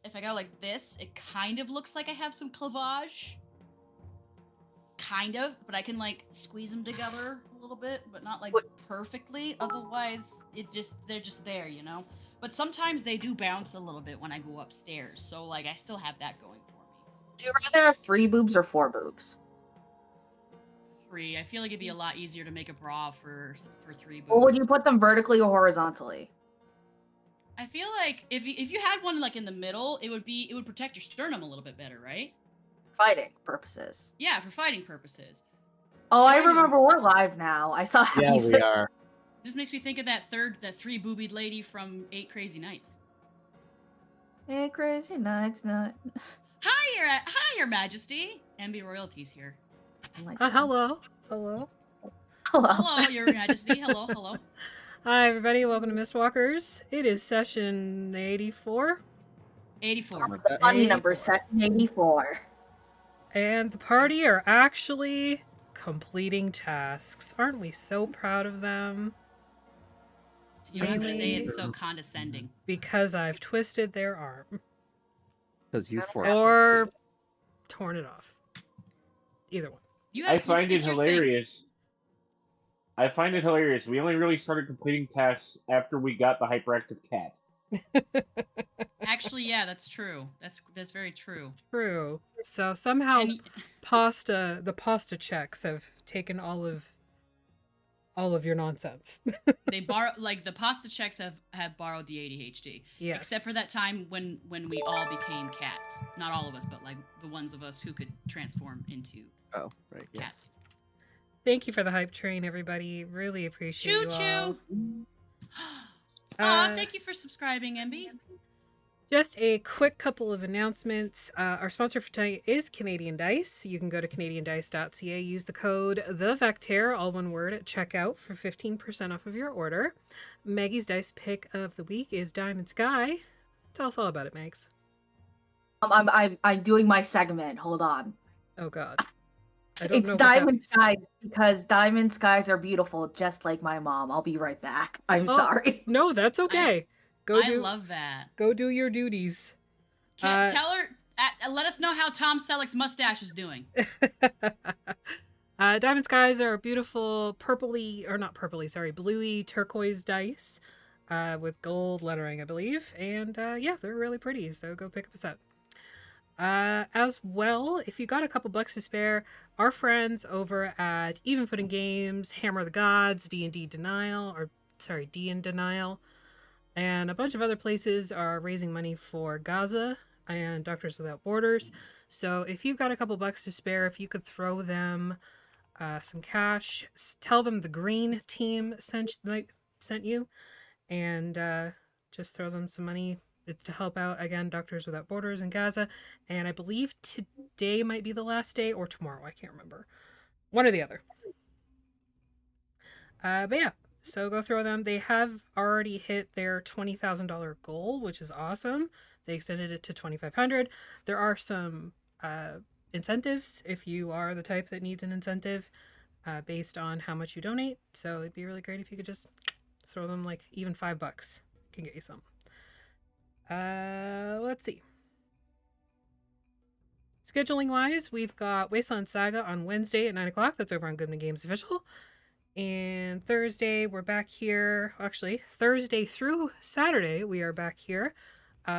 if I go like this, it kind of looks like I have some cleavage. Kind of, but I can like squeeze them together a little bit, but not like perfectly. Otherwise, they're just there, you know. But sometimes they do bounce a little bit when I go upstairs, so like I still have that going for me. Do you rather have 3 boobs or 4 boobs? 3. I feel like it'd be a lot easier to make a bra for 3 boobs. Or would you put them vertically or horizontally? I feel like if you had one like in the middle, it would protect your sternum a little bit better, right? Fighting purposes. Yeah, for fighting purposes. Oh, I remember we're live now. I saw how Yeah, we are. Just makes me think of that 3-boobied lady from 8 Crazy Nights. 8 Crazy Nights, not. Hi, your Majesty. MB Royalties here. Hello. Hello. Hello, your Majesty. Hello. Hi, everybody. Welcome to Mistwalkers. It is session 84. 84. Funny number, session 84. And the party are actually completing tasks. Aren't we so proud of them? You don't have to say it so condescending. Because I've twisted their arm. Because you forced Or torn it off. Either one. I find it hilarious. I find it hilarious. We only really started completing tasks after we got the hyperactive cat. Actually, yeah, that's true. That's very true. True. So somehow the pasta checks have taken all of your nonsense. They the pasta checks have borrowed the ADHD. Yes. Except for that time when we all became cats. Not all of us, but like the ones of us who could transform into cats. Yes. Thank you for the hype train, everybody. Really appreciate you all. Thank you for subscribing, MB. Just a quick couple of announcements. Our sponsor for tonight is Canadian Dice. You can go to canadiandice.ca, use the code THEVECTER, all one word, at checkout for 15% off of your order. Maggie's dice pick of the week is Diamond Sky. Tell us all about it, Megs. I'm doing my segment. Hold on. Oh God. I don't know it's Diamond Skies because Diamond Skies are beautiful, just like my mom. I'll be right back. I'm sorry. No, that's okay. I love that. Go do your duties. Tell her. Let us know how Tom Selleck's mustache is doing. Diamond Skies are beautiful bluey turquoise dice with gold lettering, I believe. And yeah, they're really pretty. So go pick up a set. As well, if you got a couple bucks to spare, our friends over at Even Footing Games, Hammer of the Gods, D&D Denial, and a bunch of other places are raising money for Gaza and Doctors Without Borders. So if you've got a couple bucks to spare, if you could throw them some cash, tell them the green team sent you, and just throw them some money. It's to help out, again, Doctors Without Borders in Gaza. And I believe today might be the last day, or tomorrow. I can't remember. One or the other. But yeah, so go throw them. They have already hit their $20,000 goal, which is awesome. They extended it to $2,500. There are some incentives if you are the type that needs an incentive based on how much you donate. So it'd be really great if you could just throw them like even $5 can get you some. Let's see. Scheduling wise, we've got Wasteland Saga on Wednesday at 9 o'clock. That's over on Goodman Games Official. And Thursday, we're back here. Actually, Thursday through Saturday, we are back here.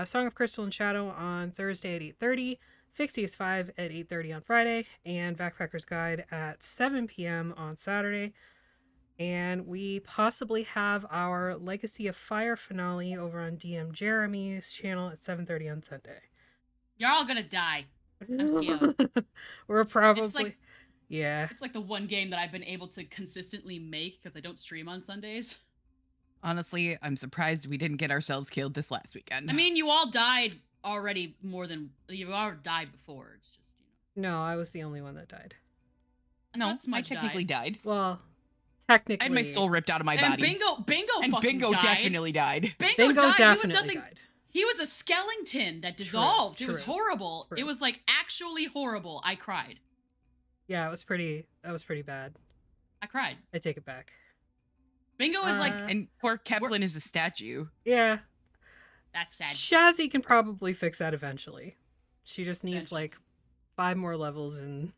Song of Crystal and Shadow on Thursday at 8:30. Fixies 5 at 8:30 on Friday. And Backpacker's Guide at 7 p.m. on Saturday. And we possibly have our Legacy of Fire finale over on DM Jeremy's channel at 7:30 on Sunday. You're all gonna die. I'm scared. We're probably... It's like the one game that I've been able to consistently make because I don't stream on Sundays. Honestly, I'm surprised we didn't get ourselves killed this last weekend. I mean, you all died already you all died before. It's just, No, I was the only one that died. No, I technically died. Well, technically. I had my soul ripped out of my body. Bingo died. Definitely died. Bingo died. Definitely died. He was a skeleton that dissolved. True. It was horrible. True. It was like actually horrible. I cried. Yeah, that was pretty bad. I cried. I take it back. Bingo is like... And poor Kevlin is a statue. Yeah. That's sad. Shazzy can probably fix that eventually. She just needs Eventually. like 5 more levels in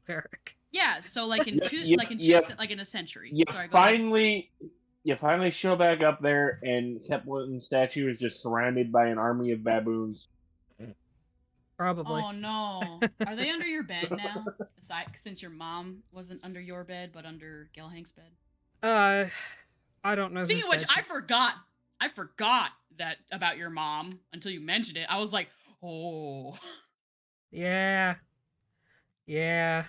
cleric. Yeah, so like in like in a century. You Sorry, go ahead. finally show back up there, and Keplin's statue is just surrounded by an army of baboons. Probably. Oh no. Are they under your bed now? Since your mom wasn't under your bed, but under Gelhank's bed. I don't know. Speaking of whose which, bed I forgot that about your mom until you mentioned it. I was like, oh. Yeah. Yeah.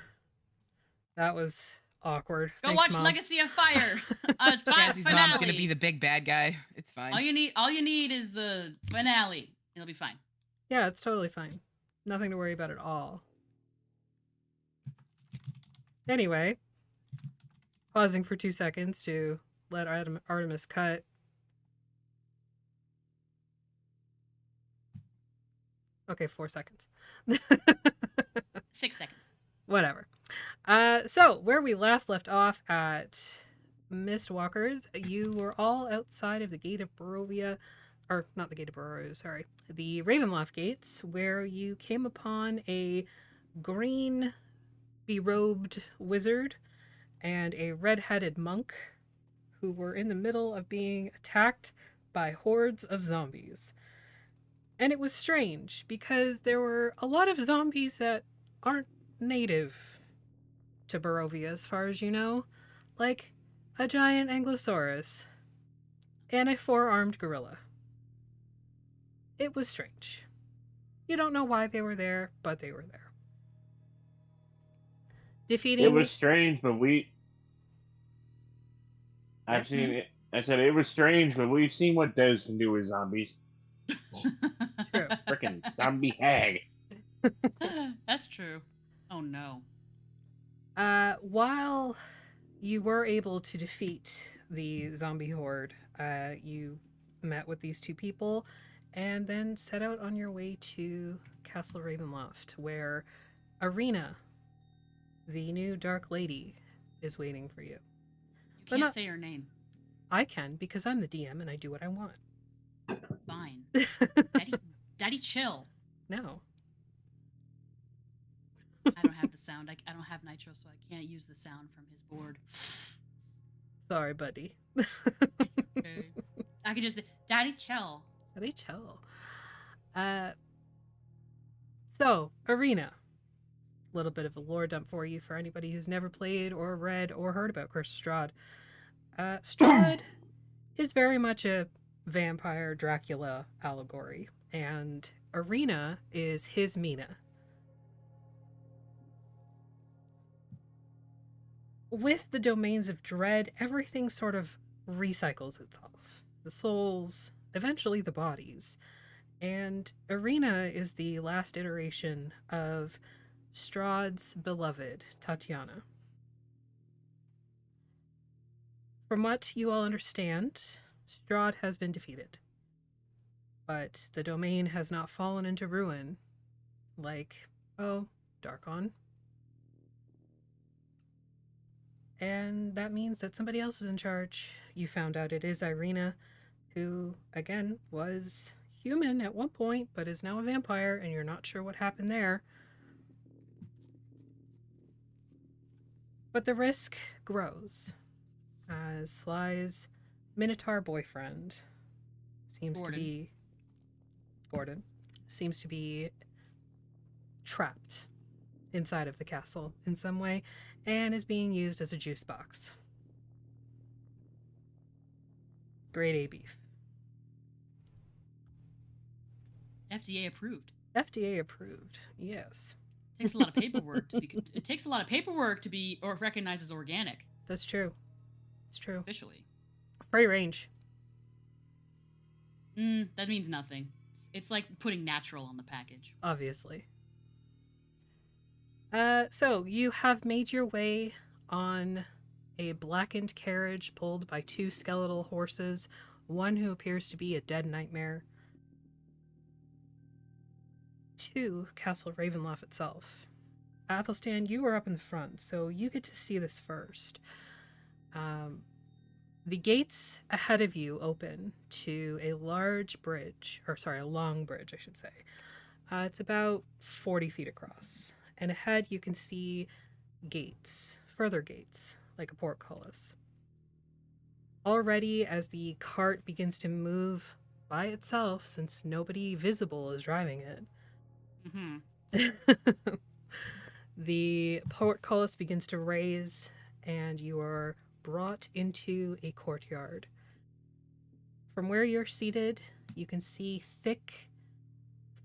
That was awkward. Go Thanks, watch Mom. Legacy of Fire. It's Shazzy's finale. mom's gonna be the big bad guy. It's fine. All you need is the finale. It'll be fine. Yeah, it's totally fine. Nothing to worry about at all. Anyway, pausing for 2 seconds to let Artemis cut. Okay, 4 seconds. 6 seconds. Whatever. So where we last left off at Mistwalkers, you were all outside of the gate of Barovia, or not the gate of Barovia, sorry, the Ravenloft gates, where you came upon a green berobed wizard and a red-headed monk who were in the middle of being attacked by hordes of zombies. And it was strange because there were a lot of zombies that aren't native to Barovia, as far as you know, like a giant Anglosaurus and a 4-armed gorilla. It was strange. You don't know why they were there, but they were there. Defeating... It was strange, but I've seen it. I said it was strange, but we've seen what Des can do with zombies. True. Frickin' zombie hag. That's true. Oh no. While you were able to defeat the zombie horde, you met with these two people and then set out on your way to Castle Ravenloft, where Ireena, the new Dark Lady, is waiting for you. You can't say her name. I can, because I'm the DM and I do what I want. Fine. Daddy, chill. No. I don't have the sound. I don't have Nitro, so I can't use the sound from his board. Sorry, buddy. Okay. I could just say, Daddy, chill. Daddy, chill. So, Ireena. A little bit of a lore dump for you for anybody who's never played or read or heard about Curse of Strahd. Strahd is very much a vampire Dracula allegory, and Ireena is his Mina. With the domains of dread, everything sort of recycles itself. The souls, eventually the bodies. And Ireena is the last iteration of Strahd's beloved, Tatiana. From what you all understand, Strahd has been defeated. But the domain has not fallen into ruin like, Darkon. And that means that somebody else is in charge. You found out it is Ireena, who, again, was human at one point, but is now a vampire, and you're not sure what happened there. But the risk grows as Sly's Minotaur boyfriend Gordon seems to be trapped inside of the castle in some way and is being used as a juice box. Grade A beef. FDA approved. FDA approved, yes. Takes a lot of paperwork to be. It takes a lot of paperwork to be or recognized as organic. That's true. It's true. Officially. Free range. That means nothing. It's like putting natural on the package. Obviously. So you have made your way on a blackened carriage pulled by two skeletal horses, one who appears to be a dead nightmare, to Castle Ravenloft itself. Athelstan, you were up in the front, so you get to see this first. The gates ahead of you open to a large bridge, or sorry, a long bridge, I should say. It's about 40 feet across. And ahead you can see gates, further gates, like a portcullis. Already, as the cart begins to move by itself, since nobody visible is driving it, Mm-hmm. the portcullis begins to raise, and you are brought into a courtyard. From where you're seated, you can see thick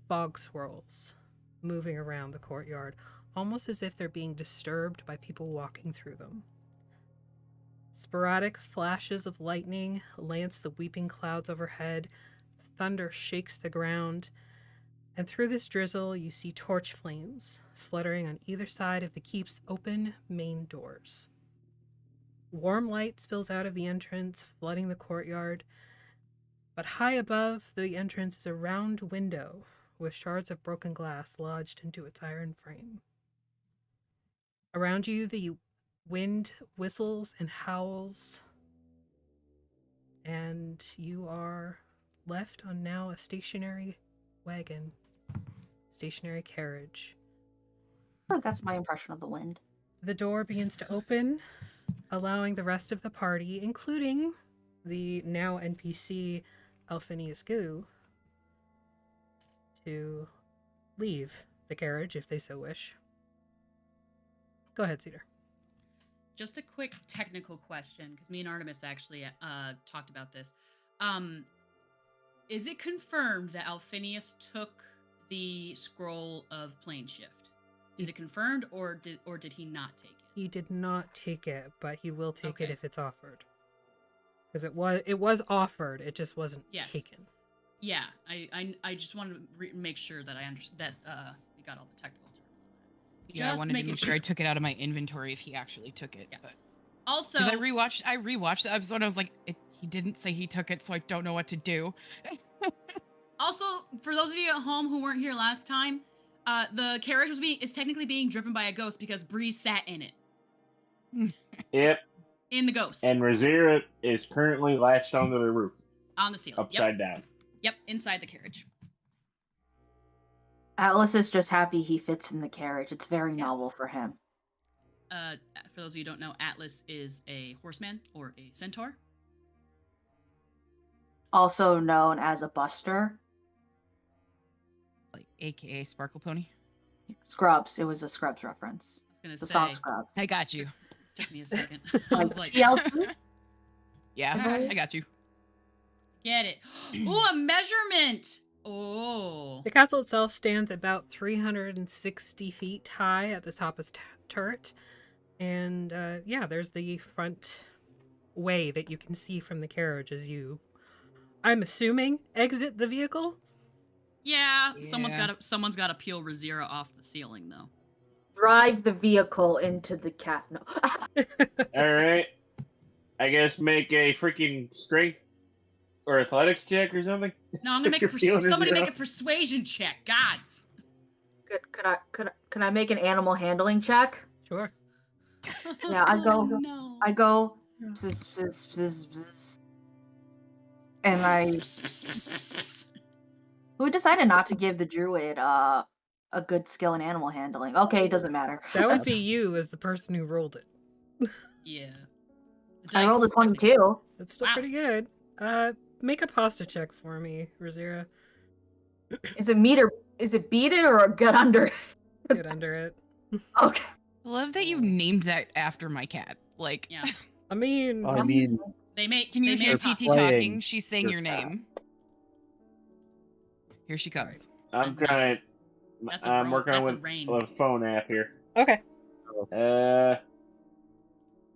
fog swirls moving around the courtyard, almost as if they're being disturbed by people walking through them. Sporadic flashes of lightning lance the weeping clouds overhead, thunder shakes the ground, and through this drizzle you see torch flames fluttering on either side of the keep's open main doors. Warm light spills out of the entrance, flooding the courtyard, but high above the entrance is a round window with shards of broken glass lodged into its iron frame. Around you, the wind whistles and howls, and you are left on now a stationary wagon, stationary carriage. Oh, that's my impression of the wind. The door begins to open, allowing the rest of the party, including the now NPC Alphinius Goo, to leave the carriage if they so wish. Go ahead, Cedar. Just a quick technical question, because me and Artemis actually talked about this. Is it confirmed that Alphinius took the scroll of plane shift? Is it confirmed, or did he not take it? He did not take it, but he will take it Okay. if it's offered. Because it was offered, it just wasn't Yes. taken. Yeah, I just wanted to make sure that I understood that we got all the technical terms on that. Yeah, I Just wanted to making make sure I took it out of my inventory if he actually took it. Yeah. But Also, because I rewatched the episode, I was like, he didn't say he took it, so I don't know what to do. Also, for those of you at home who weren't here last time, the carriage is technically being driven by a ghost because Bree sat in it, Yep. in the ghost, And Razira is currently latched onto the roof, on the ceiling. upside down. Yep, inside the carriage. Atlas is just happy he fits in the carriage. It's very Yeah. novel for him. For those of you who don't know, Atlas is a horseman or a centaur. Also known as a buster. Like, AKA Sparkle Pony. Scrubs. It was a Scrubs reference. I was The gonna song say, Scrubs. I got you. took me a second. I was like, TLC? Yeah, I got you. get it. Ooh, a measurement. Oh. The castle itself stands about 360 feet high at the top of its turret. And yeah, there's the front way that you can see from the carriage as you, I'm assuming, exit the vehicle. Yeah, Yeah. someone's got to peel Razira off the ceiling though. Drive the vehicle into the castle. No. Alright. I guess make a freaking strength or athletics check or something. No, I'm gonna make You're feeling somebody Razira? make a persuasion check. Gods. Can I make an animal handling check? Sure. Yeah, I go- No. I go bzz, bzz, bzz, bzz. And I who decided not to give the druid a good skill in animal handling? Okay, it doesn't matter. That would be you as the person who rolled it. Yeah. The I rolled a dice- 22. That's still Wow. pretty good. Make a pasta check for me, Razira. Is it beat it or get under it? Get under it. Okay. I love that you named that after my cat. Like, Yeah. I mean, I mean, They make. can you they hear make TT pop- playing talking? She's saying your your cat. name. Here she comes. I'm trying. That's a I'm roll- working on that's a with rain. a phone app here. okay.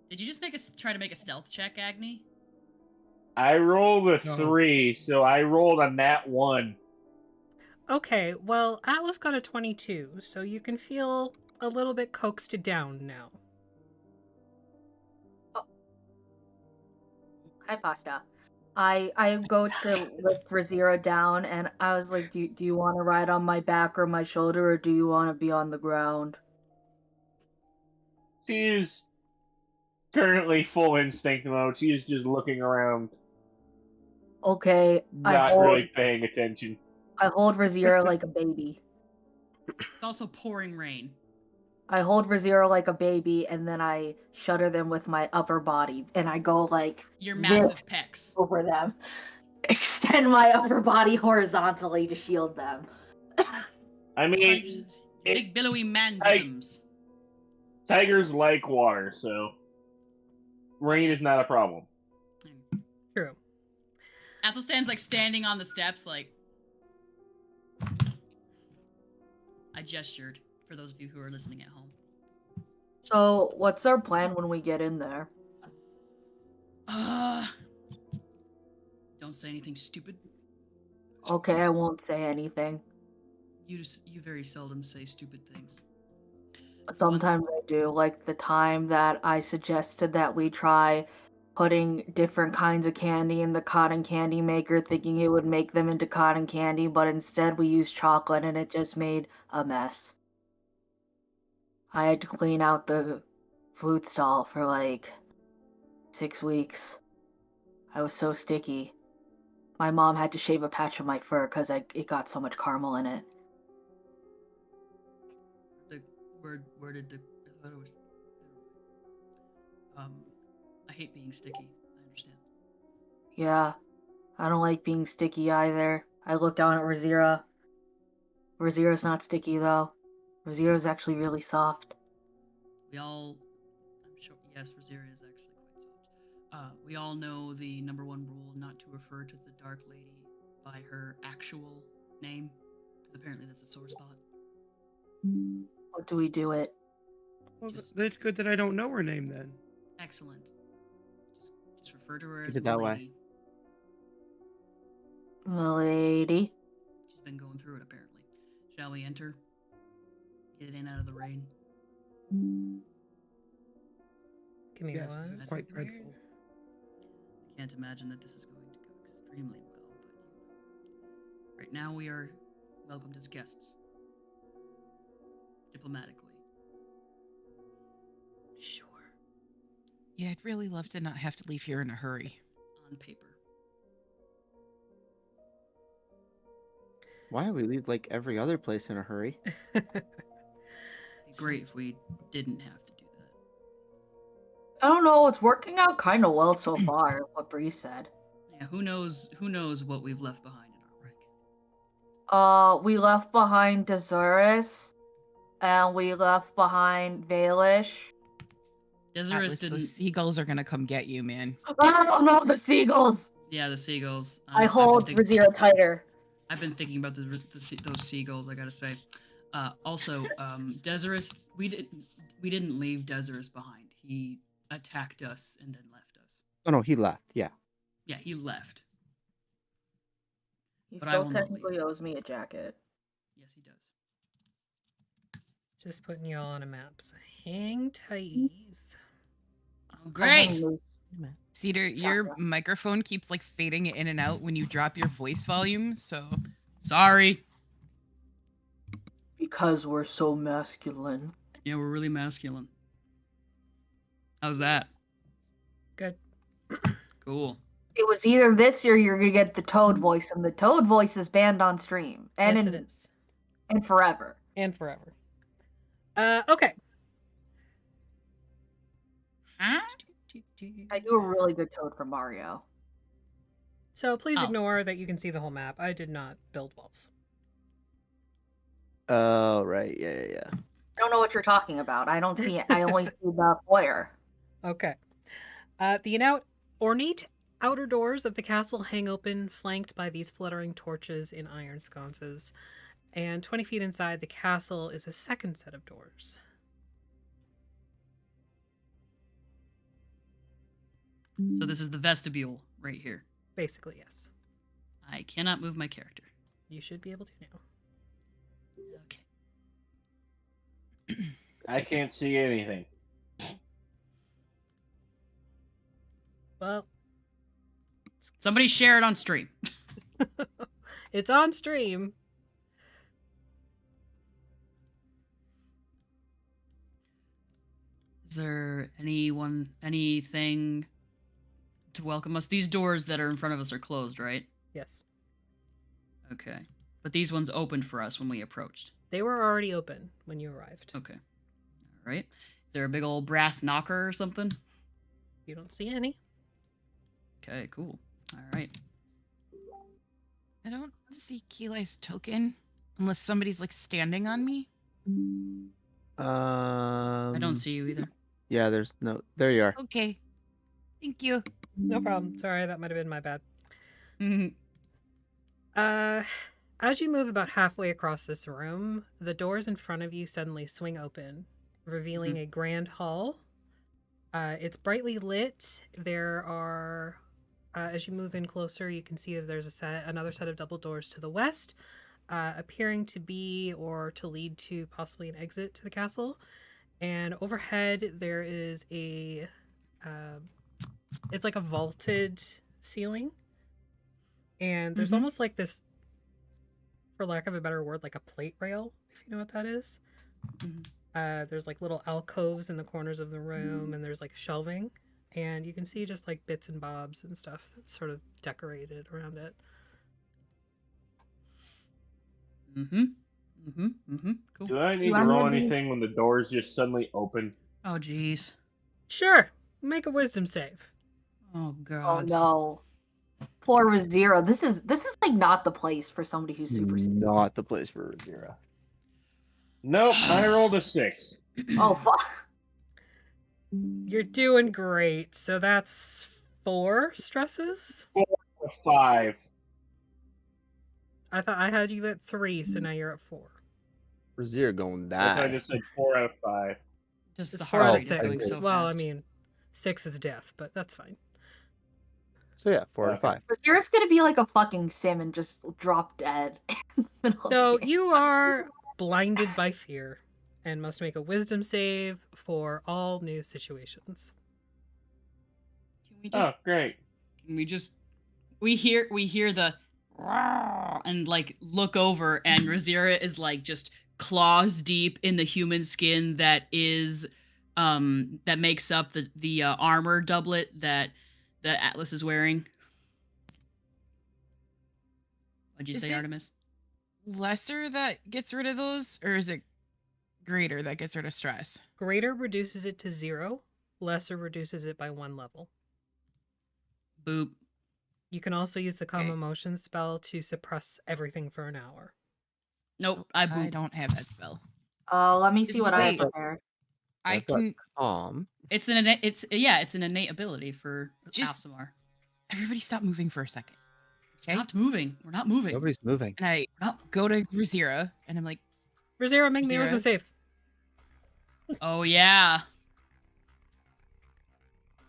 Did you just try to make a stealth check, Agni? I rolled a No. 3, so I rolled a nat 1. Okay, well, Atlas got a 22, so you can feel a little bit coaxed down now. Hi, pasta. I go to lift Razira down, and I was like, do you want to ride on my back or my shoulder, or do you want to be on the ground? She's currently full instinct mode. She is just looking around, Okay, not really paying attention. I hold Razira like a baby. It's also pouring rain. I hold Razira like a baby, and then I shudder them with my upper body, and I go like Your this massive pecs. over them. Extend my upper body horizontally to shield them. I mean, Your it- big billowy mangisms. tigers like water, so rain is not a problem. True. Athelstan's like standing on the steps, like. I gestured for those of you who are listening at home. So, what's our plan when we get in there? Don't say anything stupid. Okay, I won't say anything. You very seldom say stupid things. Sometimes I do, like the time that I suggested that we try putting different kinds of candy in the cotton candy maker, thinking it would make them into cotton candy, but instead we used chocolate and it just made a mess. I had to clean out the food stall for like 6 weeks. I was so sticky. My mom had to shave a patch of my fur because it got so much caramel in it. Where did the? I thought it was. I hate being sticky. I understand. Yeah, I don't like being sticky either. I look down at Razira. Razira's not sticky though. Razira's actually really soft. I'm sure. Yes, Rosira is actually quite soft. We all know the number one rule: not to refer to the Dark Lady by her actual name, because apparently that's a sore spot. What do we do it? Well, Just- that's good that I don't know her name then. Excellent. Just refer to her Keep as it that way. Lady. Milady. She's been going through it apparently. Shall we enter? Get in out of the rain. Give me Yes, one. this is That's quite weird. dreadful. I can't imagine that this is going to go extremely well, but right now we are welcomed as guests. Diplomatically. Sure. Yeah, I'd really love to not have to leave here in a hurry. On paper. Why we leave like every other place in a hurry? It'd be great if we didn't have to do that. I don't know, it's working out kind of well so far, what Bree said. Yeah, who knows what we've left behind in our rank. We left behind Desuris, and we left behind Valish. Desirous Atlas, didn't. those seagulls are gonna come get you, man. I don't know the seagulls! Yeah, the seagulls. I hold Razira tighter. I've been thinking about those seagulls. I gotta say. Also, Desirous, we didn't leave Desirous behind. He attacked us and then left us. Oh no, he left. Yeah. Yeah, he left. He But I still will not technically owes me a jacket. Yes, he does. Just putting y'all on a map. So hang tight. Oh, great. Cedar, your microphone keeps like fading in and out when you drop your voice volume, so Sorry. Because we're so masculine. Yeah, we're really masculine. How's that? Good. Cool. It was either this or you're gonna get the Toad voice, and the Toad voice is banned on stream. And Yes, in, it is. and forever. And forever. Okay. Huh? I do a really good Toad from Mario. So please Oh. ignore that you can see the whole map. I did not build walls. Oh right. Yeah. I don't know what you're talking about. I don't see it. I only see the foyer. Okay. The ornate outer doors of the castle hang open, flanked by these fluttering torches in iron sconces. And 20 feet inside the castle is a second set of doors. So this is the vestibule right here. Basically, yes. I cannot move my character. You should be able to now. Okay. I can't see anything. Well, Somebody share it on stream. it's on stream. Is there anything to welcome us? These doors that are in front of us are closed, right? Yes. Okay. But these ones opened for us when we approached. They were already open when you arrived. Okay. All right. Is there a big old brass knocker or something? You don't see any. Okay, cool. All right. I don't see Keelai's token unless somebody's like standing on me. I don't see you either. Yeah, there's no. There you are. Okay. Thank you. No problem. Sorry, that might have been my bad. Mhm. As you move about halfway across this room, the doors in front of you suddenly swing open, revealing a grand hall. It's brightly lit. There are, as you move in closer, you can see that there's another set of double doors to the west, appearing to be or to lead to possibly an exit to the castle. And overhead, there is a, it's like a vaulted ceiling. And there's almost like this, for lack of a better word, like a plate rail, if you know what that is. There's like little alcoves in the corners of the room, and there's like shelving. And you can see just like bits and bobs and stuff that's sort of decorated around it. Cool. Do I need Do to I roll need- anything when the doors just suddenly open? Oh, jeez. Sure, make a wisdom save. Oh, Oh God. no. Poor Razira. This is like not the place for somebody who's super sick. Not the place for Razira. Nope, I rolled a 6. Oh fuck. You're doing great. So that's 4 stresses. A 5. I thought I had you at 3, so now you're at 4. Razira gonna That's why I die. just said 4 out of 5. Just It's the 4 heart out rate of is going 6. so Well, fast. I mean, 6 is death, but that's fine. So yeah, 4 out of 5. Razira's gonna be like a fucking sim and just drop dead. in the middle of So the game. you are blinded by fear and must make a wisdom save for all new situations. Can we just Oh, great. we hear the "Rawr," and like look over, and Razira is like just claws deep in the human skin that is that makes up the armor doublet that Atlas is wearing. What'd you Is say, it- Artemis? Lesser that gets rid of those, or is it greater that gets rid of stress? Greater reduces it to 0, lesser reduces it by 1 level. Boop. You can also use the calm Okay. emotion spell to suppress everything for an hour. Nope, I I boop. don't have that spell. Let me see Is- what I have wait. prepared. I I've got can. calm. It's an innate, it's an innate ability for Just- Alsamar. Everybody stop moving for a second. Okay. Stopped moving. We're not moving. Nobody's moving. And I We're not- go to Razira, and I'm like, Razira, make me a Razira? wisdom save. Oh yeah.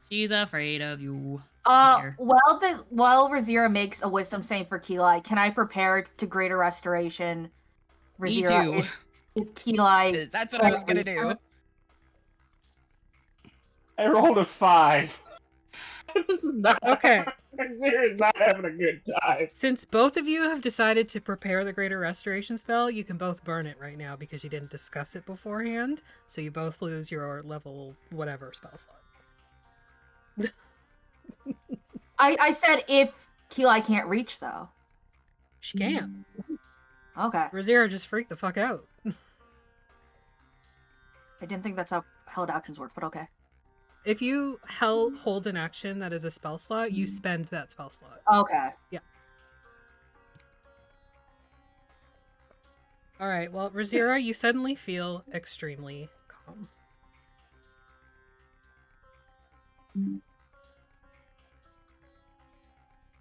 She's afraid of you. Here. While Razira makes a wisdom save for Keelai, can I prepare to greater restoration? me Razira, too. if Keelai. That's what I was gonna do. I rolled a 5. This is not. Okay. Razira is not having a good time. Since both of you have decided to prepare the greater restoration spell, you can both burn it right now because you didn't discuss it beforehand. So you both lose your level whatever spell slot. I said if Keelai can't reach though. She can. Okay. Razira just freaked the fuck out. I didn't think that's how held actions work, but okay. If you hold an action that is a spell slot, you spend that spell slot. Okay. All right. Well, Razira, you suddenly feel extremely calm.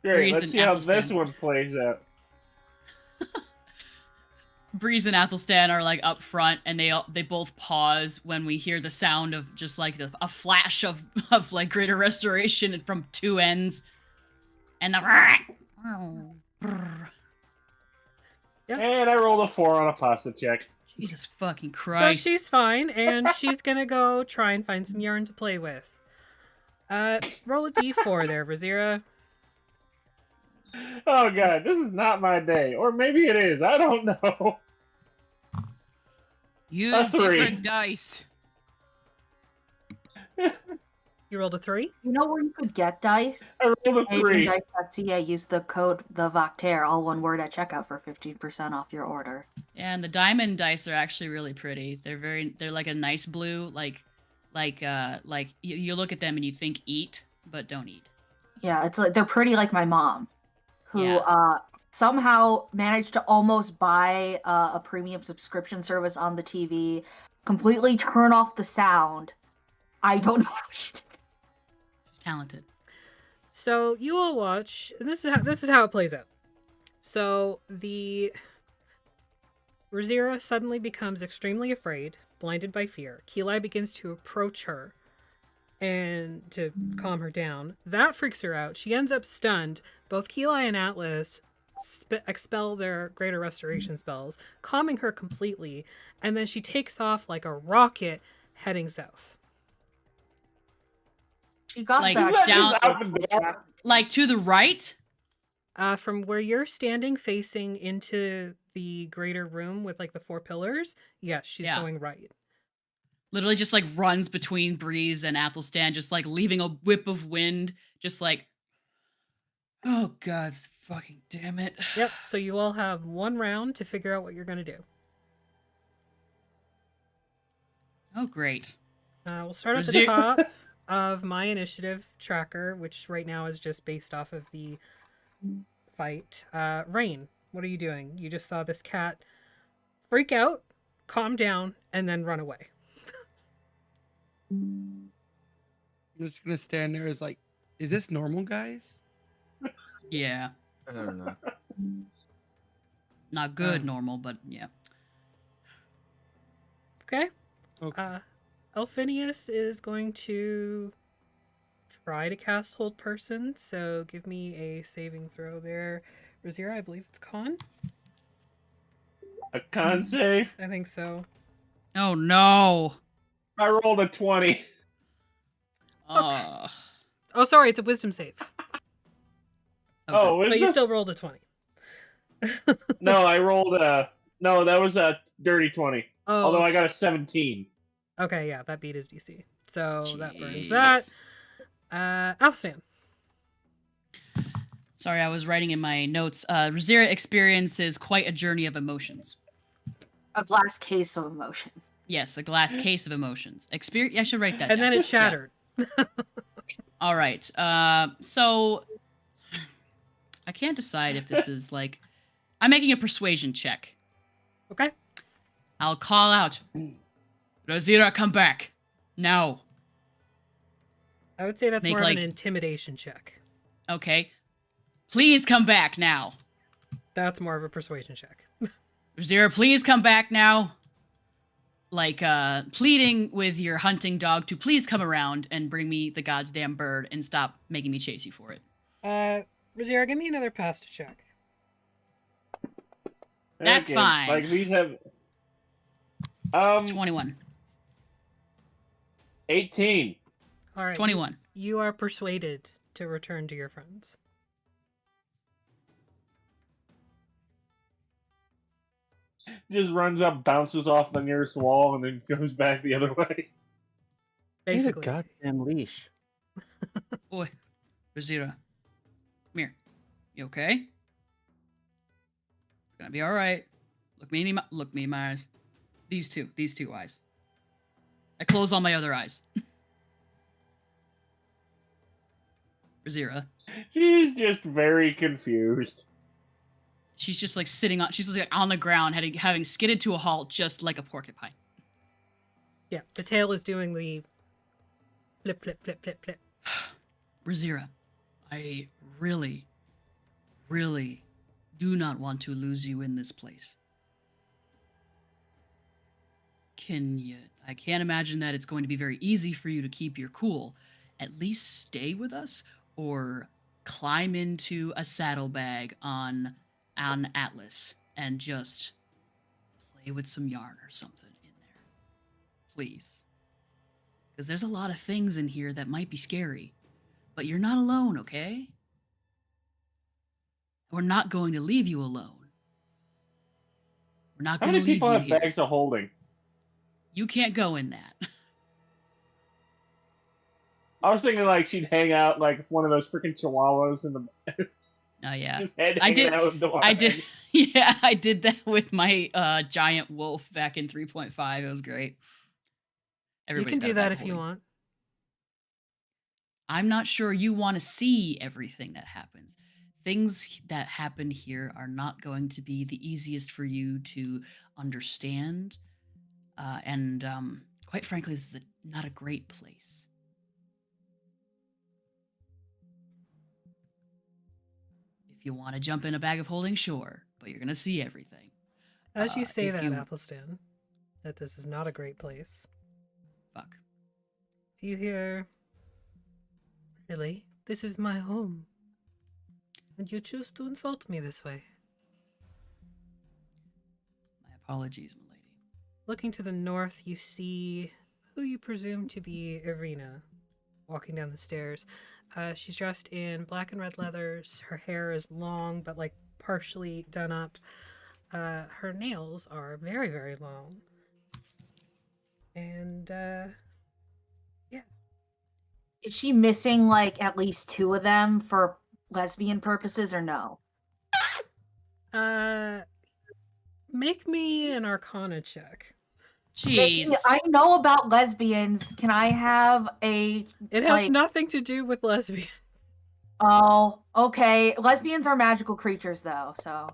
Great, Breeze let's and see how Athelstan. this one plays out. Breeze and Athelstan are like up front, and they both pause when we hear the sound of just like a flash of like greater restoration from two ends, and the. Yep. And I rolled a 4 on a pasta check. Jesus fucking Christ! So she's fine, and she's gonna go try and find some yarn to play with. Roll a d4 there, Razira. Oh god, this is not my day. Or maybe it is. I don't know. Use A 3. different dice. You rolled a 3? You know where you could get dice? I rolled a 3. AsianDice.ca. Use the code the Voctaire, all one word, at checkout for 15% off your order. And the diamond dice are actually really pretty. They're like a nice blue, like you look at them and you think eat, but don't eat. Yeah, it's like they're pretty like my mom, who Yeah. somehow managed to almost buy a premium subscription service on the TV, completely turn off the sound. I don't know how she did. She's talented. So you all watch, and this is how it plays out. So the Razira suddenly becomes extremely afraid, blinded by fear. Keeli begins to approach her and to calm her down. That freaks her out. She ends up stunned. Both Keeli and Atlas expel their greater restoration spells, calming her completely, and then she takes off like a rocket, heading south. She got Like, that down- down. Like to the right? From where you're standing, facing into the greater room with like the 4 pillars, yes, she's Yeah. going right. Literally just like runs between Breeze and Athelstan, just like leaving a whip of wind, just like, oh god, fucking damn it. Yep. So you all have 1 round to figure out what you're going to do. Oh great. We'll start at the Razir- top of my initiative tracker, which right now is just based off of the fight. Rain, what are you doing? You just saw this cat freak out, calm down, and then run away. I'm just gonna stand there as like, is this normal, guys? Yeah. I don't know. Not good, normal, but yeah. Okay. Okay. Elphinius is going to try to cast Hold Person, so give me a saving throw there. Razira, I believe it's con? A con save? I think so. Oh no. I rolled a 20. Oh. Oh, sorry, it's a wisdom save. Oh, is But you it? still rolled a 20. No, I rolled a... No, that was a dirty 20. Oh, Although I okay. got a 17. Okay, yeah, that beat his DC. So that burns Jeez. that. Athelstan. Sorry, I was writing in my notes. Razira experiences quite a journey of emotions. A glass case of emotion. Yes, a glass case of emotions. I should write that And down. then it Yeah. shattered. All right. So I can't decide if this is like I'm making a persuasion check. Okay. I'll call out, Razira, come back now. I would say that's Make, more of like- an intimidation check. Okay, please come back now. That's more of a persuasion check. Razira, please come back now. Like pleading with your hunting dog to please come around and bring me the goddamn bird and stop making me chase you for it. Razira, give me another past check. That's fine. Like, these have... 21. 18. All right. 21. You are persuaded to return to your friends. Just runs up, bounces off the nearest wall, and then goes back the other way. Need a Basically. goddamn leash. Boy, Razira, come here. You okay? It's gonna be all right. Look me in my eyes. These two eyes. I close all my other eyes. Razira. She's just very confused. She's just like she's like on the ground, having skidded to a halt, just like a porcupine. Yeah, the tail is doing the flip, flip, flip, flip, flip. Razira, I really, really do not want to lose you in this place. I can't imagine that it's going to be very easy for you to keep your cool. At least stay with us or climb into a saddlebag on Atlas and just play with some yarn or something in there. Please. Because there's a lot of things in here that might be scary. But you're not alone, okay? We're not going to leave you alone. We're not How going to many leave people you have here. bags of holding? You can't go in that. I was thinking like she'd hang out like one of those freaking chihuahuas in the Oh yeah. just head I hanging did- out with the I did. Yeah, I did that with my giant wolf back in 3.5. It was great. You Everybody's can got do a bag that of if you holding. want. I'm not sure you want to see everything that happens. Things that happen here are not going to be the easiest for you to understand. And quite frankly, this is not a great place. If you want to jump in a bag of holding, sure, but you're going to see everything. As you say if that, you- Athelstan, that this is not a great place, Fuck. you hear, really, this is my home. And you choose to insult me this way. My apologies, milady. Looking to the north, you see who you presume to be Ireena walking down the stairs. She's dressed in black and red leathers. Her hair is long, but like partially done up. Her nails are very, very long. And, yeah. Is she missing like at least 2 of them for lesbian purposes or no? Make me an Arcana check. Jeez. I know about lesbians. Can I have a It has like nothing to do with lesbian. Oh, okay. Lesbians are magical creatures though, so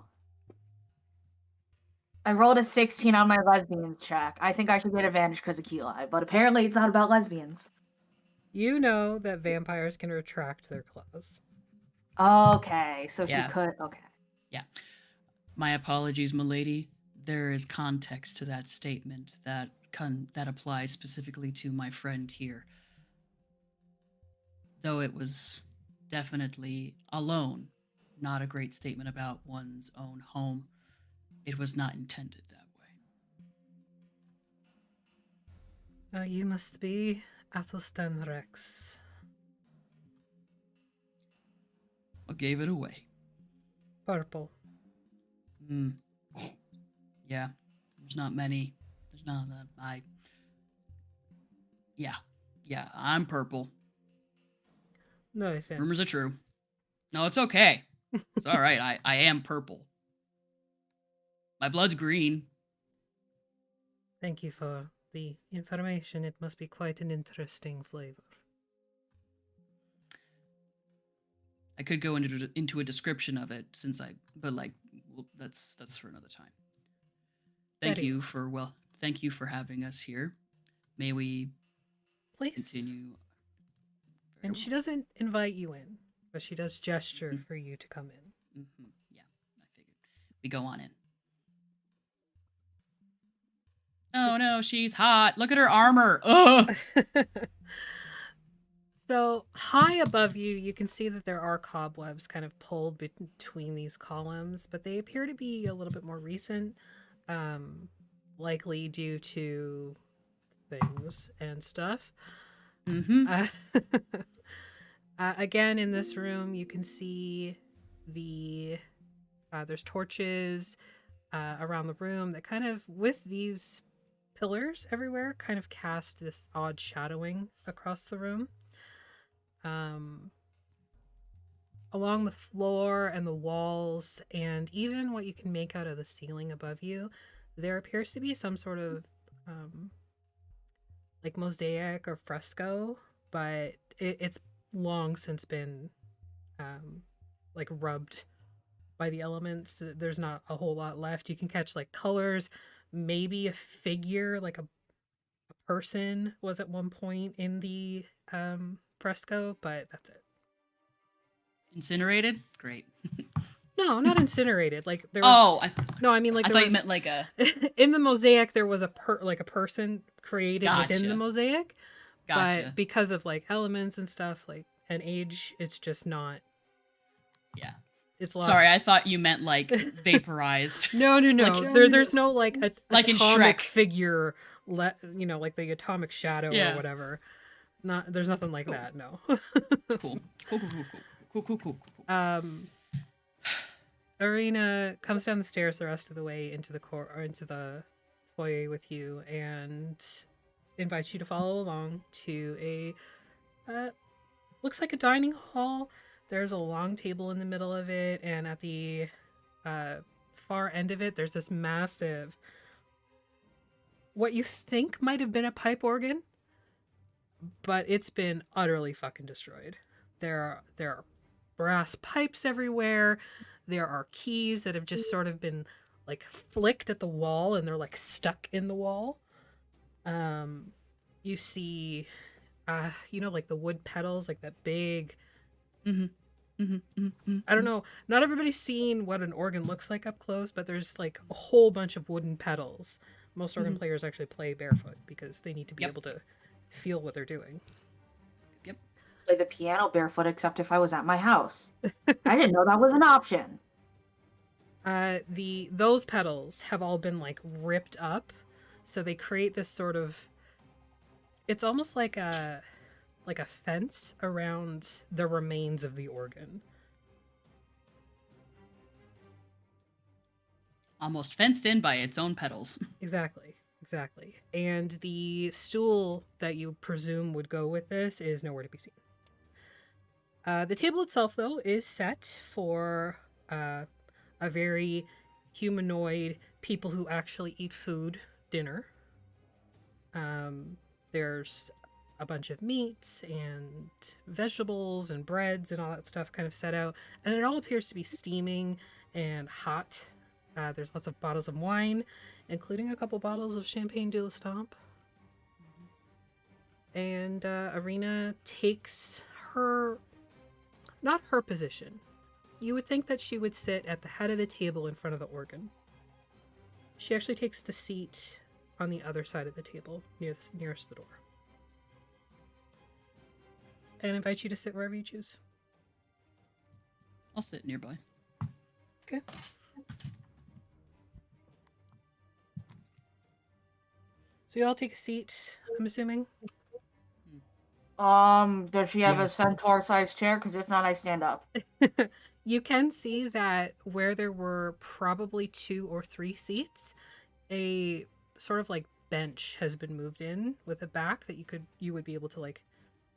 I rolled a 16 on my lesbians check. I think I should get advantage because of Keli, but apparently it's not about lesbians. You know that vampires can retract their claws. Okay, so Yeah. she could. Okay. My apologies, milady. There is context to that statement that applies specifically to my friend here. Though it was definitely alone, not a great statement about one's own home. It was not intended that way. You must be Athelstan Rex. What gave it away? Purple. Yeah. There's not many. There's not that. Yeah, I'm purple. No offense. Rumors are true. No, it's okay. It's all right. I am purple. My blood's green. Thank you for the information. It must be quite an interesting flavor. I could go into a description of it but that's for another time. Thank Very you for having us here. May we Please. continue? Very And she doesn't invite you in, but she does gesture for you to come in. Yeah, I figured. We go on in. Oh no, she's hot. Look at her armor. Ugh. So high above you, you can see that there are cobwebs kind of pulled between these columns, but they appear to be a little bit more recent, likely due to things and stuff. Again, in this room, you can see there's torches around the room that kind of, with these pillars everywhere, kind of cast this odd shadowing across the room. Along the floor and the walls, and even what you can make out of the ceiling above you, there appears to be some sort of like mosaic or fresco, but it's long since been like rubbed by the elements. There's not a whole lot left. You can catch like colors, maybe a figure, like a person was at one point in the fresco, but that's it. Incinerated? Great. No, not incinerated. Like there was. Oh, I mean like I there thought was, you meant like a. in the mosaic there was a person created within the Gotcha. mosaic, Gotcha. but because of like elements and stuff like and age, it's just not. Yeah. It's lost. Sorry, I thought you meant like vaporized. No. Like- There's no like Like in atomic Shrek. figure. Like the atomic shadow Yeah. or whatever. There's nothing like that. No. Cool. Cool. Ireena comes down the stairs the rest of the way into the foyer with you and invites you to follow along to a looks like a dining hall. There's a long table in the middle of it, and at the far end of it, there's this massive, what you think might have been a pipe organ, but it's been utterly fucking destroyed. There are brass pipes everywhere. There are keys that have just sort of been like flicked at the wall, and they're like stuck in the wall. You see, like the wood pedals, like that big. I don't know. Not everybody's seen what an organ looks like up close, but there's like a whole bunch of wooden pedals. Most organ players actually play barefoot because they need to be able to feel what they're doing. Yep. Play the piano barefoot, except if I was at my house. I didn't know that was an option. Those pedals have all been like ripped up, so they create this sort of. It's almost like a fence around the remains of the organ. Almost fenced in by its own pedals. Exactly. And the stool that you presume would go with this is nowhere to be seen. The table itself, though, is set for a very humanoid, people who actually eat food dinner. There's a bunch of meats and vegetables and breads and all that stuff kind of set out, and it all appears to be steaming and hot. There's lots of bottles of wine, including a couple bottles of Champagne de l'Estampe. And Ireena takes not her position. You would think that she would sit at the head of the table in front of the organ. She actually takes the seat on the other side of the table, nearest the door. And invite you to sit wherever you choose. I'll sit nearby. Okay. So you all take a seat, I'm assuming? Does she have a Yes. centaur-sized chair? Because if not, I stand up. You can see that where there were probably 2 or 3 seats, a sort of like bench has been moved in with a back that you would be able to like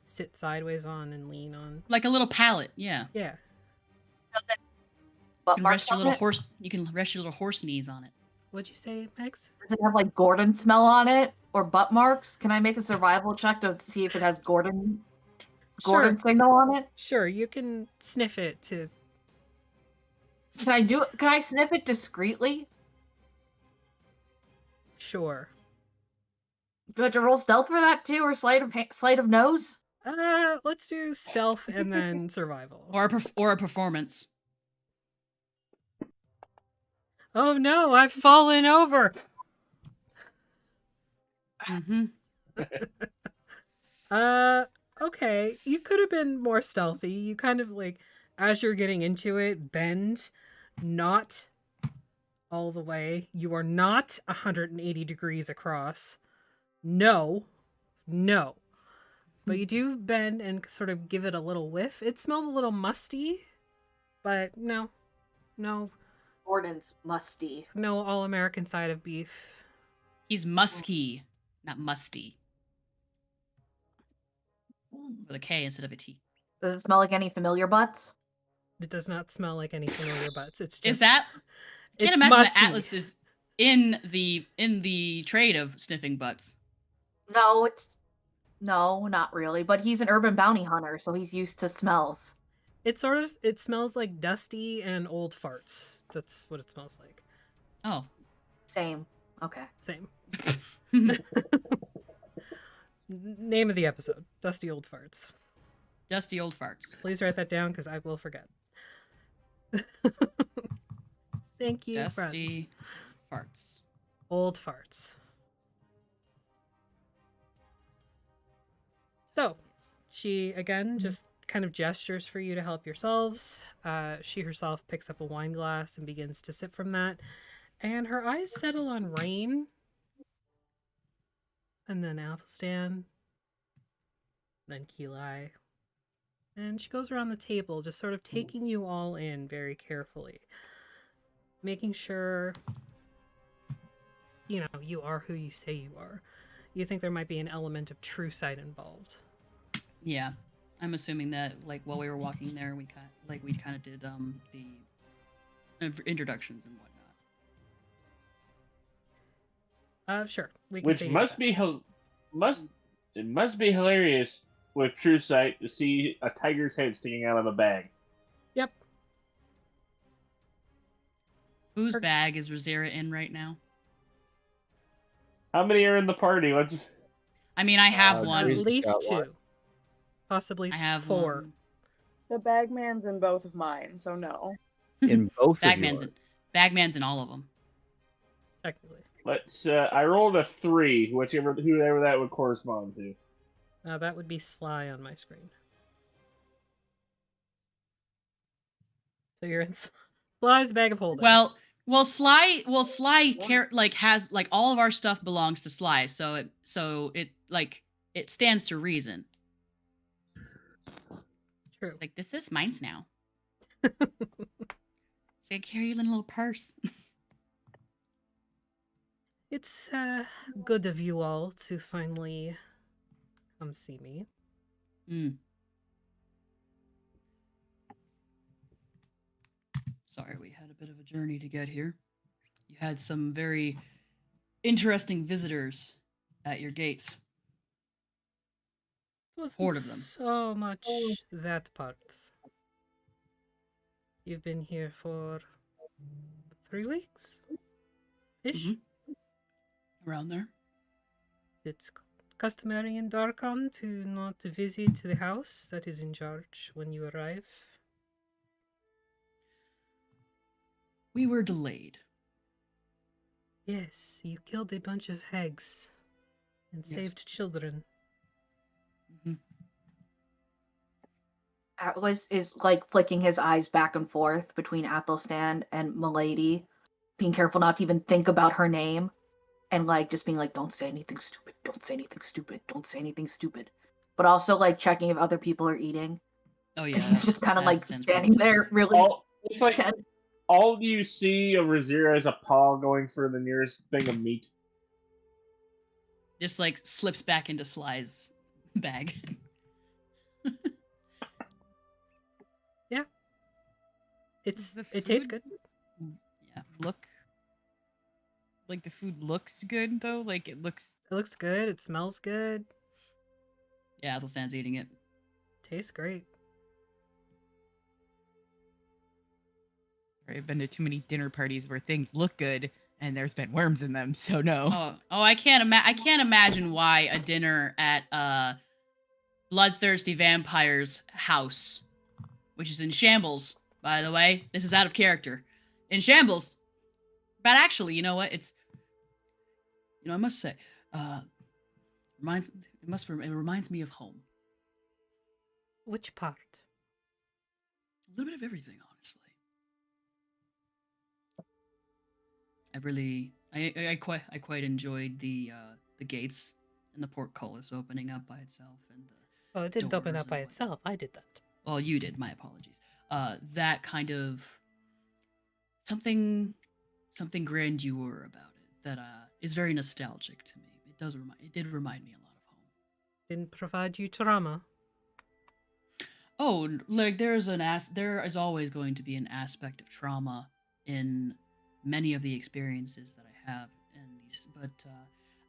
sit sideways on and lean on. Like a little pallet, yeah. Yeah. But You can Mark, rest your little horse. You can rest your little horse knees on it. What'd you say, Megs? does it have like Gordon smell on it or butt marks? Can I make a survival check to see if it has Gordon Sure. signal on it? Sure, you can sniff it to. Can I sniff it discreetly? Sure. Do I have to roll stealth for that too, or sleight of nose? Let's do stealth and then survival. Or a performance. Oh no, I've fallen over. Okay. You could have been more stealthy. You kind of like, as you're getting into it, bend, not all the way. You are not 180 degrees across. No. But you do bend and sort of give it a little whiff. It smells a little musty, but no. Gordon's musty. No all-American side of beef. He's musky, not musty. With a K instead of a T. Does it smell like any familiar butts? It does not smell like any familiar butts. It's just. Is that? Can't it's imagine musty. that Atlas is in the trade of sniffing butts. No, not really. But he's an urban bounty hunter, so he's used to smells. It smells like dusty and old farts. That's what it smells like. Oh, Same. Okay. Same. Name of the episode: Dusty Old Farts. dusty old farts. Please write that down because I will forget. Thank you, Dusty friends. farts. Old farts. So, she again just kind of gestures for you to help yourselves. She herself picks up a wine glass and begins to sip from that. And her eyes settle on Rain. And then Athelstan. Then Keelai. And she goes around the table, just sort of taking you all in very carefully. Making sure, you are who you say you are. You think there might be an element of true sight involved. Yeah. I'm assuming that like while we were walking there, we kind of did the introductions and whatnot. Sure. We can Which take must be it must be hilarious with True Sight to see a tiger's head sticking out of a bag. Yep. Whose Or- bag is Rosera in right now? How many are in the party? Let's. I mean, I have At one. At Breezy's least got one. 2. Possibly I have 4. one. The bagman's in both of mine, so no. In both of Bagman's yours. Bagman's in all of them. Technically. Let's. I rolled a 3, whoever that would correspond to. That would be Sly on my screen. So you're in Sly's bag of holding. Sly has like all of our stuff belongs to Sly, so it stands to reason. True. Like this is mine now. So I carry it in a little purse. It's good of you all to finally come see me. Sorry, we had a bit of a journey to get here. You had some very interesting visitors at your gates. It wasn't Horde of them. so much that part. You've been here for 3 weeks? Ish? Mhm. Around there. It's customary in Darkon to not visit the house that is in charge when you arrive. We were delayed. Yes, you killed a bunch of hags and Yes. saved children. Atlas is like flicking his eyes back and forth between Athelstan and Milady, being careful not to even think about her name, and like just being like, "Don't say anything stupid. Don't say anything stupid. Don't say anything stupid." But also like checking if other people are eating. Oh yeah. And he's just kind of like Athelstan's standing probably there, just- really It's like tense. all you see of Rosira is a paw going for the nearest thing of meat. Just like slips back into Sly's bag. It tastes good. Yeah. Look like the food looks good though. Like it looks. It looks good. It smells good. Yeah, Athelstan's eating it. Tastes great. I've been to too many dinner parties where things look good and there's been worms in them. So no. I can't imagine why a dinner at Bloodthirsty Vampire's house, which is in shambles, by the way. This is out of character. In shambles. But actually, you know what? I must say, it reminds me of home. Which part? A little bit of everything, honestly. I quite enjoyed the gates and the portcullis opening up by itself and the Oh, it didn't open doors up by and itself. I did that. well, you did. My apologies. That kind of something grandeur about it that is very nostalgic to me. It did remind me a lot of home. Didn't provide you trauma. Oh, like there is always going to be an aspect of trauma in many of the experiences that I have in these, but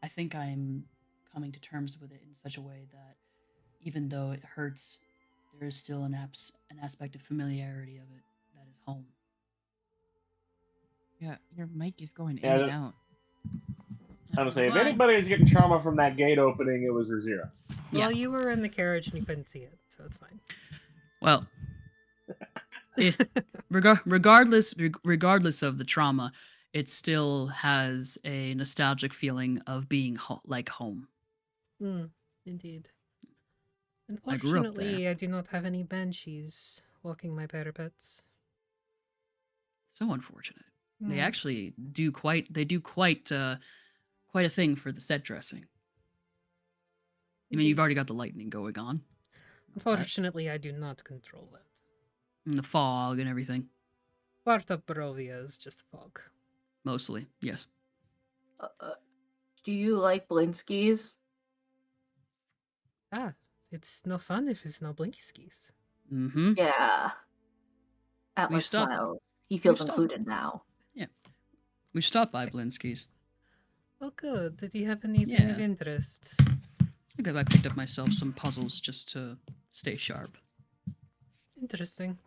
I think I'm coming to terms with it in such a way that even though it hurts, there is still an aspect of familiarity of it that is home. Yeah, your mic is going Yeah, in and out. I would say, if Why? anybody was getting trauma from that gate opening, it was Rosira. Yeah. Well, you were in the carriage and you couldn't see it, so it's fine. Well, regardless of the trauma, it still has a nostalgic feeling of being like home. Indeed. I grew up Unfortunately, I do not have any banshees walking my parapets. So unfortunate. They Mm. actually do quite quite a thing for the set dressing. I mean, you've already got the lightning going on. Unfortunately, I do not control that. And the fog and everything. Part of Barovia is just fog. Mostly, yes. Do you like Blinskis? Ah, It's no fun if it's no blinky skis. Mm-hmm. Yeah. Atlas stopped- smiles. He feels stopped. included now. We stopped by Blinsky's. Well, good. Did you have anything of Yeah. interest? I think I picked up myself some puzzles just to stay sharp. Interesting.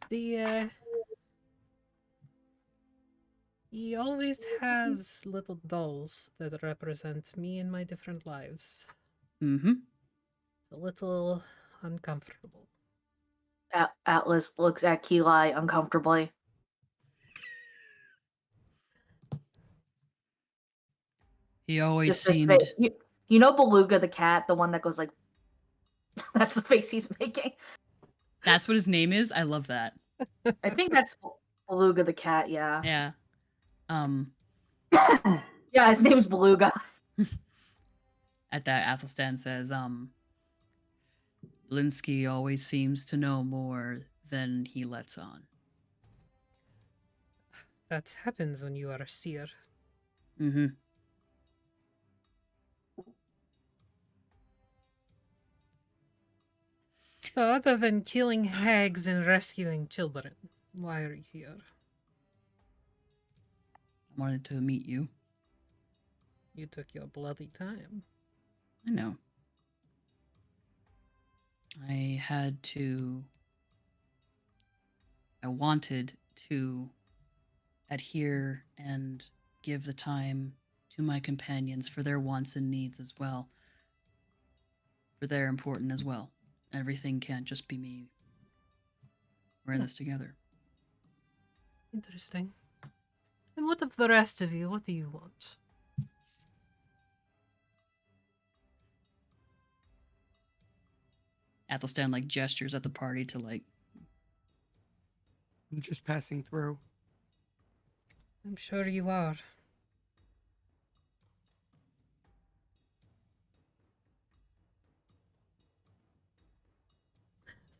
He always has little dolls that represent me in my different lives. Mm-hmm. It's a little uncomfortable. Atlas looks at Keli uncomfortably. He always Just this seemed. face. You know Beluga the cat, the one that goes like. That's the face he's making. That's what his name is. I love that. I think that's Beluga the cat. Yeah. Yeah. Yeah, his name's Beluga. At that, Athelstan says, Blinsky always seems to know more than he lets on. That happens when you are a seer. Mm-hmm. So, other than killing hags and rescuing children, why are you here? I wanted to meet you. You took your bloody time. I know. I wanted to adhere and give the time to my companions for their wants and needs as well. For they're important as well. Everything can't just be me. We're in this together. Interesting. And what of the rest of you? What do you want? Athelstan gestures at the party to I'm just passing through. I'm sure you are.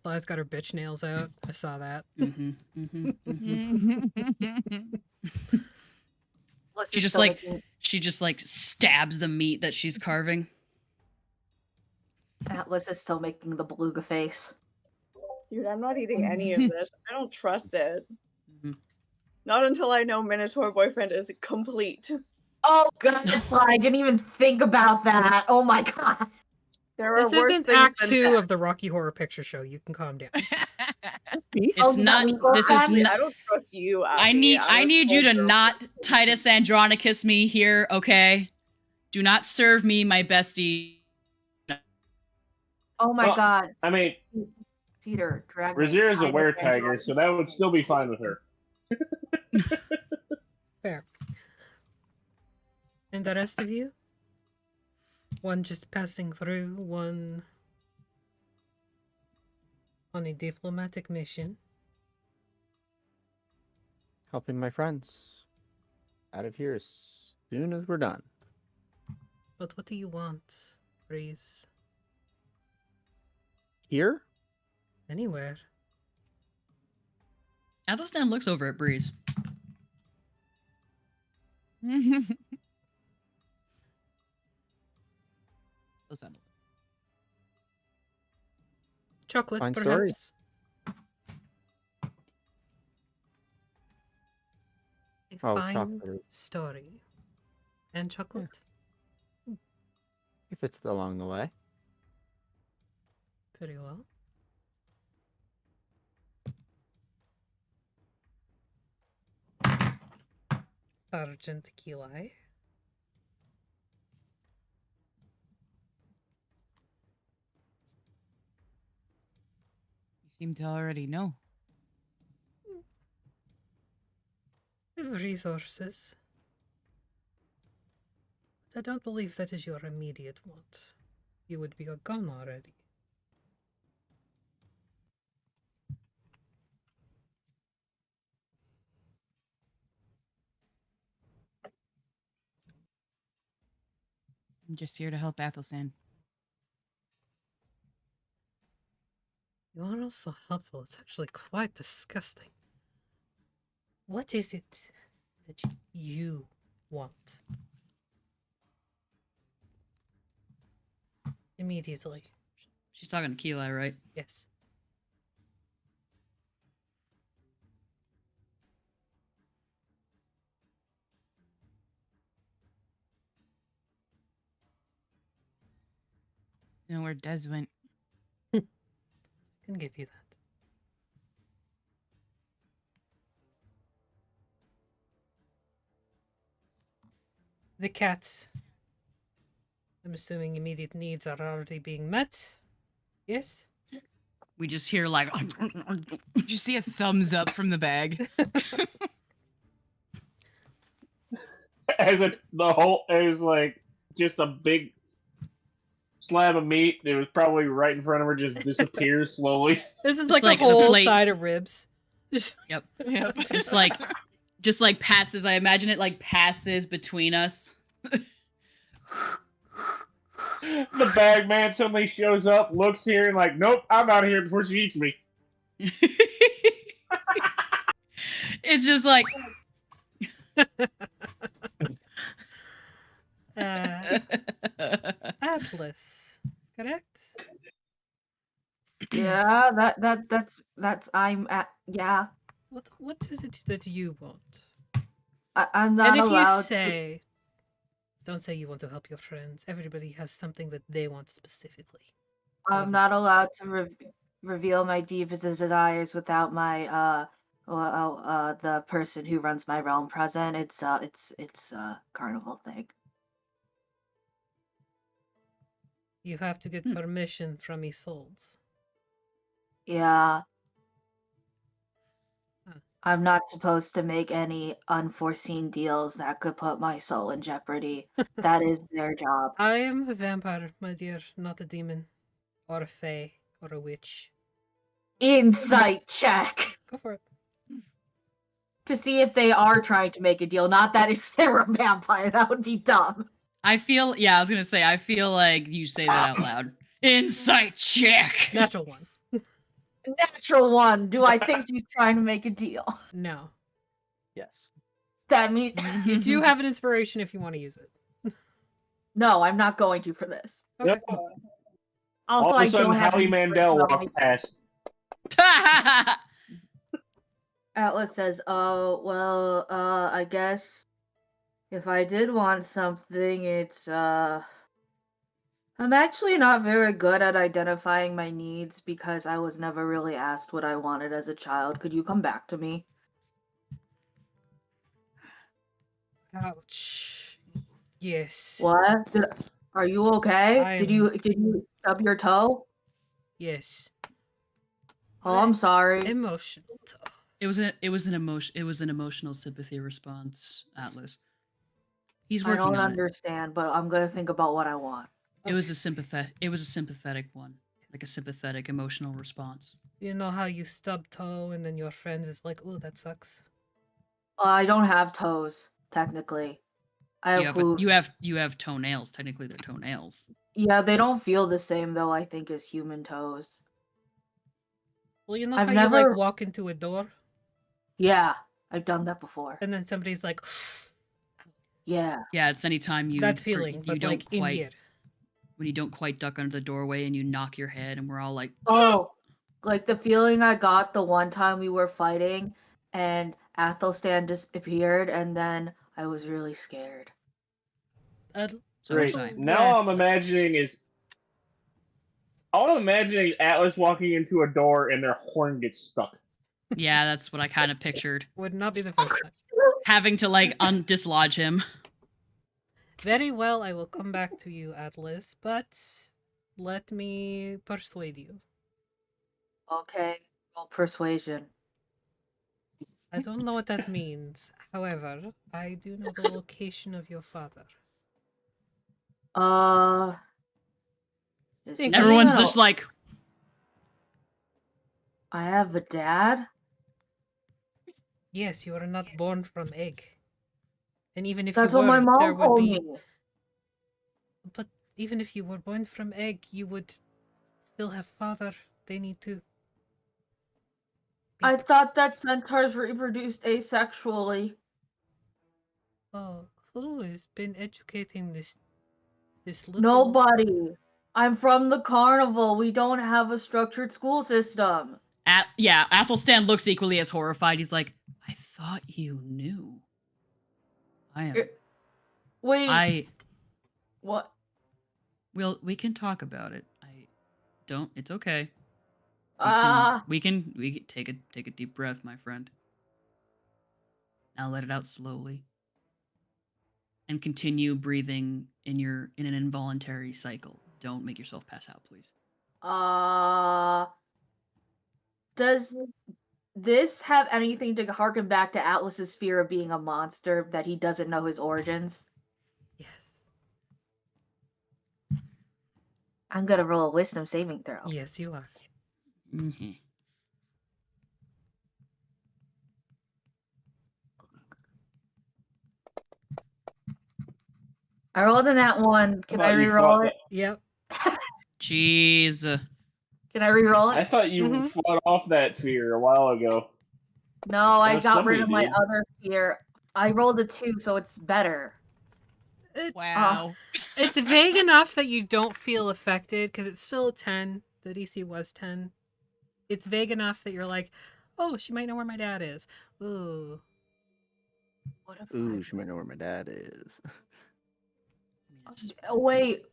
Sly's got her bitch nails out. I saw that. Mm-hmm. Mm-hmm. Mm-hmm. She just stabs the meat that she's carving. Atlas is still making the Beluga face. Dude, I'm not eating any of this. I don't trust it. Mhm. Not until I know Minotaur boyfriend is complete. Oh goodness, Sly, I didn't even think about that. Oh my god. There are This worse isn't things Act than 2 that. of the Rocky Horror Picture Show. You can calm down. It's not. This is Abby, not. I don't trust you. I Abby. need I'm a you to soldier. not Titus Andronicus me here, okay? Do not serve me, my bestie. Oh my Well, god. I mean, Cedar, drag Razir is a were-tiger, so that would still be fine with her. Fair. And the rest of you? One just passing through, one on a diplomatic mission. Helping my friends out of here as soon as we're done. But what do you want, Breeze? Here? Anywhere. Athelstan looks over at Breeze. Chocolate, Fine perhaps. A Oh, fine chocolate. story. And chocolate? If it's along the way. Very well. Sergeant Keli. You seem to already know. Resources. But I don't believe that is your immediate want. You would be gone already. I'm just here to help Athelstan. You are also helpful. It's actually quite disgusting. What is it that you want? Immediately. She's talking to Keli, right? Yes. You know where Des went. Can give you that. The cat. I'm assuming immediate needs are already being met. Yes? We just hear like Did you see a thumbs up from the bag? As like just a big slab of meat that was probably right in front of her just disappears slowly. This is Just like, like a the whole plate. side of ribs. Just Yep. Yep. Just like passes. I imagine it like passes between us. The bag man suddenly shows up, looks here, and like, nope, I'm out of here before she eats me. It's just like Atlas. Correct? Yeah, that's I'm at. Yeah, What is it that you want? I'm not And if allowed. you say, don't say you want to help your friends. Everybody has something that they want specifically. I'm not allowed to reveal my deepest desires without my the person who runs my realm present. It's a carnival thing. You have to get permission from Isolde. Yeah. Huh. I'm not supposed to make any unforeseen deals that could put my soul in jeopardy. That is their job. I am a vampire, my dear, not a demon. Or a fae. Or a witch. Insight check Go for it. to see if they are trying to make a deal. Not that if they're a vampire, that would be dumb. I feel like you say that out loud. Insight check. Natural one. Natural one. Do I think he's trying to make a deal? No. Yes. That means You do have an inspiration if you want to use it. no. I'm not going to for this. Okay. Yep. Also, All of I a sudden, don't have Howie any Mandel inspiration on walks my- past. Atlas says, "Oh well, I guess if I did want something, it's I'm actually not very good at identifying my needs because I was never really asked what I wanted as a child. Could you come back to me?" Ouch. Yes. What? Are you okay? Did you stub your toe? Yes. Oh, I'm sorry. Emotional. It was an emotional sympathy response, Atlas. He's I working don't on it. understand, but I'm gonna think about what I want. It was a sympathetic one. Like a sympathetic emotional response. You know how you stub toe and then your friends is like, oh, that sucks. I don't have toes, technically. I have hooves. You have toenails. Technically, they're toenails. Yeah, they don't feel the same though, I think, as human toes. Well, you know I've how never- you like walk into a door Yeah, I've done that before. and then somebody's like, Yeah. Yeah, it's anytime you that feeling, but don't like in quite here. when you don't quite duck under the doorway and you knock your head, and we're all like, Oh, like the feeling I got the one time we were fighting and Athelstan disappeared and then I was really scared. so Great. was I. Now I'm imagining Atlas walking into a door and their horn gets stuck. Yeah, that's what I kind of pictured. Would not be the first time. Having to like dislodge him. Very well, I will come back to you, Atlas, but let me persuade you. Okay, roll persuasion. I don't know what that means. However, I do know the location of your father. Is Think he Everyone's even just a- like, I have a dad? Yes, you are not born from egg. And even if That's you what were, my there mom would told be. me. But even if you were born from egg, you would still have father. They need to. I thought that centaurs reproduced asexually. Oh, who has been educating this little? Nobody. I'm from the carnival. We don't have a structured school system. Yeah, Athelstan looks equally as horrified. He's like, I thought you knew. Wait. What? We can talk about it. It's okay. We can take a deep breath, my friend. Now let it out slowly. And continue breathing in an involuntary cycle. Don't make yourself pass out, please. Does this have anything to harken back to Atlas's fear of being a monster that he doesn't know his origins? Yes. I'm gonna roll a wisdom saving throw. Yes, you are. Mm-hmm. I rolled in that one. Can I re-roll it? Yep. Jeez. Can I re-roll it? I thought you fought off that fear a while ago. No, I got rid of my other fear. I rolled a 2, so it's better. Wow. It's vague enough that you don't feel affected because it's still a 10. The DC was 10. It's vague enough that you're like, oh, she might know where my dad is. Ooh. Ooh, she might know where my dad is. Wait.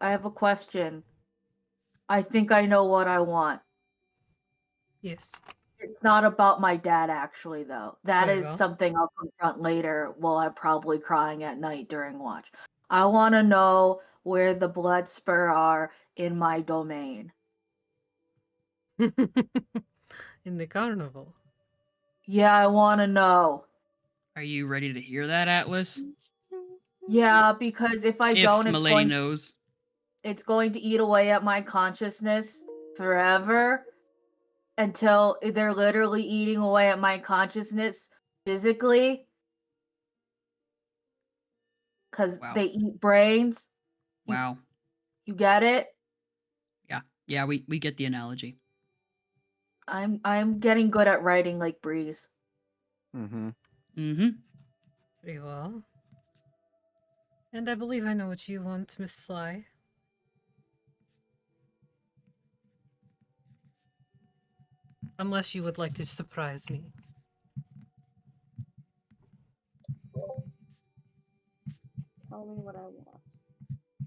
I have a question. I think I know what I want. Yes. It's not about my dad, actually, though. That Very is well. something I'll confront later while I'm probably crying at night during watch. I want to know where the blood spur are in my domain. In the carnival. Yeah, I want to know. Are you ready to hear that, Atlas? Yeah, because if I don't, Milady knows. It's going to eat away at my consciousness forever until they're literally eating away at my consciousness physically. Because they eat brains. Wow. You get it? Yeah, we get the analogy. I'm getting good at writing like Breeze. Mm-hmm. Very well. And I believe I know what you want, Miss Sly. Unless you would like to surprise me. Tell me what I want.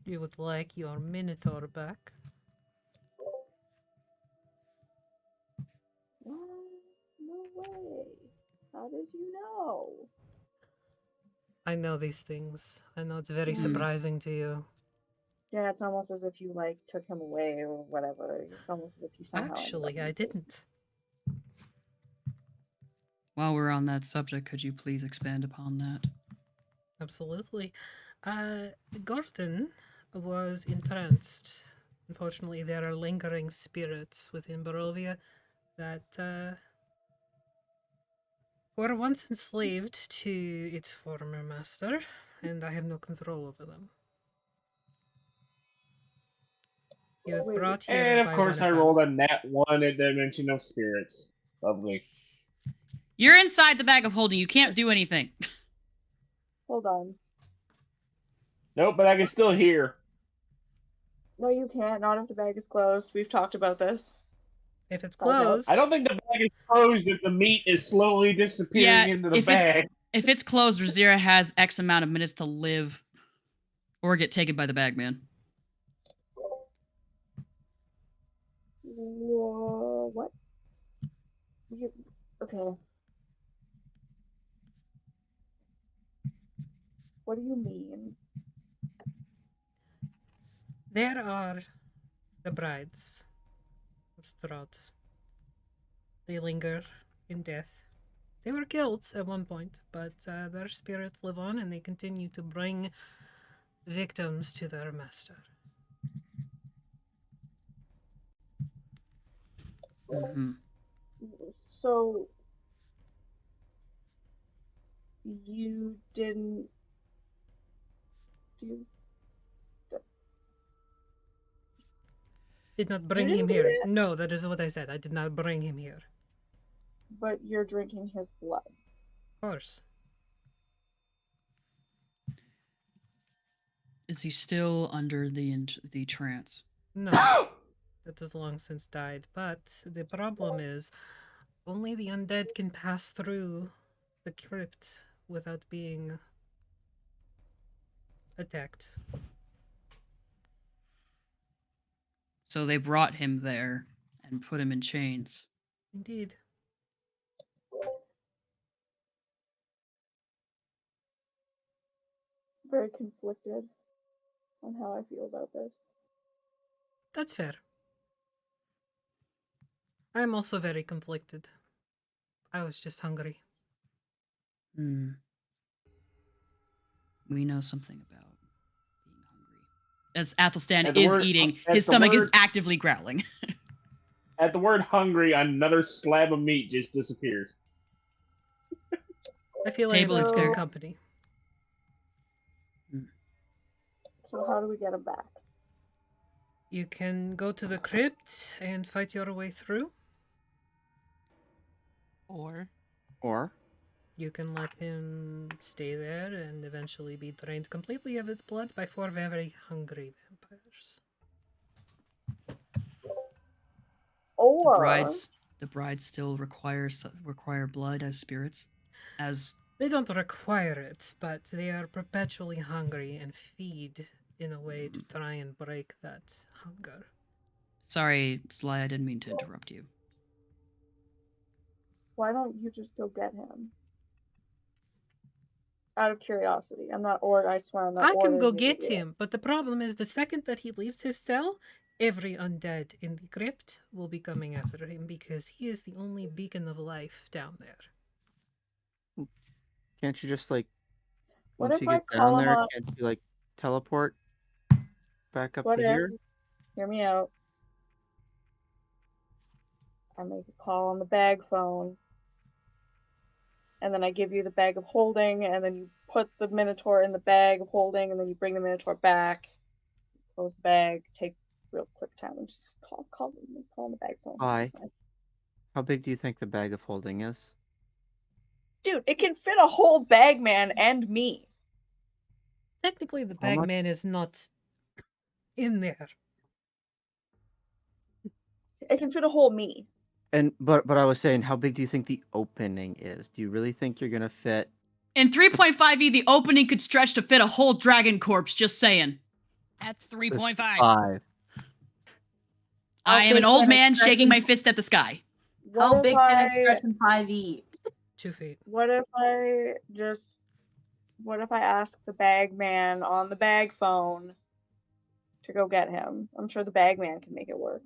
You would like your Minotaur back. What? No way. How did you know? I know these things. I know it's very Mm. surprising to you. Yeah, it's almost as if you like took him away or whatever. It's almost as if he somehow. Actually, I didn't. While we're on that subject, could you please expand upon that? Absolutely. Gordon was entranced. Unfortunately, there are lingering spirits within Barovia that were once enslaved to its former master, and I have no control over them. He was brought here And of by course, one I of rolled a nat 1 at Dimension of Spirits. Lovely. You're inside the bag of holding. You can't do anything. Hold on. Nope, but I can still hear. No, you can't. Not if the bag is closed. We've talked about this. If it's closed... I don't think the bag is closed if the meat is slowly disappearing into the bag. If it's closed, Razira has X amount of minutes to live or get taken by the bagman. What? Okay. What do you mean? There are the brides of Strahd. They linger in death. They were killed at one point, but their spirits live on and they continue to bring victims to their master. Mm-hmm. So, you didn't do... Did not bring him here. No, that is what I said. I did not bring him here. But you're drinking his blood. Of course. Is he still under the trance? No, that has long since died. But the problem is, only the undead can pass through the crypt without being attacked. So they brought him there and put him in chains. Indeed. Very conflicted on how I feel about this. That's fair. I'm also very conflicted. I was just hungry. Hmm. We know something about being hungry. As Athelstan At the is word- eating, at his the stomach is word- actively growling. At the word hungry, another slab of meat just disappears. I feel Table I have is good clear. company. So how do we get him back? You can go to the crypt and fight your way through. Or Or You can let him stay there and eventually be drained completely of its blood by 4 very hungry vampires. Or The brides still require blood as spirits, as They don't require it, but they are perpetually hungry and feed in a way to try and break that hunger. sorry, Sly, I didn't mean to interrupt you. why don't you just go get him? Out of curiosity. I'm not I swear I'm not I can go ordering you to get do it. him, but the problem is the second that he leaves his cell, every undead in the crypt will be coming after him because he is the only beacon of life down there. can't you just like What once if you I get call down him there, up? can't you like teleport back up What to if? here? Hear me out. I make a call on the bag phone, and then I give you the bag of holding, and then you put the Minotaur in the bag of holding, and then you bring the Minotaur back, close the bag, take real quick time, and just call on the bag phone. Why? How big do you think the bag of holding is? Dude, it can fit a whole bag man and me. Technically, the How much? bagman is not in there. It can fit a whole me. And but I was saying, how big do you think the opening is? Do you really think you're gonna fit? In 3.5e, the opening could stretch to fit a whole dragon corpse, just saying. that's this 3.5. 5? I am an old man shaking my fist at the sky. How big can it stretch in 5e? 2 feet. What if I ask the bag man on the bag phone to go get him? I'm sure the bag man can make it work.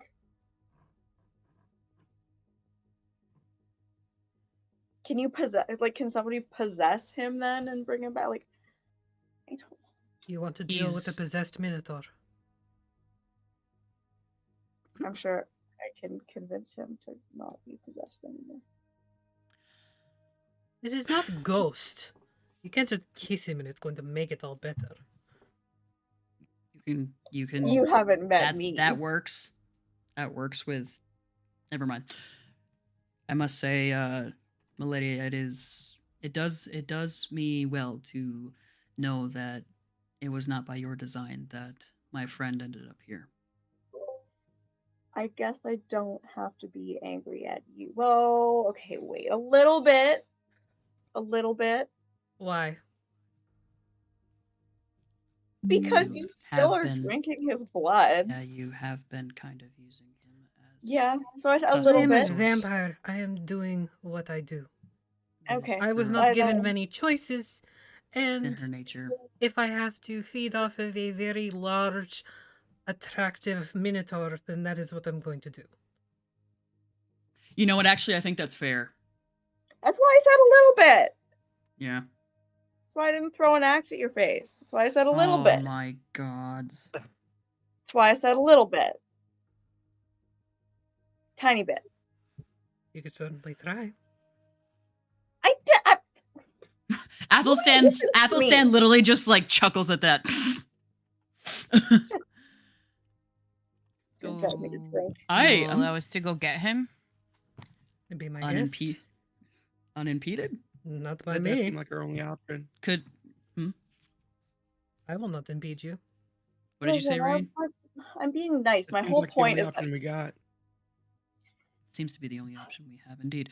Can somebody possess him then and bring him back? Like, I don't. You want to deal with the He's- possessed Minotaur. I'm sure I can convince him to not be possessed anymore. This is not Ghost. You can't just kiss him and it's going to make it all better. You can. You haven't met me. That works. That works with. Never mind. I must say, Milady, it does me well to know that it was not by your design that my friend ended up here. I guess I don't have to be angry at you. Well, okay, wait a little bit. A little bit. Why? Because You you still have are been- drinking his blood. Yeah, you have been kind of using him as. Yeah, so I said a Suspect. little I am a bit. Source. vampire. I am doing what I do. Okay. I was Her- not I given don't- many choices, in and her nature. if I have to feed off of a very large, attractive Minotaur, then that is what I'm going to do. You know what? Actually, I think that's fair. That's why I said a little bit. Yeah. That's why I didn't throw an axe at your face. That's why I said a little bit. Oh my god. That's why I said a little bit. Tiny bit. You could certainly try. I did. Athelstan Listen to me. literally just like chuckles at that. It's gonna drive me to drink. You allow us to go get him? And be my guest. Unimpeded? Not by That does me. seem like our only option. Could I will not impede you. What did you say, Listen, Rain? I'm being nice. That My seems whole like the point only is option we got. Seems to be the only option we have, indeed.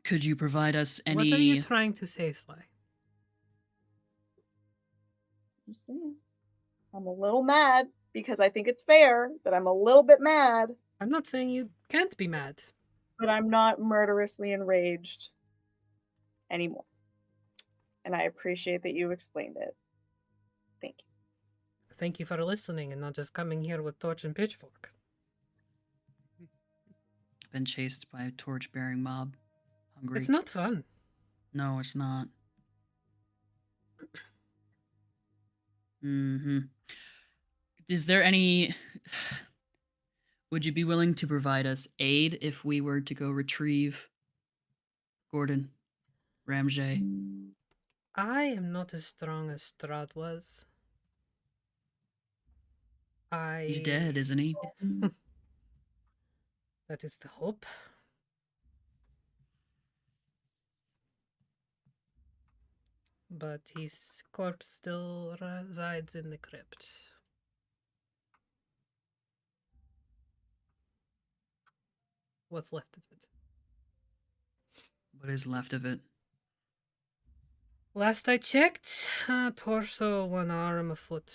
Could you provide us any? What are you trying to say, Sly? just saying. I'm a little mad because I think it's fair that I'm a little bit mad, I'm not saying you can't be mad. but I'm not murderously enraged anymore. And I appreciate that you explained it. Thank you. Thank you for listening and not just coming here with torch and pitchfork. Been chased by a torch-bearing mob. Hungry. It's not fun. No, it's not. Mm-hmm. Is there any... Would you be willing to provide us aid if we were to go retrieve Gordon Ramsay? I am not as strong as Strahd was. He's dead, isn't he? That is the hope. But his corpse still resides in the crypt. What's left of it? What is left of it? Last I checked, a torso, one arm, a foot.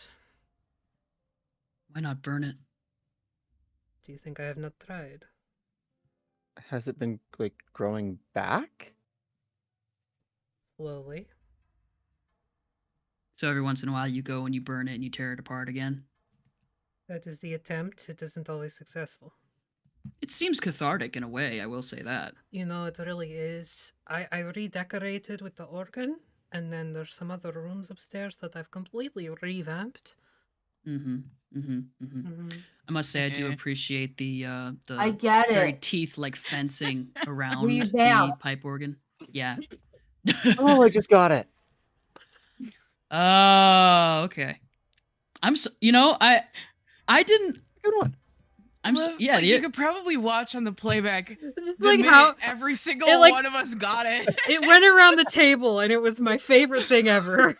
Why not burn it? Do you think I have not tried? Has it been like growing back? Slowly. So every once in a while you go and you burn it and you tear it apart again? That is the attempt. It isn't always successful. It seems cathartic in a way, I will say that. You know, it really is. I redecorated with the organ, and then there's some other rooms upstairs that I've completely revamped. Mm-hmm. Mm-hmm. Mm-hmm. I must say I do appreciate the I get very it. teeth-like fencing around the Revamp. pipe organ. Yeah. Oh, I just got it. Oh, okay. I'm so, you know, I didn't. Good one. I'm so, yeah. Like, you could probably watch on the playback Just the like minute how every single it, like- one of us got it. it went around the table, and it was my favorite thing ever.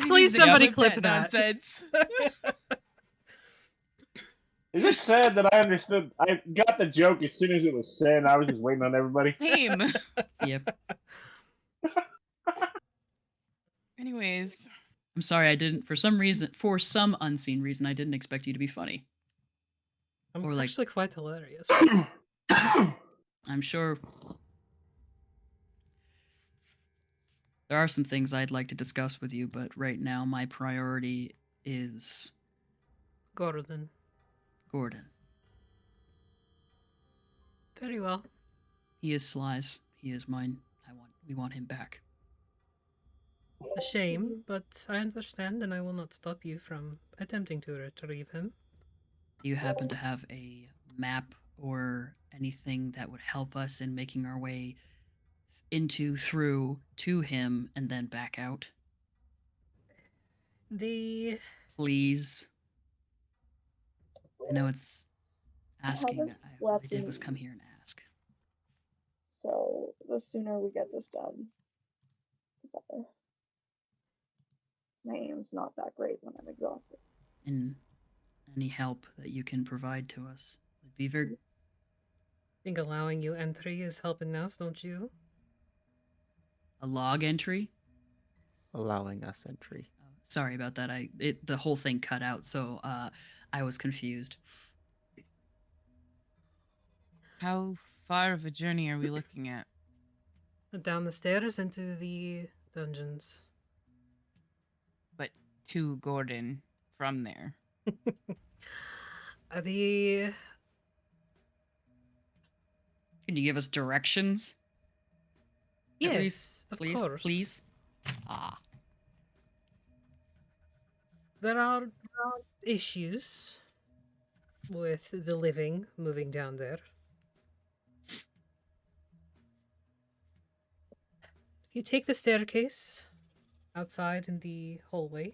Please, somebody clip that. nonsense. Is it sad that I understood? I got the joke as soon as it was said. I was just waiting on everybody. Same. Yep. Anyways, I'm sorry, I didn't. For some unseen reason, I didn't expect you to be funny. I'm Or, like- actually quite hilarious. I'm sure there are some things I'd like to discuss with you, but right now my priority is Gordon. Gordon. Very well. He is Sly's. He is mine. We want him back. A shame, but I understand, and I will not stop you from attempting to retrieve him. Do you happen to have a map or anything that would help us in making our way through to him and then back out? Please. I know it's asking. haven't All I slept did in was come here and ask. So the sooner we get this done, the better. My aim's not that great when I'm exhausted. And any help that you can provide to us would be very. I think allowing you entry is help enough, don't you? A log entry? Allowing us entry. Sorry about that. The whole thing cut out, so I was confused. how far of a journey are we looking at? Down the stairs into the dungeons. But to Gordon from there. The Can you give us directions? At yes, least, of please, course. please. Ah, There are issues with the living moving down there. If you take the staircase outside in the hallway,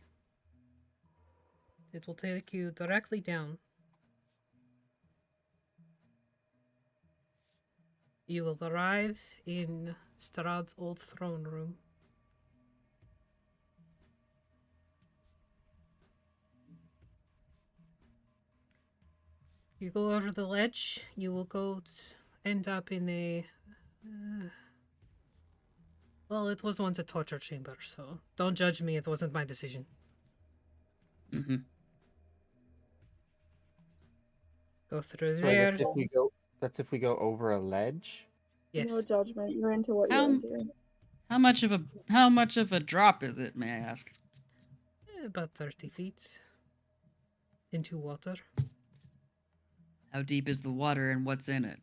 it will take you directly down. You will arrive in Strahd's old throne room. You go over the ledge, you will end up in a. Well, it was once a torture chamber, so don't judge me. It wasn't my decision. Mm-hmm. Go through Sorry, there. that's if we go over a ledge. Yes. No judgment. You're into what How- you're into. How much of a drop is it, may I ask? About 30 feet into water. How deep is the water and what's in it?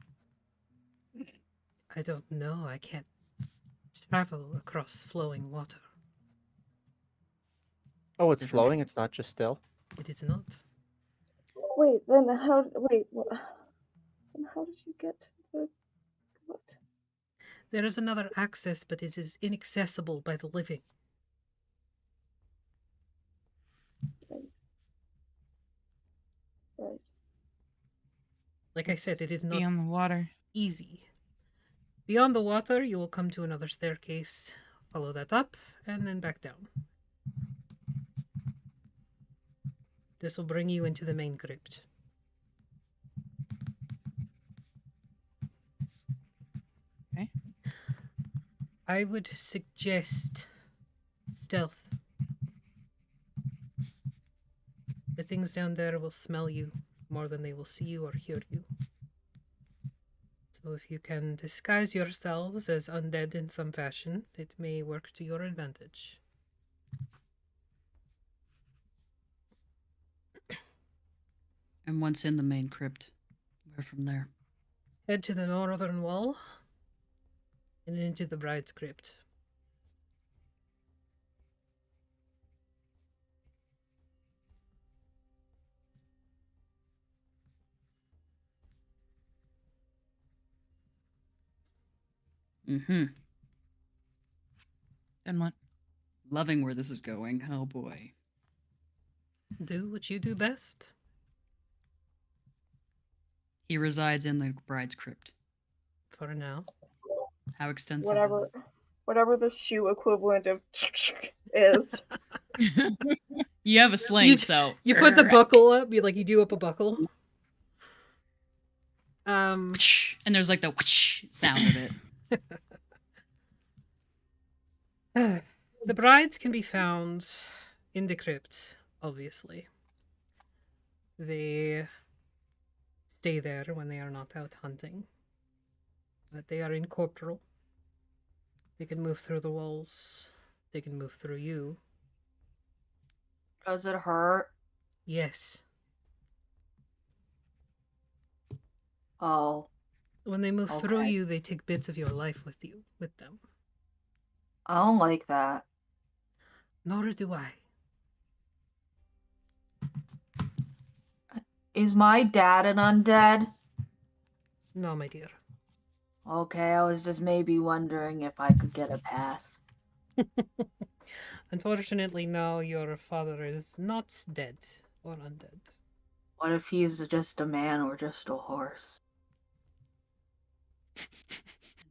I don't know. I can't travel across flowing water. Oh, it's Different- flowing. It's not just still. It is not. Wait, then how? Wait, what? Then how did you get to the what? There is another access, but it is inaccessible by the living. Right. Like I said, it is not Beyond the water. easy. Beyond the water, you will come to another staircase. Follow that up, and then back down. This will bring you into the main crypt. Okay. I would suggest stealth. The things down there will smell you more than they will see you or hear you. So if you can disguise yourselves as undead in some fashion, it may work to your advantage. And once in the main crypt, where from there? Head to the northern wall and into the bride's crypt. Mm-hmm. Then what? Loving where this is going. Oh boy. Do what you do best. He resides in the bride's crypt. For now. How extensive Whatever, is it? whatever the shoe equivalent of is. You have a sling, You- so You put the buckle up, you do up a buckle. and there's like the whoosh sound of it. The brides can be found in the crypt, obviously. They stay there when they are not out hunting. But they are incorporeal. They can move through the walls. They can move through you. Does it hurt? Yes. Oh, When they move through Okay. you, they take bits of your life with them. I don't like that. Nor do I. Is my dad an undead? No, my dear. Okay, I was just maybe wondering if I could get a pass. Unfortunately, no, your father is not dead or undead. What if he's just a man or just a horse?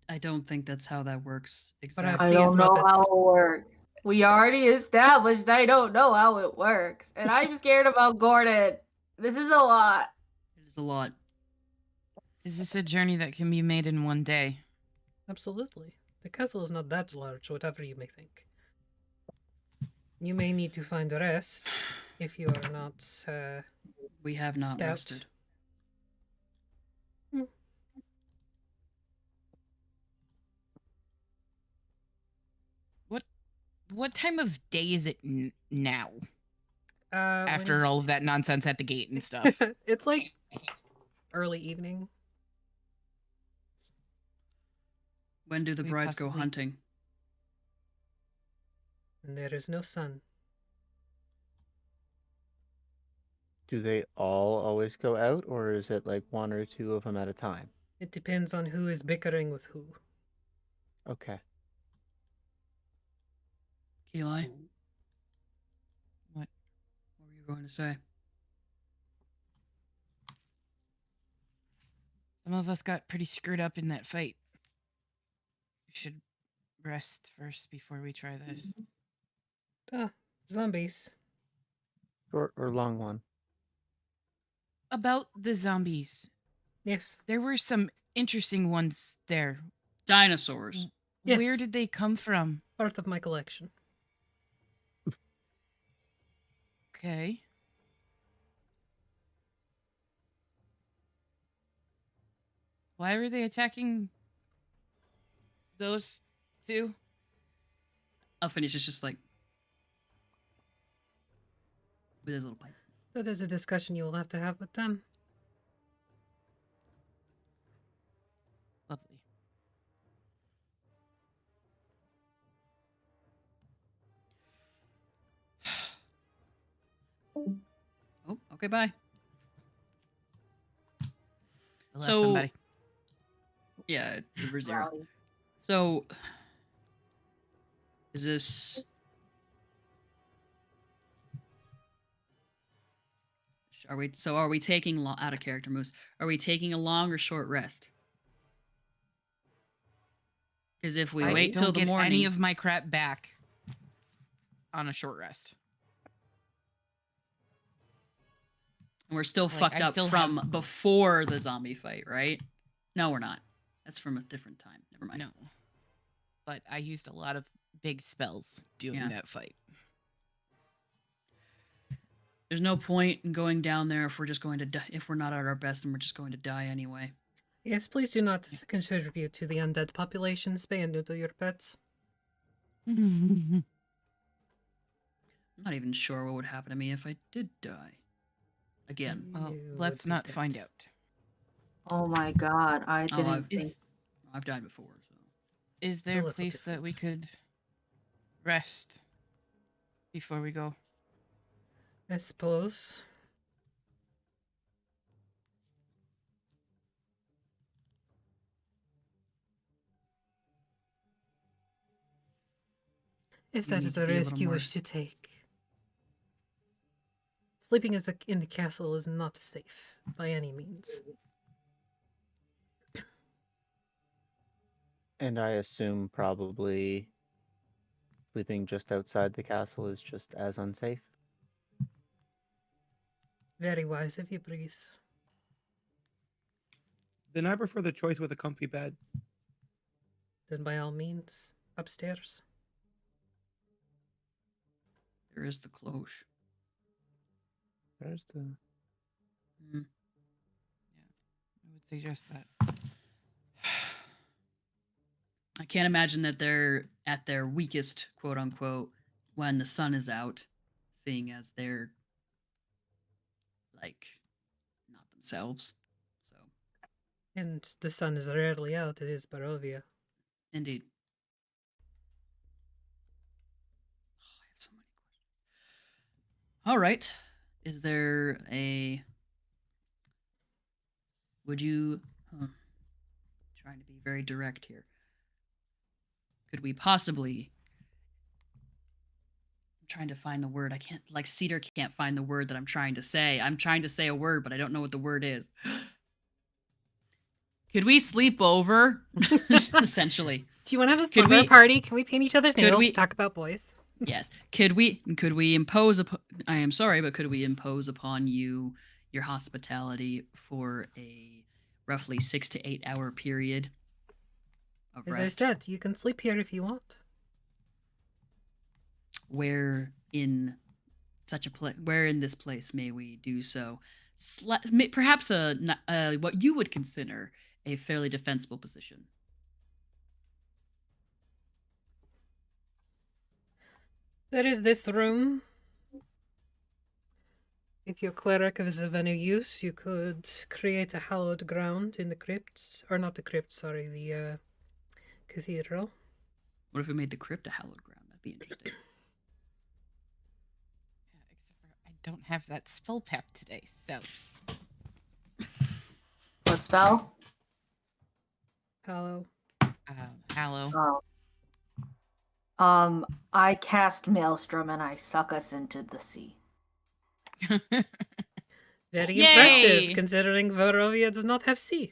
I don't think that's how that works. Perhaps I Exactly. he is don't know Muppet. how it works. We already established I don't know how it works. And I'm scared about Gordon. This is a lot. It is a lot. Is this a journey that can be made in one day? Absolutely. The castle is not that large, whatever you may think. You may need to find rest if you are not We have not stout. rested. What time of day is it now? When- After all of that nonsense at the gate and stuff. It's like early evening. When do the We brides go possibly- hunting? And there is no sun. Do they all always go out, or is it like one or two of them at a time? It depends on who is bickering with who. Okay. Eli? What? What were you going to say? Some of us got pretty screwed up in that fight. We should rest first before we try this. Zombies. Short or long one? about the zombies. Yes. There were some interesting ones there. Dinosaurs. Yes. Where did they come from? Part of my collection. Okay. Why were they attacking those two? Elfinius is just like with his little pipe. That is a discussion you will have to have with them. Lovely. Oh, okay, bye. I lost So- somebody. Yeah, over 0. Rowdy. So, is this? Are we taking out of character, Moose? Are we taking a long or short rest? Because if we I wait don't till the get morning, any of my crap back on a short rest. we're still Like, fucked I up still from have- before the zombie fight, right? No, we're not. That's from a different time. Never mind. No. But I used a lot of big spells doing Yeah. that fight. There's no point in going down there if we're just going to die. If we're not at our best, and we're just going to die anyway. Yes, please do not contribute to the undead population. Spay and neuter your pets. I'm not even sure what would happen to me if I did die. Again. Well, You let's would be not dead. find out. Oh my god, I Oh, didn't Is think. I've died before, so. is there a little place that we could rest before we go? I suppose. If You that need is to a be a risk little you more- wish to take. Sleeping in the castle is not safe by any means. And I assume probably sleeping just outside the castle is just as unsafe. Very wise of you, Breeze. Then I prefer the choice with a comfy bed. Then by all means, upstairs. There is the cloche. There's the. Mm. I would suggest that. I can't imagine that they're at their weakest, quote unquote, when the sun is out, seeing as they're like not themselves. So, And the sun is rarely out, it is Barovia. indeed. Oh, I have so many questions. All right. Is there a. Would you. Trying to be very direct here. Could we possibly. I'm trying to find the word. I can't. Like, Cedar can't find the word that I'm trying to say. I'm trying to say a word, but I don't know what the word is. Could we sleep over? Essentially. Do you want to have a Could slumber we- party? Can we paint each other's could nails we- to talk about boys? Yes. Could we impose I am sorry, but could we impose upon you your hospitality for a roughly 6 to 8 hour period of As I rest? said, you can sleep here if you want. Where in this place may we do so? Perhaps what you would consider a fairly defensible position. There is this room. If your cleric is of any use, you could create a hallowed ground in the crypt. Or not the crypt, sorry, the cathedral. What if we made the crypt a hallowed ground? That'd be interesting. Except for I don't have that spell pep today, so What spell? Hallow. Hallow. Oh. I cast Maelstrom and I suck us into the sea. Very Yay! impressive, considering Barovia does not have sea.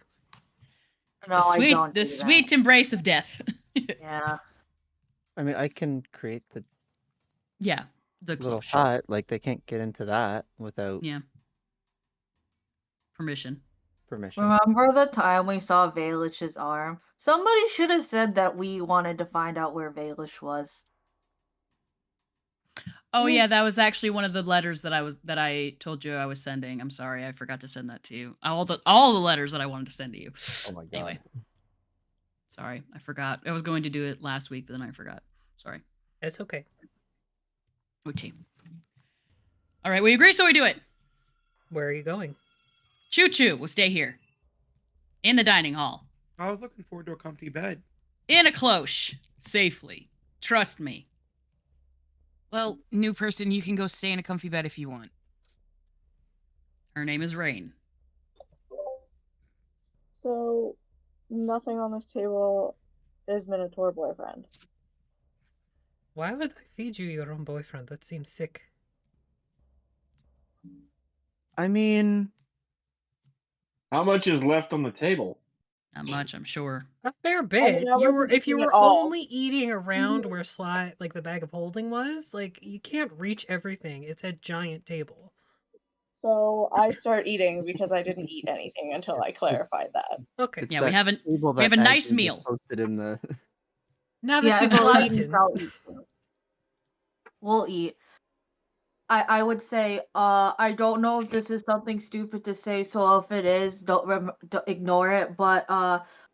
No, the sweet, I don't. the do sweet embrace of death. That. Yeah. I mean, I can create the Yeah, the little cloche. hut. Like they can't get into that without. Yeah. Permission. Permission. Remember the time we saw Valish's arm? Somebody should have said that we wanted to find out where Valish was. Oh yeah, that was actually one of the letters that I told you I was sending. I'm sorry, I forgot to send that to you. All the letters that I wanted to send to you. Oh my god. Anyway. Sorry, I forgot. I was going to do it last week, but then I forgot. Sorry. It's okay. Okay. All right, we agree, so we do it. Where are you going? Choo choo. We'll stay here. In the dining hall. I was looking forward to a comfy bed. In a cloche. Safely. Trust me. Well, new person, you can go stay in a comfy bed if you want. Her name is Rain. So, nothing on this table is Minotaur boyfriend. Why would I feed you your own boyfriend? That seems sick. I mean, How much is left on the table? Not much, I'm sure. A fair bit. I wasn't If you eating were at all. only eating around where like the bag of holding was, like you can't reach everything. It's a giant table. So I start eating because I didn't eat anything until I clarified that. Okay. it's Yeah, we that have table we have a that nice Agnes meal. posted in the. Now that Yeah, you've if all we'll eaten, eat, I'll eat. We'll eat. I would say, I don't know if this is something stupid to say, so if it is, don't ignore it. But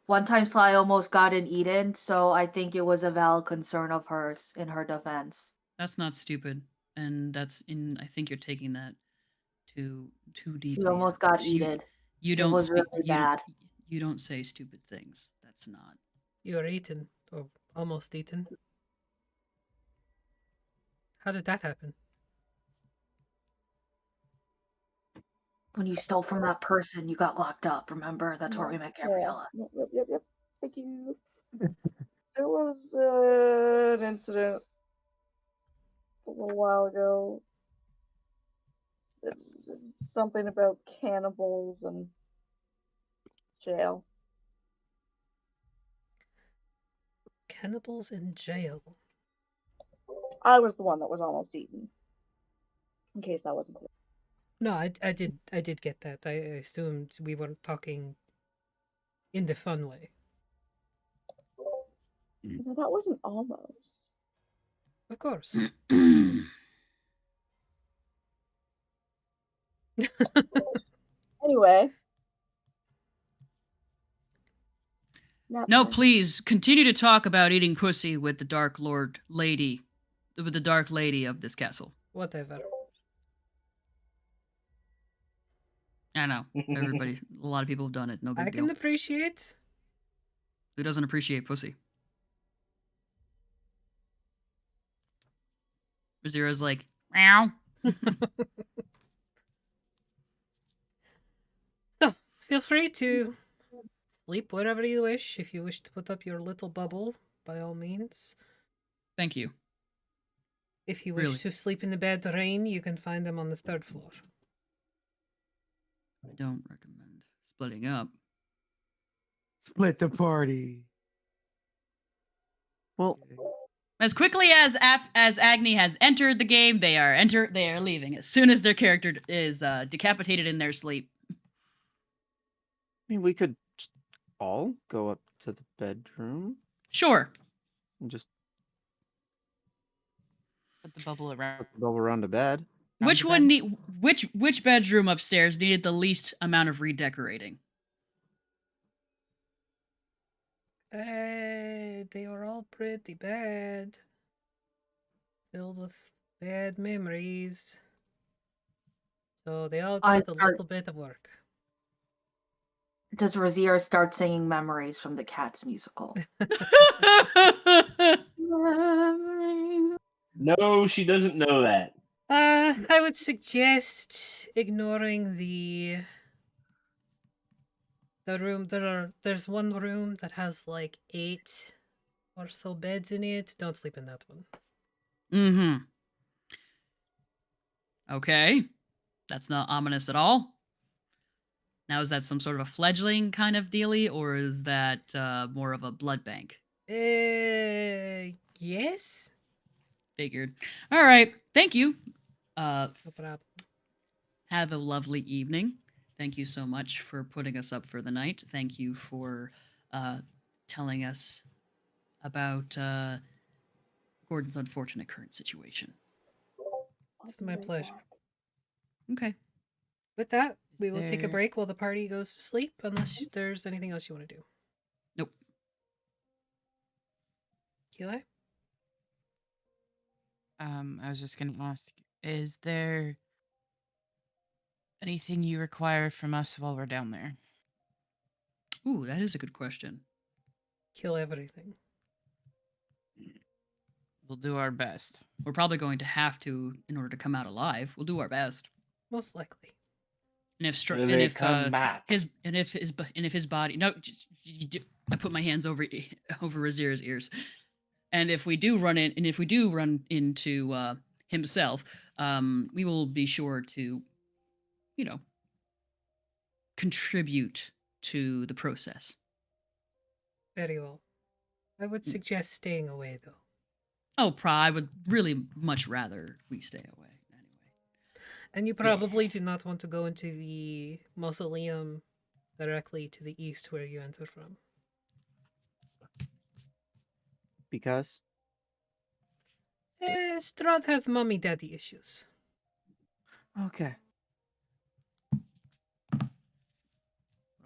one time Sly almost got an eaten, so I think it was a valid concern of hers in her defense. That's not stupid. And I think you're taking that too deeply. She almost got You- eaten. You It don't was speak, really you don't- bad. You don't say stupid things. That's not. you're eaten or almost eaten. How did that happen? When you stole from that person, you got locked up. Remember, that's where we met Gabriella. Yep. Thank you. There was an incident a little while ago. Something about cannibals and jail. Cannibals in jail. I was the one that was almost eaten. In case that wasn't clear. No, I did get that. I assumed we were talking in the fun way. No, that wasn't almost. Of course. Anyway. No, please continue to talk about eating pussy with the Dark Lady of this castle. Whatever. I know. A lot of people have done it. No big I can deal. appreciate. Who doesn't appreciate pussy? Zera's like, meow. So, feel free to sleep wherever you wish. If you wish to put up your little bubble, by all means. Thank you. If you wish Really? to sleep in the bed rain, you can find them on the 3rd floor. I don't recommend splitting up. Split the party. Well, As quickly as Agni has entered the game, they are leaving as soon as their character is decapitated in their sleep. I mean, we could just all go up to the bedroom Sure. and just Put the bubble around. go around the bed. Which the one bed? need which bedroom upstairs needed the least amount of redecorating? They are all pretty bad. Filled with bad memories. So they all I got a start- little bit of work. Does Razir start singing Memories from the Cats musical? Memories. No, she doesn't know that. I would suggest ignoring the room. There's one room that has like 8 or so beds in it. Don't sleep in that one. Mm-hmm. Okay. That's not ominous at all. Now, is that some sort of a fledgling kind of dealy, or is that more of a blood bank? Yes. Figured. All right. Thank you. No problem. Have a lovely evening. Thank you so much for putting us up for the night. Thank you for telling us about Gordon's unfortunate current situation. It's my pleasure. Okay. With that, we will take a there- break while the party goes to sleep, unless there's anything else you want to do. Nope. Keelah? I was just gonna ask, is there anything you require from us while we're down there? Ooh, that is a good question. Kill everything. We'll do our best. We're probably going to have to in order to come out alive. We'll do our best. Most likely. And if Will they come back? if his body I put my hands over Razir's ears. And if we do run into himself, we will be sure to, contribute to the process. Very well. I would suggest staying away, though. Oh, I would really much rather we stay away anyway. And you probably do not want to go into the mausoleum directly to the east where you entered from. Because? Strahd has mommy-daddy issues. Okay.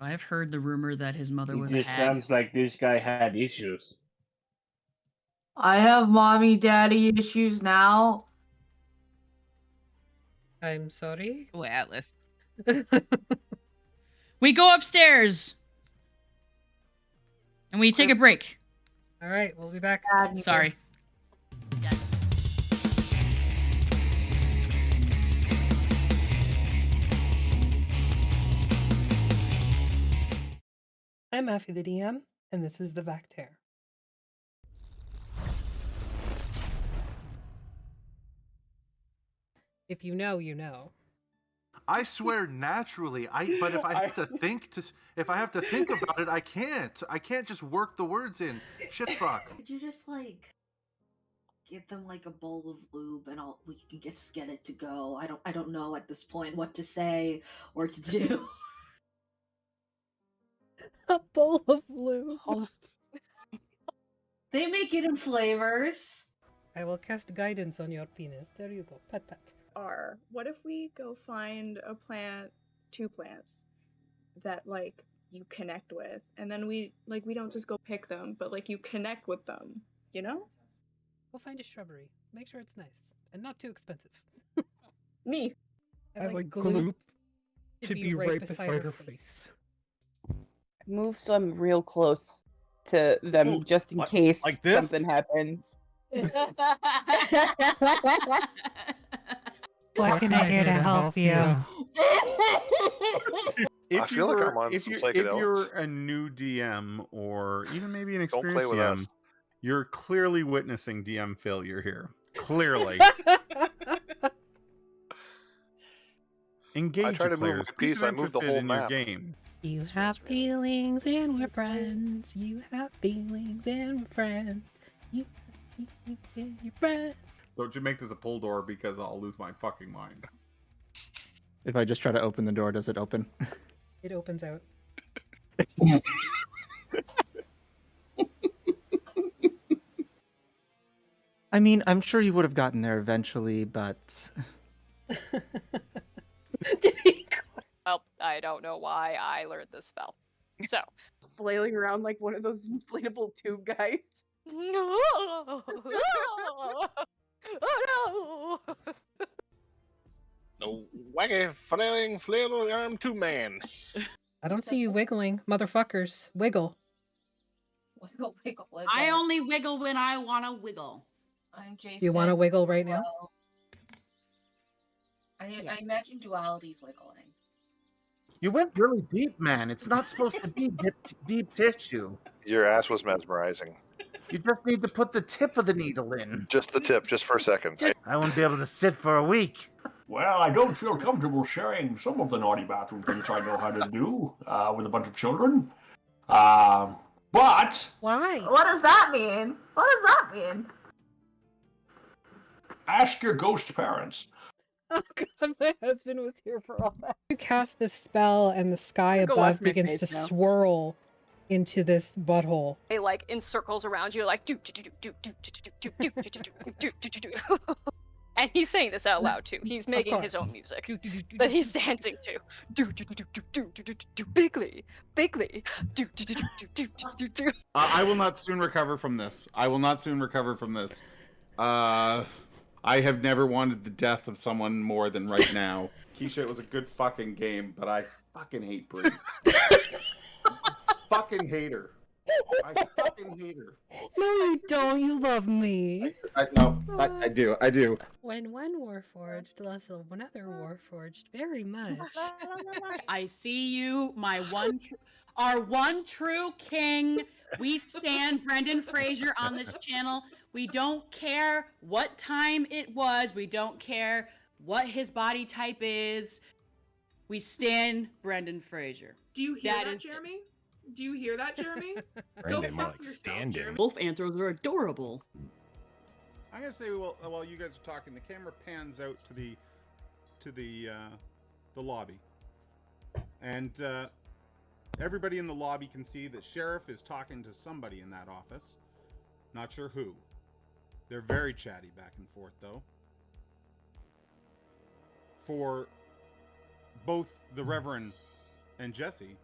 I have heard the rumor that his mother It was a just hag. sounds like this guy had issues. I have mommy daddy issues now. I'm sorry. Oh, Atlas. We go upstairs and we take a break. All right, we'll be back. Sorry. I'm Affy the DM, and this is the Vactair. If you know, you know. I swear naturally. But if I have to think about it, I can't. I can't just work the words in. Shit fuck. Could you just give them a bowl of lube and we can just get it to go? I don't know at this point what to say or to do. A bowl of lube. They make it in flavors. I will cast guidance on your penis. There you go. Pat pat. What if we go find a plant, 2 plants that you connect with, and then we don't just go pick them, but you connect with them, you know? We'll find a shrubbery. Make sure it's nice and not too expensive. Me. And, I like glue gloop to be right beside her face. Move some real close to them just in case like this? something happens. What can I do to help you? I feel like I'm on some psychedelics. If you're a new DM or even maybe an Don't experienced play with DM, us. you're clearly witnessing DM failure here. Clearly. Engage I try your to move players. my piece, Keep I them move the interested whole in your map. game. You have feelings and we're friends. You have feelings and we're friends. You have feelings and you're friends. Don't you make this a pull door because I'll lose my fucking mind. If I just try to open the door, does it open? It opens out. I mean, I'm sure you would have gotten there eventually, but Well, I don't know why I learned this spell. So, Flailing around like one of those inflatable tube guys. no, oh no! The wacky flailing arm 2-man. I don't see you wiggling, motherfuckers. Wiggle. Wiggle, wiggle, wiggle. I only wiggle when I want to wiggle. I'm Jason. You want to wiggle right now? I imagine duality's wiggling. You went really deep, man. It's not supposed to be deep tissue. Your ass was mesmerizing. You just need to put the tip of the needle in. Just the tip, just for a second. I won't be able to sit for a week. Well, I don't feel comfortable sharing some of the naughty bathroom things I know how to do with a bunch of children. But why? What does that mean? What does that mean? Ask your ghost parents. Oh god, my husband was here for all that. You cast this spell and the sky Go watch above my begins to face now. swirl into this butthole. They like in circles around you, like do do do do do do do do do do do do do. And he's saying this out loud too. He's making his own music that he's dancing to. Do do do do do do do do bigly, bigly. Do do do do do do do. I will not soon recover from this. I will not soon recover from this. I have never wanted the death of someone more than right now. Keisha, it was a good fucking game, but I fucking hate Brie. Fucking hate her. I fucking hate her. No, you don't. You love me. I do. I do. When one warforged loves another warforged very much. I see you, our one true king. We stand Brendan Fraser on this channel. We don't care what time it was. We don't care what his body type is. We stand Brendan Fraser. Do you hear that, Jeremy? Do you hear that, Jeremy? Go fuck yourself, Jeremy. Wolf anthros are adorable. I'm gonna say, while you guys are talking, the camera pans out to the lobby, and everybody in the lobby can see that Sheriff is talking to somebody in that office. Not sure who. They're very chatty back and forth, though. For both the Reverend and Jesse,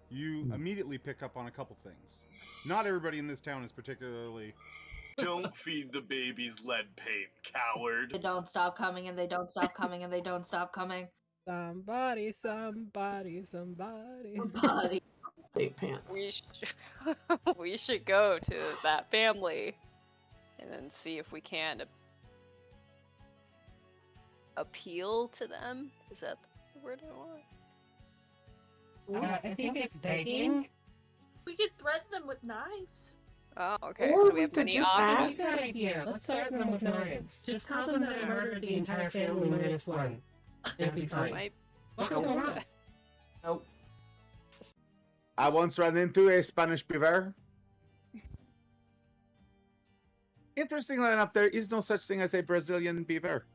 you immediately pick up on a couple things. Not everybody in this town is particularly... Don't feed the babies lead paint, coward. They don't stop coming, and they don't stop coming, and they don't stop coming. Somebody. Pants. We should go to that family and then see if we can appeal to them. Is that the word I want? I think it's begging. We could threaten them with knives. Oh, okay. Or So we we have could many just options. ask. Good idea. Let's threaten them with knives. Just tell them that I murdered the entire family minus one. It'll be fine. What could go wrong? Nope. I once ran into a Spanish beaver. Interestingly enough, there is no such thing as a Brazilian beaver.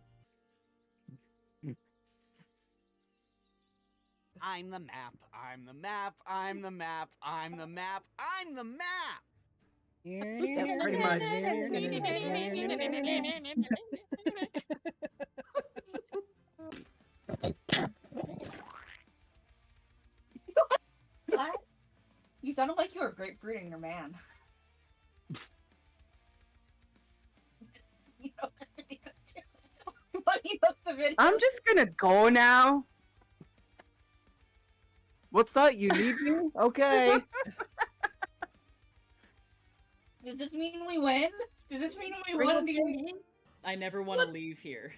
I'm the map. I'm the map. I'm the map. I'm the map. I'm the map. Yeah, pretty much. What? You sounded like you were grapefruiting your man. But he posts the video. I'm just gonna go now. What's that? You need me? Okay. Does this mean we win? Does this mean we won again? I never want to leave here.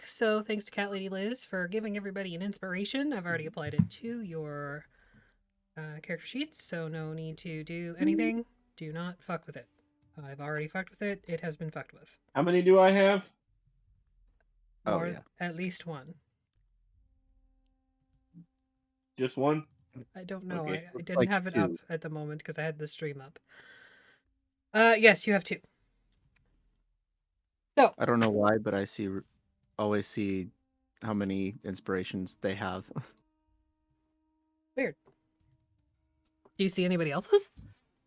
So thanks to Cat Lady Liz for giving everybody an inspiration. I've already applied it to your character sheets, so no need to do anything. Do not fuck with it. I've already fucked with it. It has been fucked with. How many do I have? Or at least one. Just one? I don't know. Okay. I didn't have it up at the moment because I had the stream up. Yes, you have 2. So I don't know why, but I always see how many inspirations they have. Weird. Do you see anybody else's?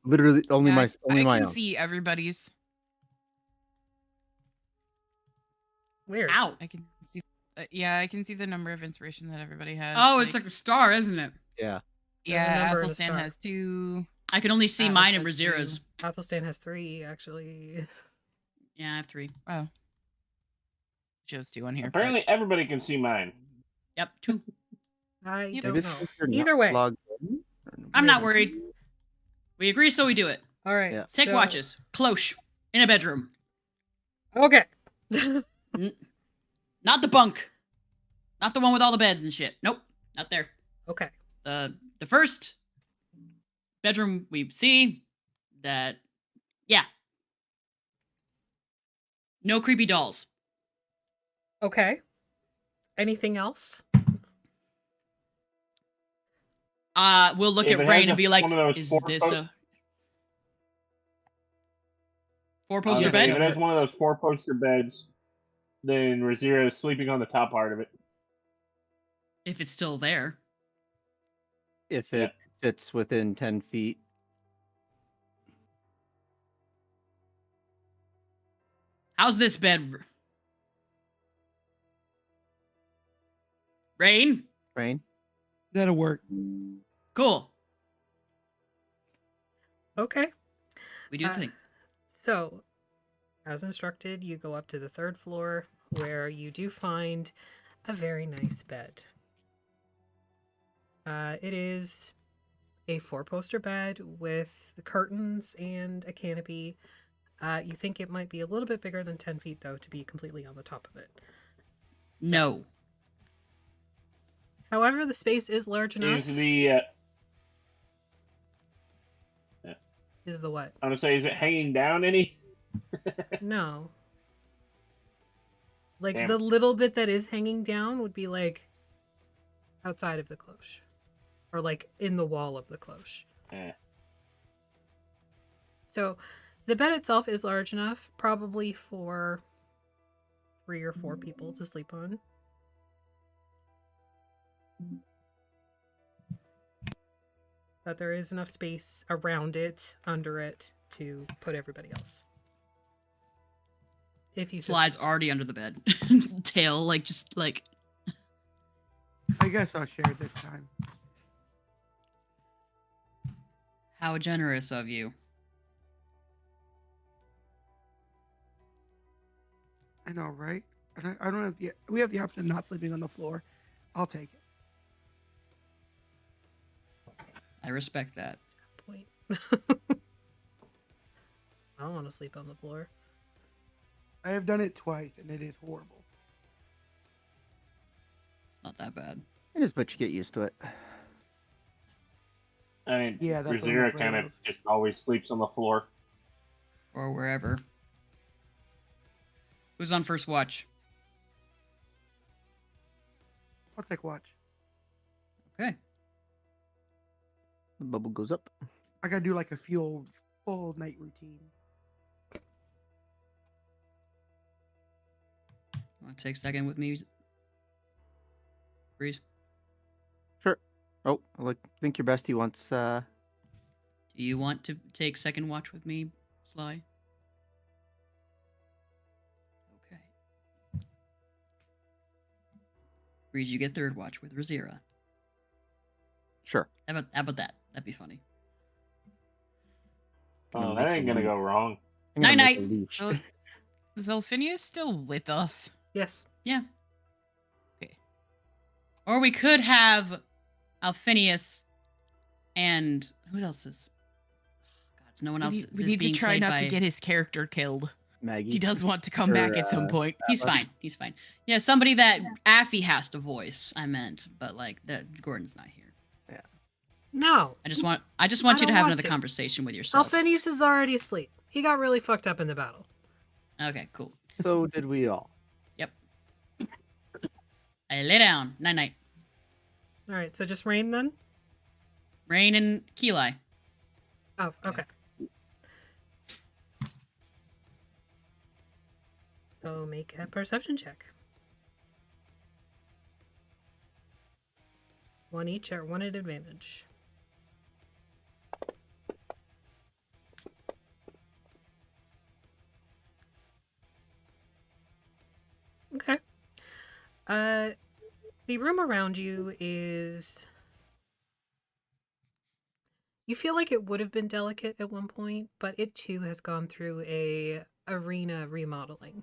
Literally only my I my can own. see everybody's. Weird. Ow. I can see. Yeah, I can see the number of inspiration that everybody has. Oh, it's like a star, isn't it? Yeah. Yeah, number and a Athelstan star. has 2. I can only see Atlas mine and has Razira's. 2. Athelstan has 3, actually. Yeah, I have 3. Oh. Joe's 2 on here. Apparently, everybody can see mine. Yep, 2. I Yep. don't know. Either way. I'm not worried. We agree, so we do it. All right. Take so- watches. Cloche. In a bedroom. Okay. Not the bunk. Not the one with all the beds and shit. Nope. Not there. Okay. The first bedroom we see that, yeah. No creepy dolls. Okay. Anything else? We'll look If at it Rain has and be like, one of those is four this post- a 4-poster If bed? it has one of those 4-poster beds, then Razira is sleeping on the top part of it. If it's still there. If it fits within 10 feet. How's this bed? Rain? Rain? That'll work. Cool. Okay. We do the thing. So, as instructed, you go up to the 3rd floor where you do find a very nice bed. It is a 4-poster bed with the curtains and a canopy. You think it might be a little bit bigger than 10 feet, though, to be completely on the top of it. No. However, the space is large enough. Is the Is the what? I'm gonna say, is it hanging down any? No. Like, Damn. the little bit that is hanging down would be, like, outside of the cloche. Or, like, in the wall of the cloche. So, the bed itself is large enough, probably for 3 or 4 people to sleep on. But there is enough space around it, under it, to put everybody else. If you Sly's already under the bed. Tail, like, just, like... I guess I'll share this time. How generous of you. I know, right? And I don't have the. We have the option of not sleeping on the floor. I'll take it. I respect that. Point. I don't want to sleep on the floor. I have done it twice, and it is horrible. It's not that bad. It is, but you get used to it. I mean, Yeah, that's what I'm Razira afraid kind of of. just always sleeps on the floor. Or wherever. Who's on first watch? I'll take watch. Okay. The bubble goes up. I gotta do like a full night routine. Want to take a second with me, Breeze? Sure. Oh, I think your bestie wants. Do you want to take second watch with me, Sly? Okay. Breeze, you get third watch with Razira. Sure. How about that? That'd be funny. Oh, that ain't gonna go wrong. Night night. Is Elphinius still with us? Yes. Yeah. Okay. Or we could have Alphinius and who else is? God, no one else. We is need to being try played not by... to get his character killed. Maggie. He does want to come back at some point. He's fine. He's fine. Yeah, somebody that Affy has to voice. I meant, but like that Gordon's not here. Yeah. No. I just want you don't to have want another to. conversation with yourself. Alphinius is already asleep. He got really fucked up in the battle. Okay, cool. So did we all. Yep. I lay down. Night night. All right, so just Rain then? Rain and Keli. Oh, okay. So make a perception check. One each or one at advantage. Okay. The room around you is... You feel like it would have been delicate at one point, but it too has gone through a Ireena remodeling.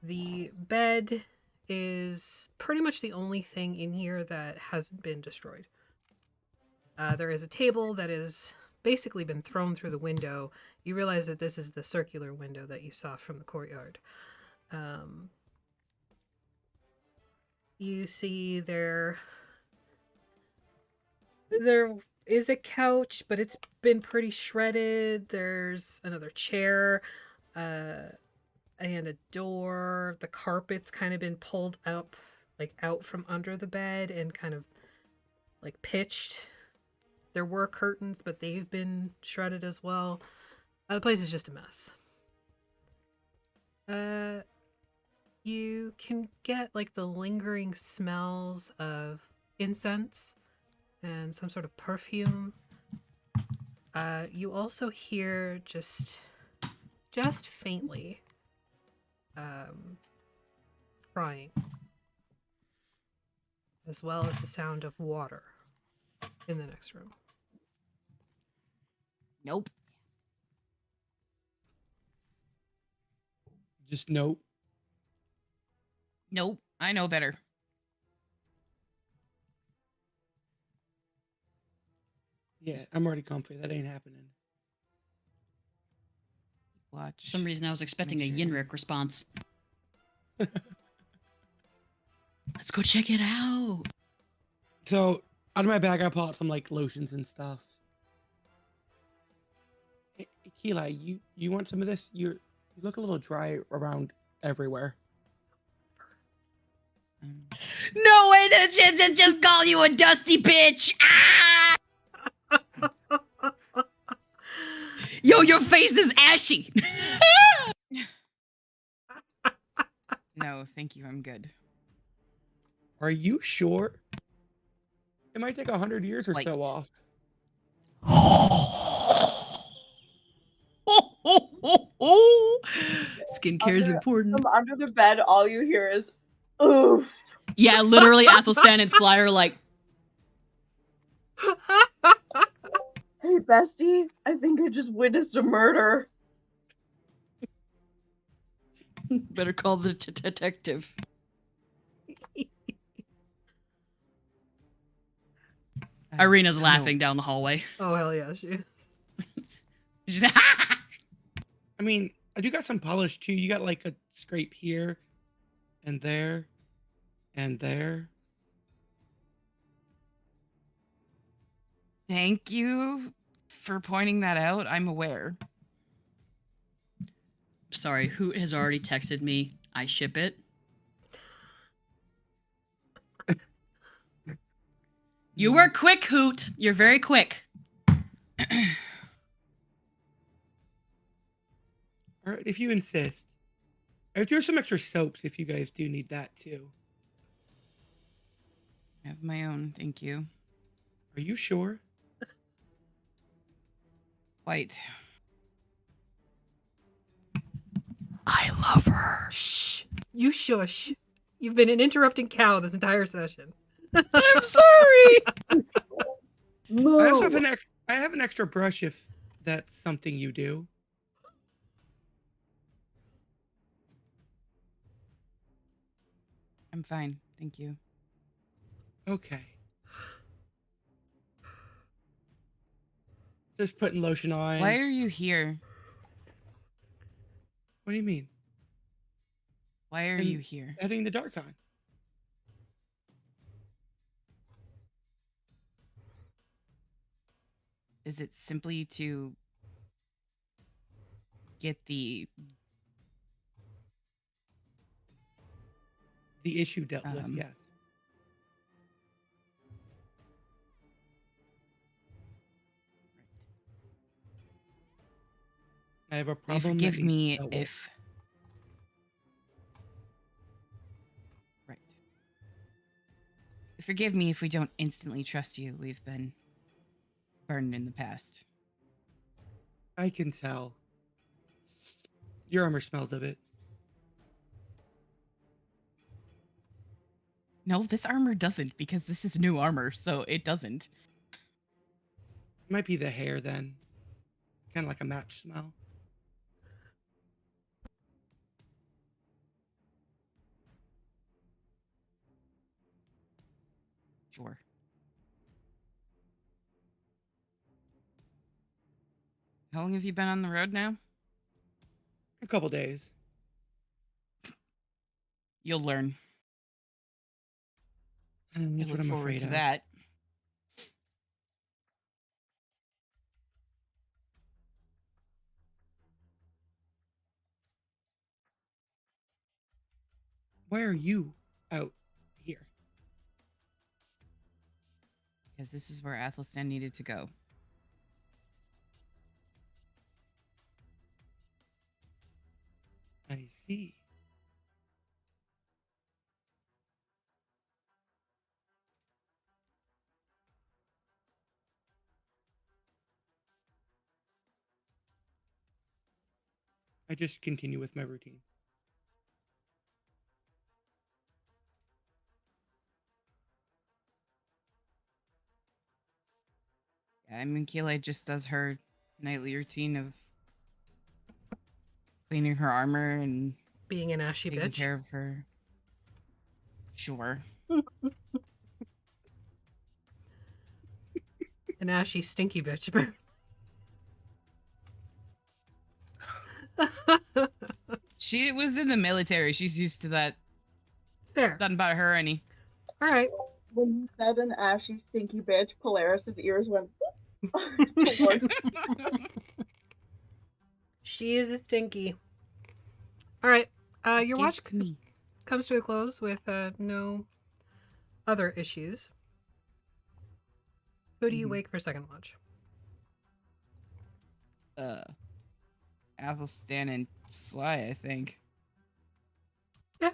The bed is pretty much the only thing in here that hasn't been destroyed. There is a table that has basically been thrown through the window. You realize that this is the circular window that you saw from the courtyard. You see there is a couch, but it's been pretty shredded. There's another chair, and a door. The carpet's kind of been pulled up, like out from under the bed and kind of like pitched. There were curtains, but they've been shredded as well. The place is just a mess. You can get like the lingering smells of incense and some sort of perfume. You also hear just faintly crying, as well as the sound of water in the next room. Nope. Just nope. Nope. I know better. Yeah, I'm already comfy. That ain't happening. Watch. For some reason, I was expecting a Yinrik response. Let's go check it out. So, out of my bag, I pull out some like lotions and stuff. Hey, Keli, you want some of this? You look a little dry around everywhere. No way! Just call you a dusty bitch. Ah! Yo, your face is ashy. No, thank you. I'm good. Are you sure? It might take 100 years or so off. Skincare is important. From under the bed, all you hear is, oof. Yeah, literally, Athelstan and Sly are like, hey, bestie, I think I just witnessed a murder. better call the detective. Ireena's laughing down the hallway. Oh, hell yeah, she is. She's I mean, I do got some polish too. You got like a scrape here and there and there. Thank you for pointing that out. I'm aware. Sorry, Hoot has already texted me. I ship it. You were quick, Hoot. You're very quick. All right, if you insist. There's some extra soaps if you guys do need that too. I have my own, thank you. Are you sure? Quite. I love her. Shh. You shush. You've been an interrupting cow this entire session. I'm sorry. I also have I have an extra brush if that's something you do. I'm fine, thank you. Okay. Just putting lotion on. Why are you here? What do you mean? Why are And you here? heading to Darkon. Is it simply to get the issue dealt with? Yeah. I have a problem that forgive needs me dealt with. if right. Forgive me if we don't instantly trust you. We've been burned in the past. I can tell. Your armor smells of it. No, this armor doesn't, because this is new armor, so it doesn't. It might be the hair then. Kind of like a match smell. Sure. How long have you been on the road now? A couple days. You'll learn. That's what I'm afraid to of. that. Why are you out here? Because this is where Athelstan needed to go. I see. I just continue with my routine. Yeah, I mean, Keelite just does her nightly routine of cleaning her armor and being an ashy taking bitch. care of her. Sure. An ashy, stinky bitch. She was in the military. She's used to that. Fair. Doesn't bother her any. All right. When you said an ashy, stinky bitch, Polaris's ears went. She is a stinky. All right. Your watch comes to a close with no other issues. Who do you wake for second watch? Athelstan and Sly, I think. Yeah.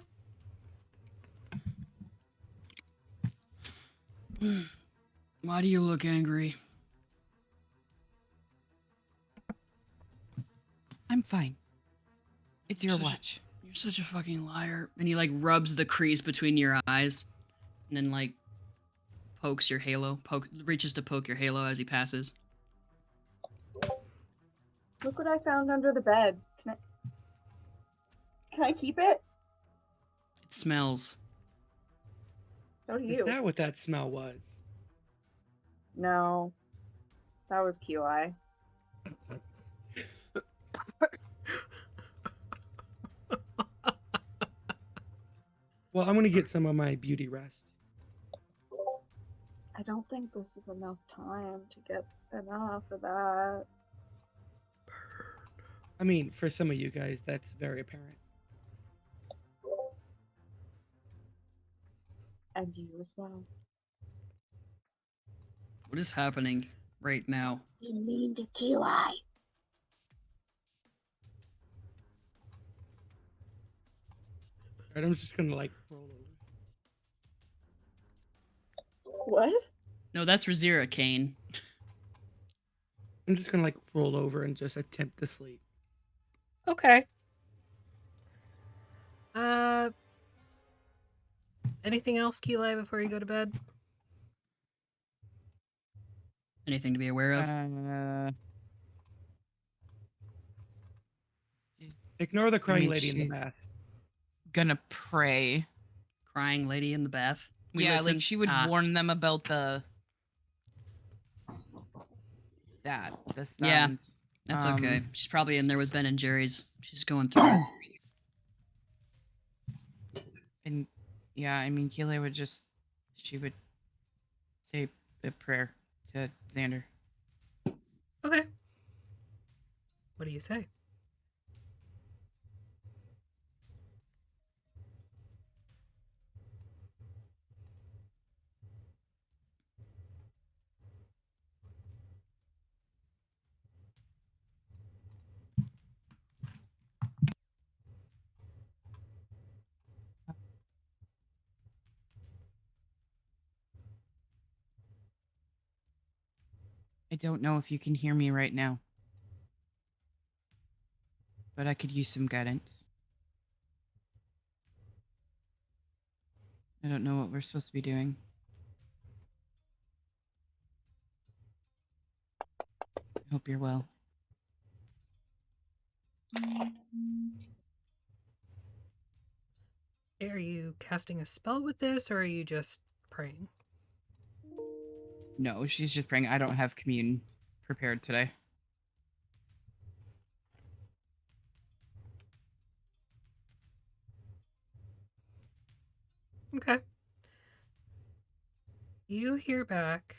Why do you look angry? I'm fine. It's your You're such a- watch. You're such a fucking liar. And he like rubs the crease between your eyes, and then like pokes your halo. Reaches to poke your halo as he passes. Look what I found under the bed. Can I keep it? It smells. So do Is you. that what that smell was? No. That was QI. Well, I'm gonna get some of my beauty rest. I don't think this is enough time to get enough of that. I mean, for some of you guys, that's very apparent. And you as well. What is happening right now? You mean to QI. Alright, I'm just gonna like roll over. What? No, that's Razira, Kane. I'm just gonna like roll over and just attempt to sleep. Okay. Anything else, Keelai, before you go to bed? Anything to be aware of? Ignore the crying mean, lady in the she's bath. Gonna pray. Crying lady in the bath. Yeah, listen. like she would warn them about the Yeah, sounds. that's okay. She's probably in there with Ben and Jerry's She's going through it. And yeah, I mean, Keeley would just, she would say a prayer to Xander. Okay. What do you say? I don't know if you can hear me right now, but I could use some guidance. I don't know what we're supposed to be doing. I hope you're well. Are you casting a spell with this, or are you just praying? No, she's just praying. I don't have commune prepared today. Okay. You hear back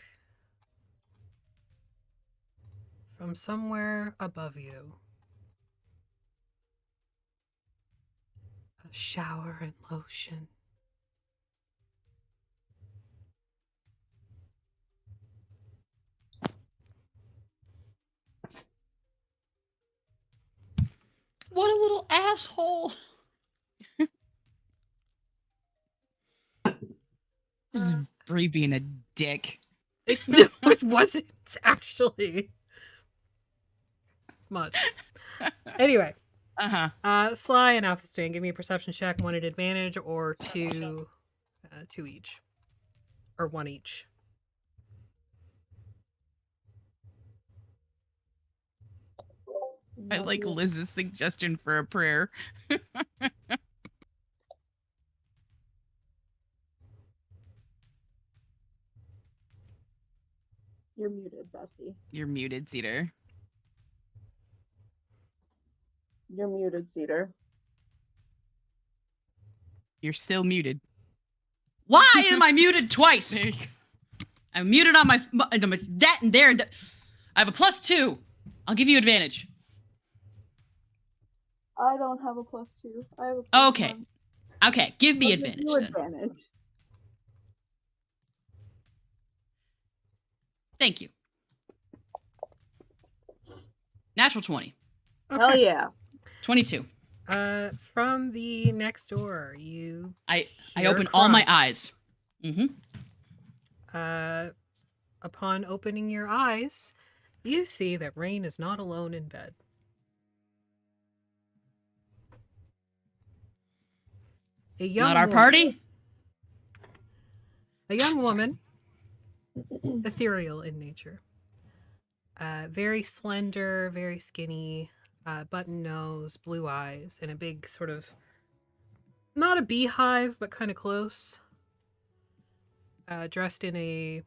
from somewhere above you. A shower and lotion. What a little asshole. Just Bree being a dick. No, it wasn't actually much. Anyway. Sly and Athelstan, give me a perception check, one at advantage, or two each. Or one each. I like Liz's suggestion for a prayer. You're muted, bestie. You're muted, Cedar. You're muted, Cedar. You're still muted. Why am I muted twice? I'm muted on my that and there. And I have a +2. I'll give you advantage. I don't have a +2. I have a +1. Okay. Okay, give me I'll give advantage you then. advantage. Thank you. Natural 20. Hell yeah. 22. From the next door, I hear open all my cries. eyes. Upon opening your eyes, you see that Rain is not alone in bed. A young Not our woman- party? A young woman, ethereal in nature. Very slender, very skinny, button nose, blue eyes, and a big sort of, not a beehive, but kind of close. Dressed in a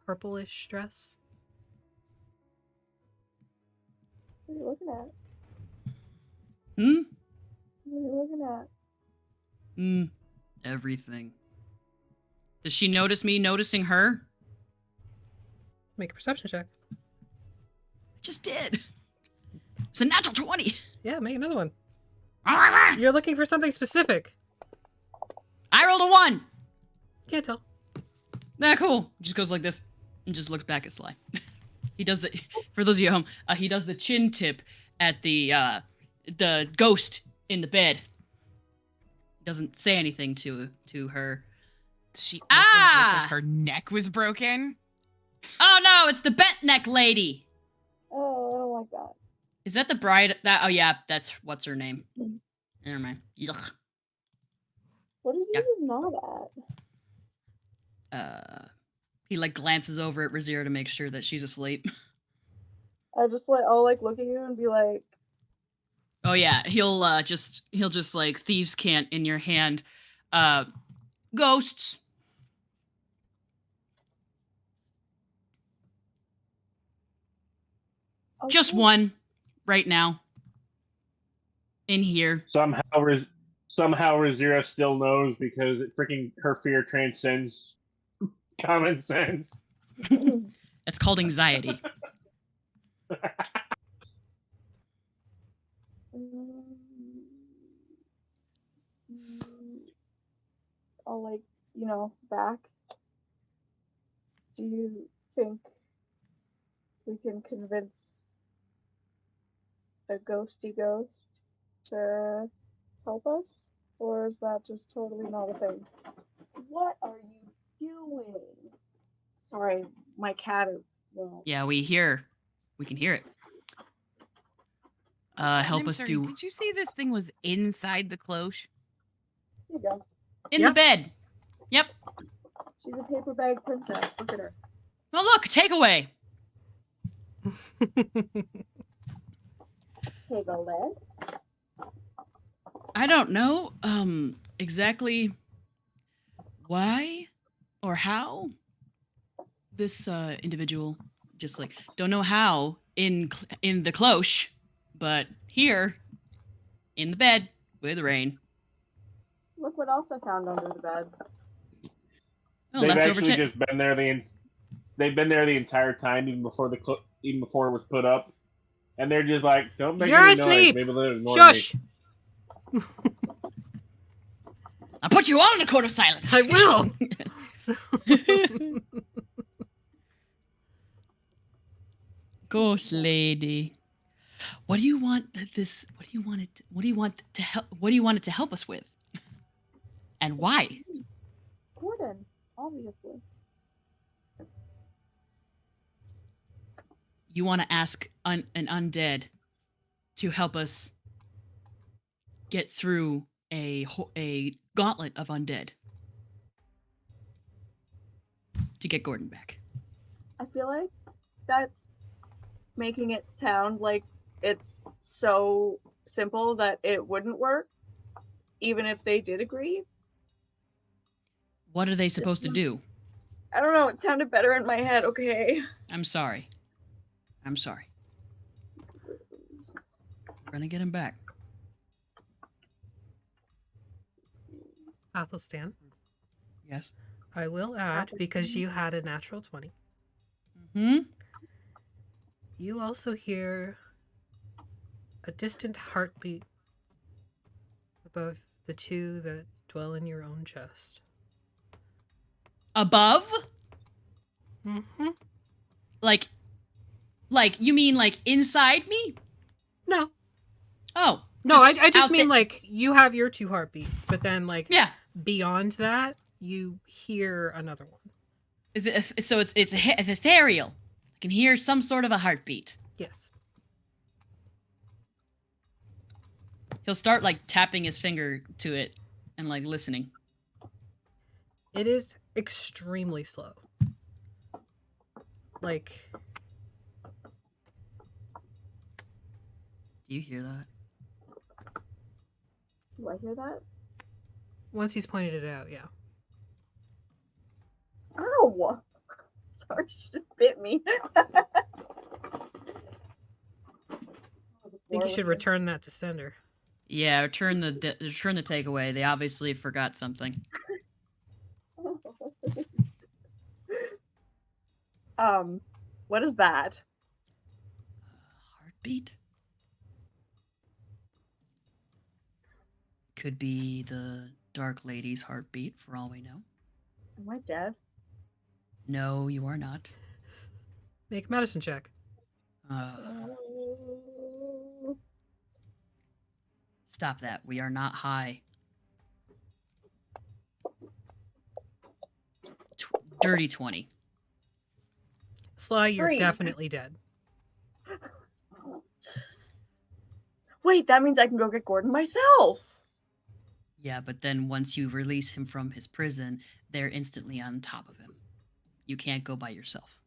purplish dress. What are you looking at? Hmm? What are you looking at? Everything. Does she notice me noticing her? Make a perception check. I just did. It's a natural 20. Yeah, make another one. You're looking for something specific. I rolled a 1. Can't tell. Nah, cool. Just goes like this and just looks back at Sly. He does the, for those of you at home, he does the chin tip at the ghost in the bed. Doesn't say anything to her. She also looked like her neck was broken. Oh no, it's the bent neck lady. Oh, I don't like that. Is that the bride? Oh yeah, that's what's her name. Never mind. Yuck. What did you just nod at? He like glances over at Razira to make sure that she's asleep. I'll like look at you and be like, Oh yeah, he'll just like thieves' cant in your hand. Ghosts. okay. Just one right now. In here. Somehow Razira still knows because her fear transcends common sense. That's called anxiety. I'll like, back. Do you think we can convince the ghosty ghost to help us? Or is that just totally not a thing? What are you doing? Sorry, my cat is. Well, Yeah, we can hear it. Help I'm us sorry, do Did you say this thing was inside the cloche? here you go. in the bed. Yep. She's a paper bag princess. Look at her. Oh look, takeaway. Hey, the list. I don't know exactly why or how this individual just like don't know how in the cloche, but here in the bed with rain. Look what else I found under the bed. Oh, They've leftover actually just been there they've been there the entire time, even before it was put up, and they're just like, don't make You're any asleep. noise. Maybe they'll ignore Shush. me. I'll put you all in a court of silence. I will. Ghost lady. What do you want this? What do you want it? What do you want to help? What do you want it to help us with? And why? Gordon, obviously. You want to ask an undead to help us get through a gauntlet of undead to get Gordon back. I feel like that's making it sound like it's so simple that it wouldn't work, even if they did agree. What are they supposed to do? I don't know. It sounded better in my head. Okay. I'm sorry. I'm sorry. We're gonna get him back. Athelstan. Yes. I will add, because you had a natural 20. You also hear a distant heartbeat above the two that dwell in your own chest. Above? Mm-hmm. Like you mean like inside me? No. Oh. No, I just mean like you have your two heartbeats, but then like beyond that, you hear another one. Is it so? It's ethereal. I can hear some sort of a heartbeat. Yes. He'll start like tapping his finger to it and like listening. It is extremely slow. Like. Do you hear that? Do I hear that? Once he's pointed it out, yeah. Ow! Sorry, she just bit me. I think you should return that to sender. Yeah, return the takeaway. They obviously forgot something. What is that? Heartbeat? Could be the Dark Lady's heartbeat, for all we know. Am I dead? No, you are not. Make a medicine check. Stop that. We are not high. Dirty 20. Sly, you're 3. definitely dead. Wait, that means I can go get Gordon myself. Yeah, but then once you release him from his prison, they're instantly on top of him. You can't go by yourself.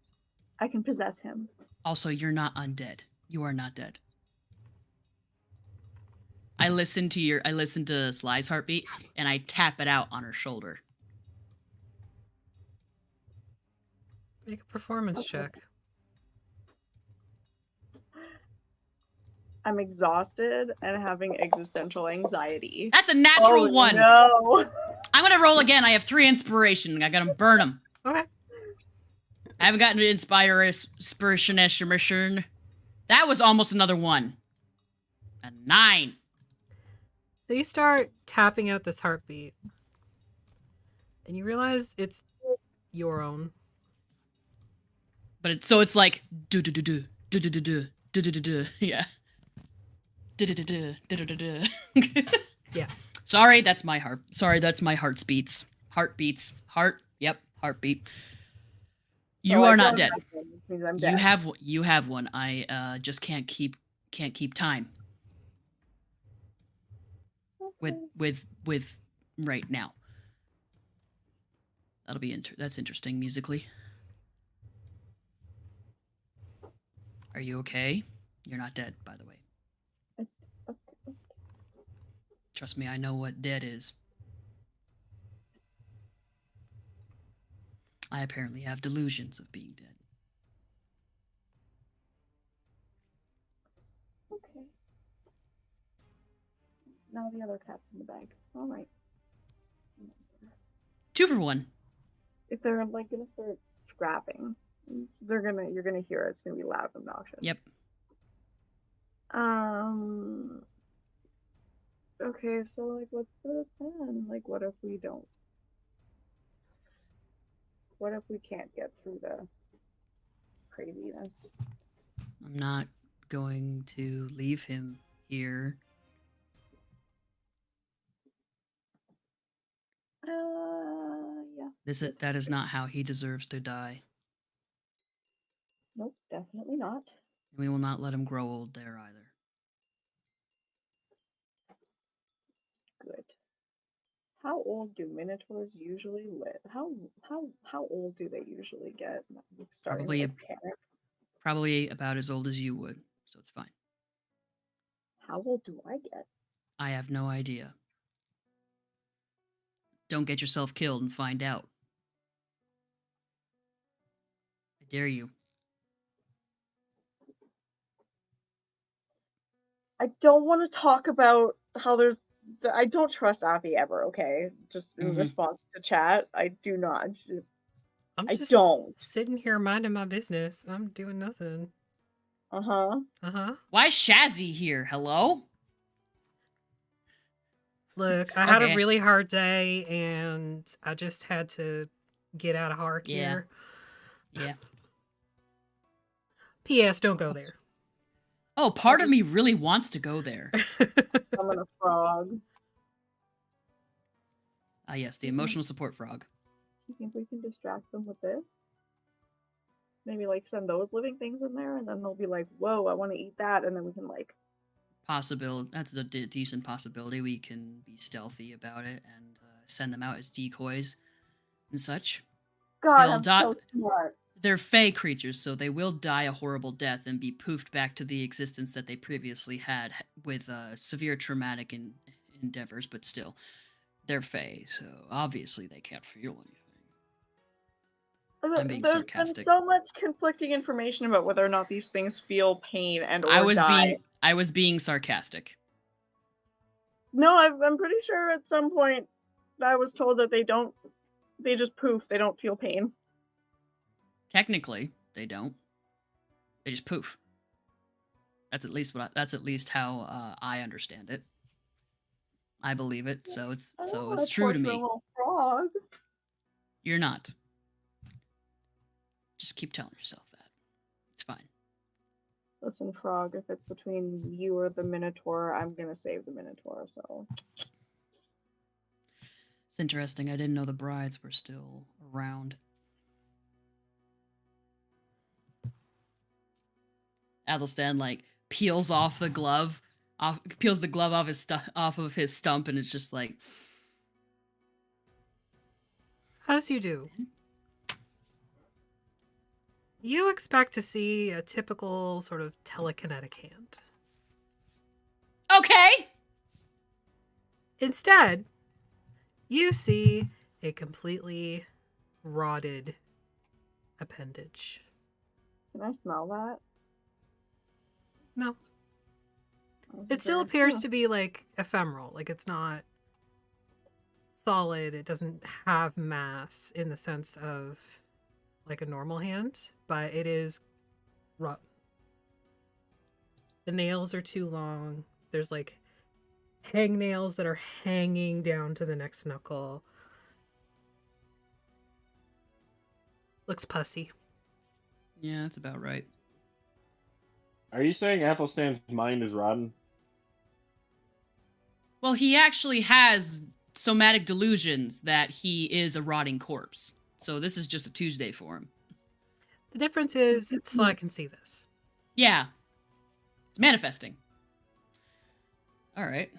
I can possess him. Also, you're not undead. You are not dead. I listened to Sly's heartbeat and I tap it out on her shoulder. Make a performance check. I'm exhausted and having existential anxiety. That's a natural one. No. I'm gonna roll again. I have 3 inspiration. I gotta burn them. Okay. I haven't gotten to inspiration. That was almost another 1. A 9. So you start tapping out this heartbeat, and you realize it's your own. But it's like do do do do do do do do do do do do. Yeah. Do do do do do do do. Yeah. Sorry, that's my heart. Sorry, that's my heart's beats. Heartbeats. Heart. Yep. Heartbeat. You are not dead. I'm You dead. have one. I just can't keep time. With right now. That'll be that's interesting musically. Are you okay? You're not dead, by the way. Trust me, I know what dead is. I apparently have delusions of being dead. Okay. Now the other cat's in the bag. All right. 2 for 1. If they're like gonna start scrapping, you're gonna hear it. It's gonna be loud and obnoxious. Yep. Okay, so like, what's the plan? Like, what if we don't? What if we can't get through the craziness? I'm not going to leave him here. Yeah. That is not how he deserves to die. Nope, definitely not. We will not let him grow old there either. Good. How old do minotaurs usually live? How old do they usually get? Starting Probably with panic. Probably about as old as you would, so it's fine. How old do I get? I have no idea. Don't get yourself killed and find out. I dare you. I don't want to talk about how I don't trust Avi ever, okay? Just in response to chat, I do not. I'm I just don't. sitting here minding my business. I'm doing nothing. Uh-huh. Uh-huh. Why is Shazzy here? Hello? Look, I had a Okay. really hard day, and I just had to get out of Hark Yeah. here. Yeah. P.S. Don't go there. Oh, part of me really wants to go there. Summon a frog. Ah, yes, the emotional support frog. Do you think we can distract them with this? Maybe like send those living things in there, and then they'll be like, "Whoa, I want to eat that," and then we can like. Possibility. That's a decent possibility. We can be stealthy about it and send them out as decoys and such. God, I'm so smart. They're fey creatures, so they will die a horrible death and be poofed back to the existence that they previously had with severe traumatic endeavors, but still, they're fey, so obviously they can't feel anything. I'm being There's sarcastic. been so much conflicting information about whether or not these things feel pain and or die. I was being sarcastic. No, I'm pretty sure at some point I was told that they don't. They just poof. They don't feel pain. Technically, they don't. They just poof. That's at least how I understand it. I believe it, so it's true to me. Little frog. You're not. Just keep telling yourself that. It's fine. Listen, frog. If it's between you or the Minotaur, I'm gonna save the Minotaur. So. It's interesting. I didn't know the brides were still around. Athelstan like peels off the glove, peels the glove off of his stump, and it's just like, as you do. You expect to see a typical sort of telekinetic hand. Okay. Instead, you see a completely rotted appendage. Can I smell that? No. It still appears to be like ephemeral. Like it's not solid. It doesn't have mass in the sense of like a normal hand, but it is rotten. The nails are too long. There's like hangnails that are hanging down to the next knuckle. Looks pussy. Yeah, that's about right. Are you saying Athelstan's mind is rotten? Well, he actually has somatic delusions that he is a rotting corpse. So this is just a Tuesday for him. The difference is Sly can see this. Yeah. It's manifesting. All right.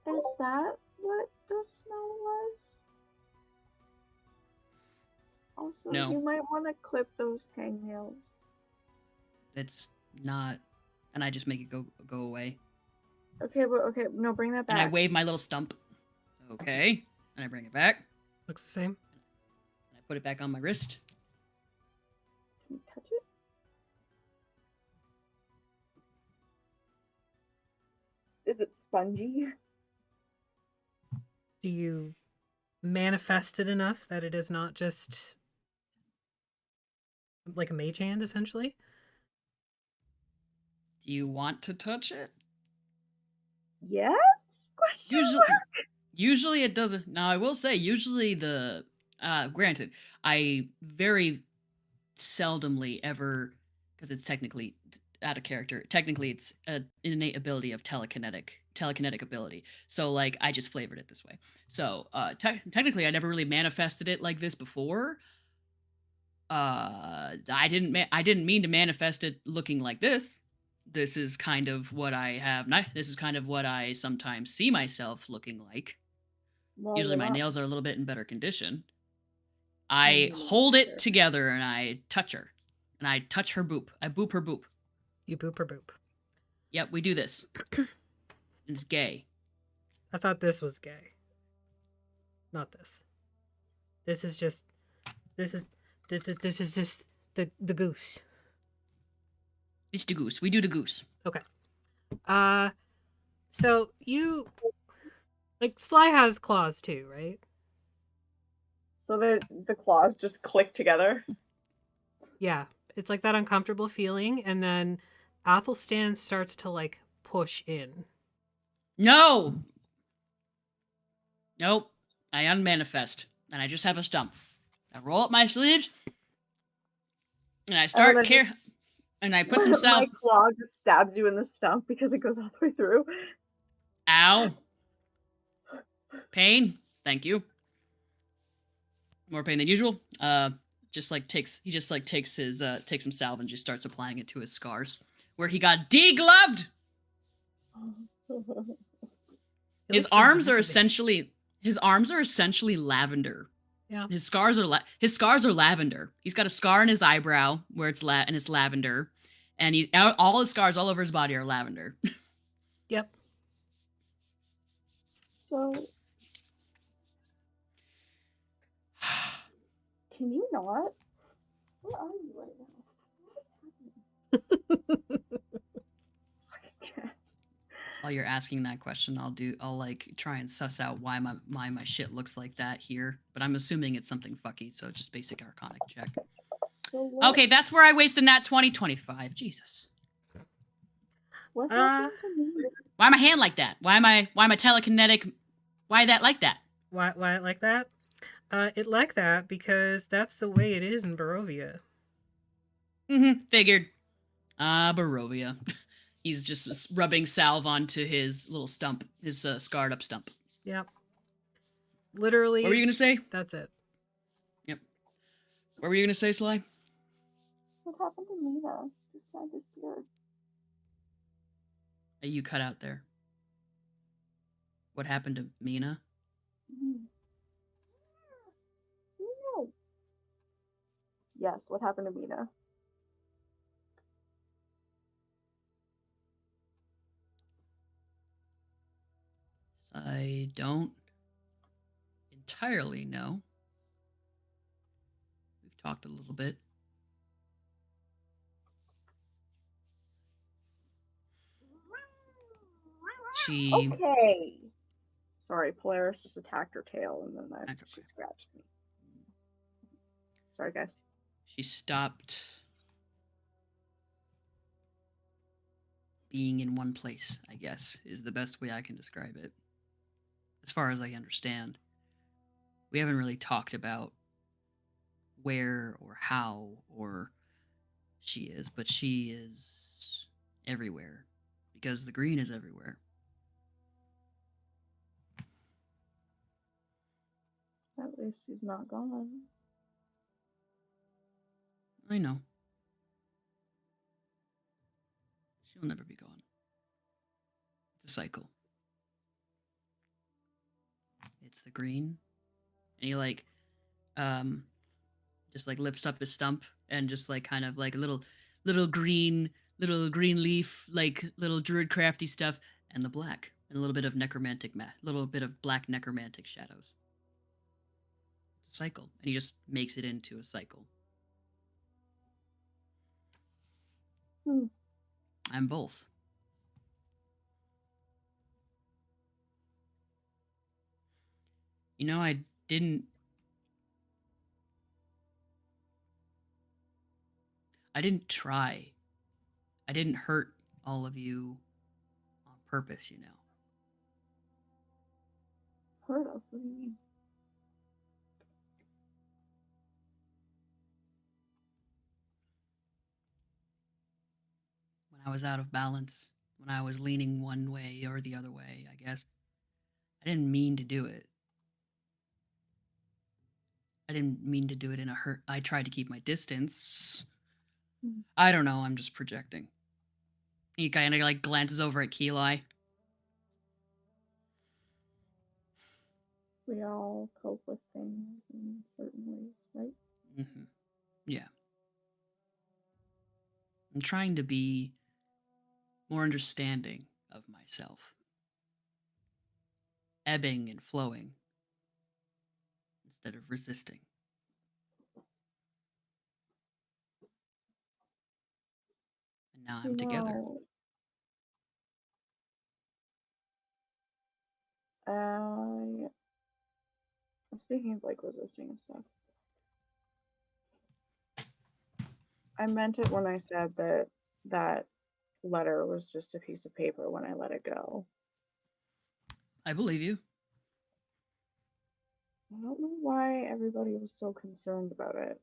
Is that what the smell was? Also, No. you might want to clip those hangnails. It's not. And I just make it go away. Okay, but okay, no, bring that back. And I wave my little stump. Okay. And I bring it back. Looks the same. And I put it back on my wrist. Can you touch it? Is it spongy? Do you manifest it enough that it is not just like a mage hand, essentially? Do you want to touch it? Yes? Question mark? Usually it doesn't. Now I will say, usually the granted, I very seldomly ever, because it's technically out of character. Technically, it's an innate ability of telekinetic ability. So like I just flavored it this way. So technically, I never really manifested it like this before. I didn't mean to manifest it looking like this. This is kind of what I have. This is kind of what I sometimes see myself looking like. Well, Usually you're my not- nails are a little bit in better condition. I hold it together and I touch her. And I touch her boop. I boop her boop. You boop her boop. Yep, we do this. It's gay. I thought this was gay. Not this. This is just the goose. It's the goose. We do the goose. Okay. So you like Sly has claws too, right? So the claws just click together. Yeah. It's like that uncomfortable feeling, and then Athelstan starts to like push in. No! Nope. I unmanifest. And I just have a stump. I roll up my sleeves. And I start and I put some My salve. claw just stabs you in the stump because it goes all the way through. Ow. Pain. Thank you. More pain than usual. He just takes some salve and just starts applying it to his scars where he got degloved. His arms are essentially lavender. Yeah. His scars are lavender. He's got a scar in his eyebrow where it's lavender, and all his scars all over his body are lavender. Yep. So, can you not? Where are you right now? While you're asking that question, I'll like try and suss out why my shit looks like that here. But I'm assuming it's something fucky, so just basic arcanic check. So what, Okay, that's where I wasted that 2025. Jesus. what happened to me? Why am I hand like that? Why am I telekinetic? Why that like that? Why it like that? It like that because that's the way it is in Barovia. Figured. Barovia. He's just rubbing salve onto his little stump, his scarred up stump. Yep. Literally. What were you gonna say? That's it. Yep. What were you gonna say, Sly? What happened to Mina? Just kind of disappeared. You cut out there. What happened to Mina? No. Yes, what happened to Mina? I don't entirely know. We've talked a little bit. She Okay. Sorry, Polaris just attacked her tail and then she scratched me. Sorry, guys. she stopped being in one place, I guess, is the best way I can describe it. As far as I understand. We haven't really talked about where or how or she is, but she is everywhere because the green is everywhere. At least he's not gone. I know. She'll never be gone. It's a cycle. It's the green. And he like just like lifts up his stump and just like kind of like a little green leaf, like little druid crafty stuff, and the black. And a little bit of little bit of black necromantic shadows. It's a cycle. And he just makes it into a cycle. I'm both. You know, I didn't try. I didn't hurt all of you on purpose, you know. Hurt us? What do you mean? When I was out of balance, when I was leaning one way or the other way, I guess. I didn't mean to do it. I didn't mean to do it in a hurt. I tried to keep my distance. I don't know, I'm just projecting. He kind of like glances over at Keelai. We all cope with things in certain ways, right? Mm-hmm. Yeah. I'm trying to be more understanding of myself. Ebbing and flowing instead of resisting. And now I'm together. Speaking of like resisting and stuff, I meant it when I said that that letter was just a piece of paper when I let it go. I believe you. I don't know why everybody was so concerned about it.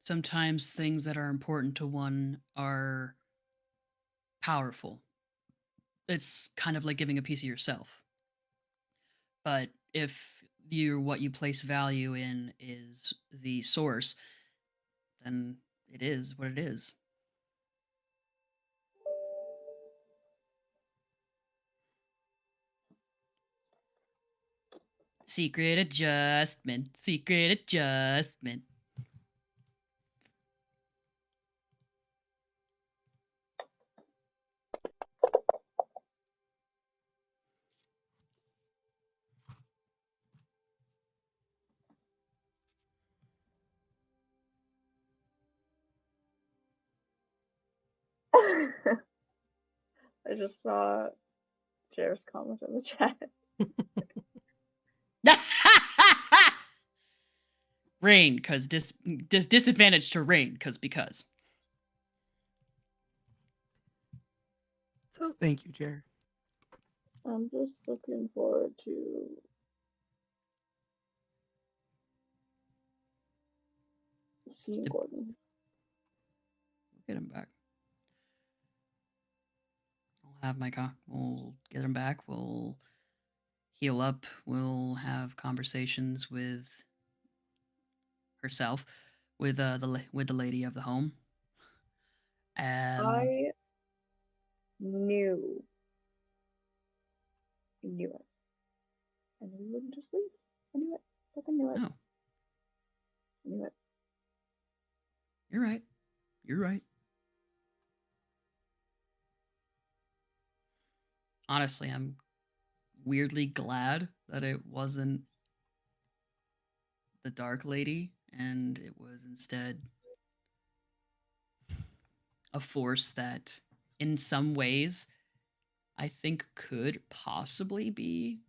Sometimes things that are important to one are powerful. It's kind of like giving a piece of yourself. But if what you place value in is the source, then it is what it is. Secret adjustment. Secret adjustment. I just saw Jair's comment in the chat. Rain, because disadvantage to Rain, because. So thank you, Jair. I'm just looking forward to seeing Gordon. Get him back. We'll get him back. We'll heal up. We'll have conversations with herself, with the lady of the home. I knew it. I knew you wouldn't just leave. I knew it. Fucking knew it. No. I knew it. You're right. You're right. Honestly, I'm weirdly glad that it wasn't the Dark Lady and it was instead a force that, in some ways, I think could possibly be.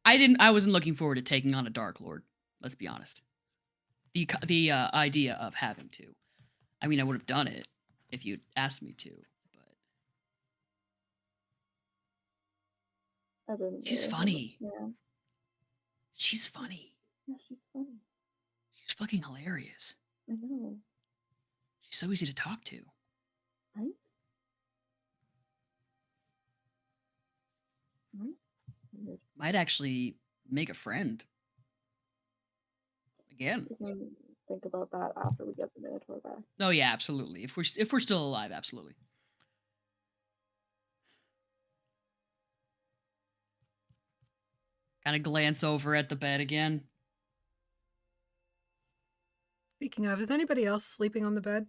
I wasn't looking forward to taking on a Dark Lord. Let's be honest. The idea of having to. I mean, I would have done it if you'd asked me to, but I didn't. she's really funny. Yeah. She's funny. Yeah, she's funny. She's fucking hilarious. I know. She's so easy to talk to. Right? Right? Weird. Might actually make a friend. Again. We can think about that after we get the Minotaur back. Oh yeah, absolutely. If we're still alive, absolutely. Kind of glance over at the bed again. Speaking of, is anybody else sleeping on the bed?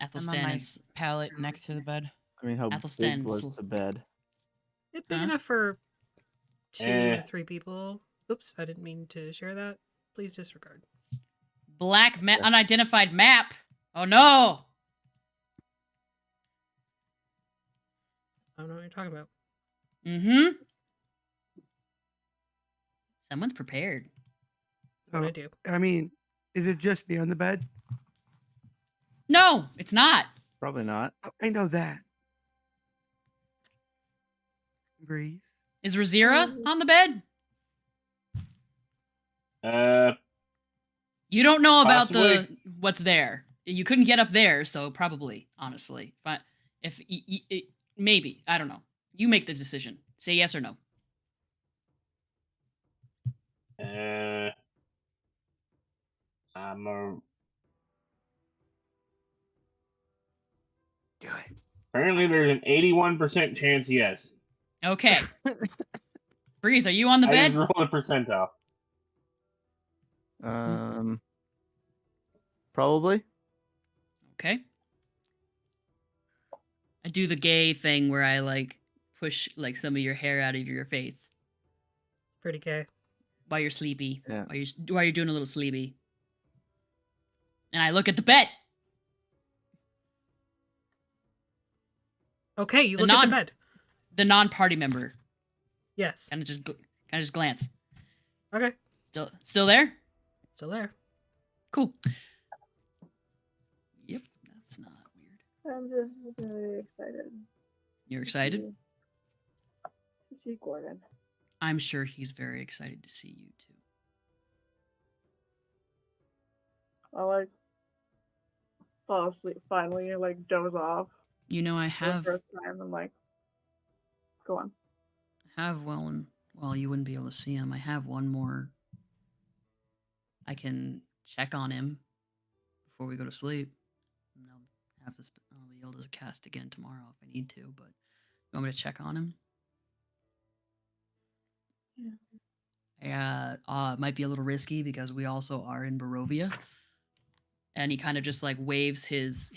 I'm on Athelstan my is pallet next to the bed. I mean, how Athelstan big was the bed? It's big enough for 2 Eh. to 3 people. Oops, I didn't mean to share that. Please disregard. black unidentified map. Oh no! I don't know what you're talking about. Mm-hmm. Someone's prepared. What I do. I mean, is it just me on the bed? No, it's not. Probably not. I know that. Breeze. Is Razira on the bed? You don't know about possibly. what's there. You couldn't get up there, so probably, honestly. But if maybe, I don't know. You make the decision. Say yes or no. I'm a. Apparently, there's an 81% chance yes. Okay. Breeze, are you on the I bed? just rolled a percentile. Probably. Okay. I do the gay thing where I like push like some of your hair out of your face Pretty gay. while you're sleepy. Yeah. While you're doing a little sleepy. And I look at the bed. Okay, you look at the bed. The non-party member. Yes. Kind of just glance. Okay. Still there? Still there. Cool. Yep, that's not weird. I'm just really excited. You're excited? To see Gordon. I'm sure he's very excited to see you too. I like fall asleep finally, like doze off. You know, I For the have first time. I'm like, go on. well, you wouldn't be able to see him. I have one more. I can check on him before we go to sleep. And I'll be able to cast again tomorrow if I need to, but you want me to check on him? Yeah. It might be a little risky because we also are in Barovia. And he kind of just like waves his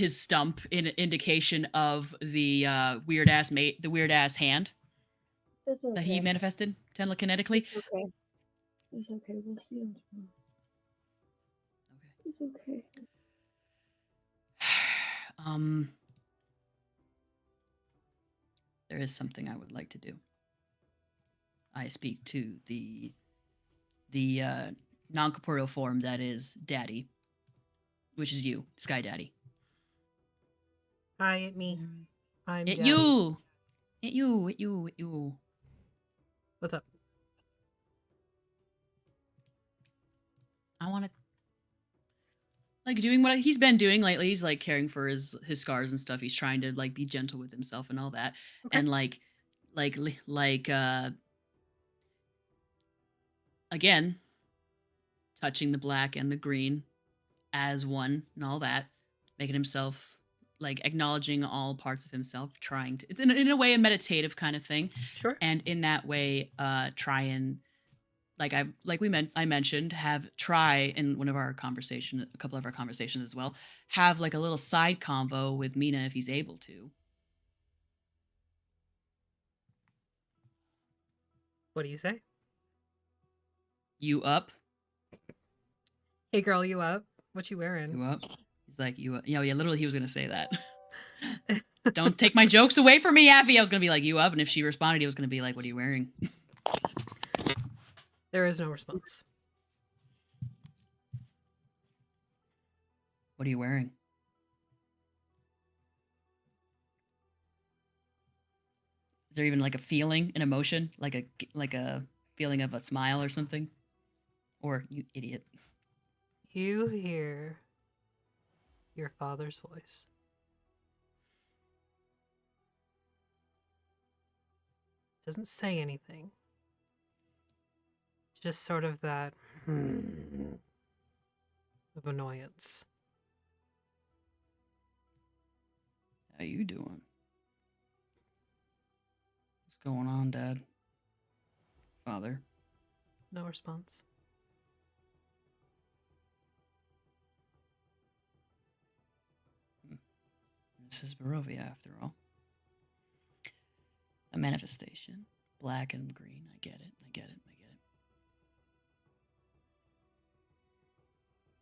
stump in indication of the weird ass hand It's okay. that he manifested telekinetically. It's okay. It's okay. We'll see him tomorrow. It's okay. There is something I would like to do. I speak to the non-corporeal form that is Daddy, which is you, Sky Daddy. Hi, it me. I'm It Daddy. you. It you. What's up? I want to like doing what he's been doing lately. He's like caring for his scars and stuff. He's trying to like be gentle with himself and all that. Okay. And again, touching the black and the green as one and all that, making himself like acknowledging all parts of himself, trying to, it's in a way a meditative kind of thing. Sure. And in that way, try and I mentioned, try in one of our conversations, a couple of our conversations as well, have like a little side convo with Mina if he's able to. What do you say? You up? Hey girl, you up? What you wearing? You up? He's like, you up? Yeah, literally he was gonna say that. Don't take my jokes away from me, Affy. I was gonna be like, you up? And if she responded, he was gonna be like, what are you wearing? There is no response. What are you wearing? Is there even like a feeling, an emotion, like a feeling of a smile or something? Or you idiot. You hear your father's voice. Doesn't say anything. It's just sort of that of annoyance. How you doing? What's going on, Dad? Father? No response. This is Barovia, after all. A manifestation. Black and green. I get it. I get it. I get it.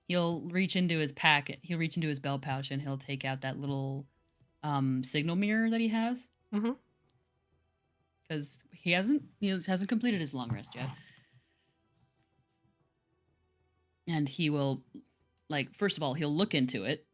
He'll reach into his packet. He'll reach into his belt pouch and he'll take out that little signal mirror that he has. Mm-hmm. Because he hasn't completed his long rest yet. And he will, like, first of all, he'll look into it.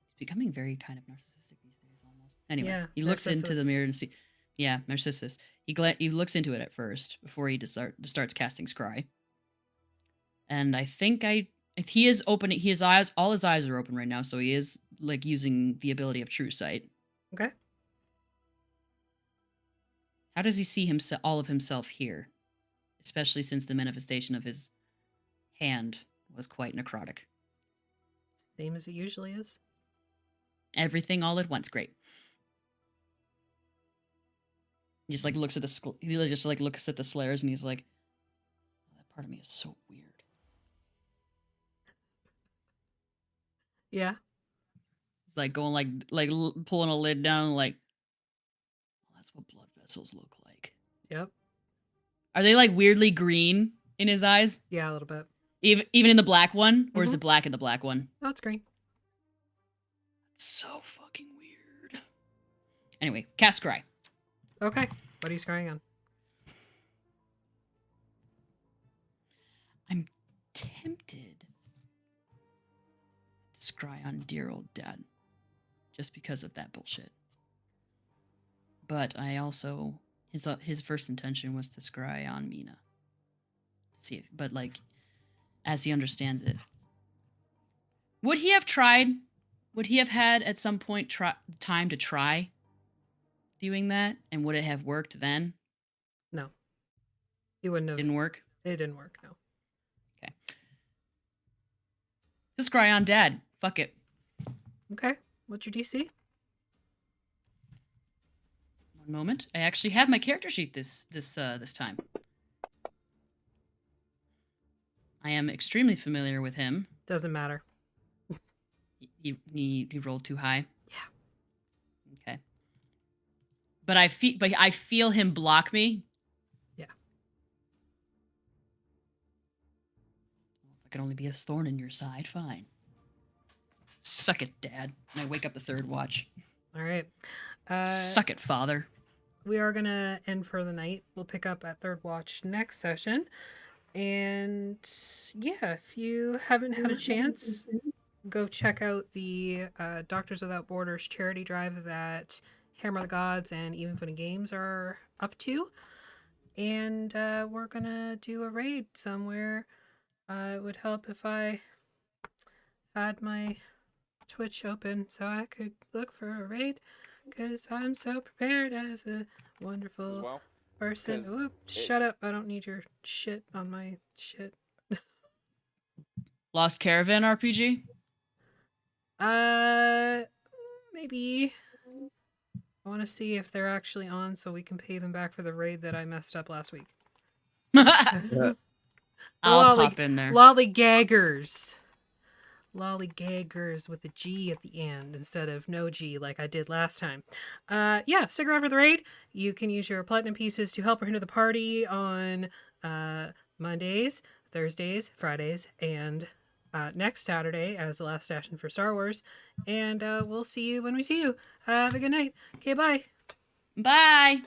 He's becoming very kind of narcissistic these days, almost. Anyway, Yeah, he looks into the Narcissus. mirror and see. Yeah, Narcissus. He looks into it at first before he starts casting Scry. And I think if he is opening his eyes, all his eyes are open right now, so he is like using the ability of True Sight. Okay. How does he see all of himself here? Especially since the manifestation of his hand was quite necrotic. Same as it usually is. Everything all at once. Great. He just like looks at looks at the slayers and he's like, oh, that part of me is so weird. Yeah. It's like going pulling a lid down, like, well, that's what blood vessels look like. Yep. Are they like weirdly green in his eyes? Yeah, a little bit. Even in the black one, or is it black in the black one? Oh, it's green. So fucking weird. Anyway, cast Scry. Okay. What are you scrying on? I'm tempted to scry on dear old Dad, just because of that bullshit. But I also his first intention was to scry on Mina. See if, but like, as he understands it, would he have tried? Would he have had at some point time to try doing that, and would it have worked then? No. He wouldn't have. Didn't work? It didn't work, no. Okay. Just scry on Dad. Fuck it. Okay. What's your DC? One moment. I actually have my character sheet this time. I am extremely familiar with him. Doesn't matter. He rolled too high. Yeah. Okay. But I feel him block me. Yeah. If I could only be a thorn in your side, fine. Suck it, Dad. And I wake up the third watch. All right. Suck it, Father. We are going to end for the night. We'll pick up at third watch next session. And yeah, if you haven't had a chance, go check out the Doctors Without Borders charity drive that Hammer the Gods and Even Footing Games are up to. And we're going to do a raid somewhere. It would help if I had my Twitch open so I could look for a raid, because I'm so prepared as a wonderful person. Whoop, shut up. I don't need your shit on my shit. Lost Caravan RPG? Maybe. I want to see if they're actually on so we can pay them back for the raid that I messed up last week. I'll pop in there. Lollygaggers. Lollygaggers with a G at the end instead of no G like I did last time. Yeah, stick around for the raid. You can use your platinum pieces to help her into the party on Mondays, Thursdays, Fridays, and next Saturday as the last station for Star Wars. And we'll see you when we see you. Have a good night. Okay, bye. Bye.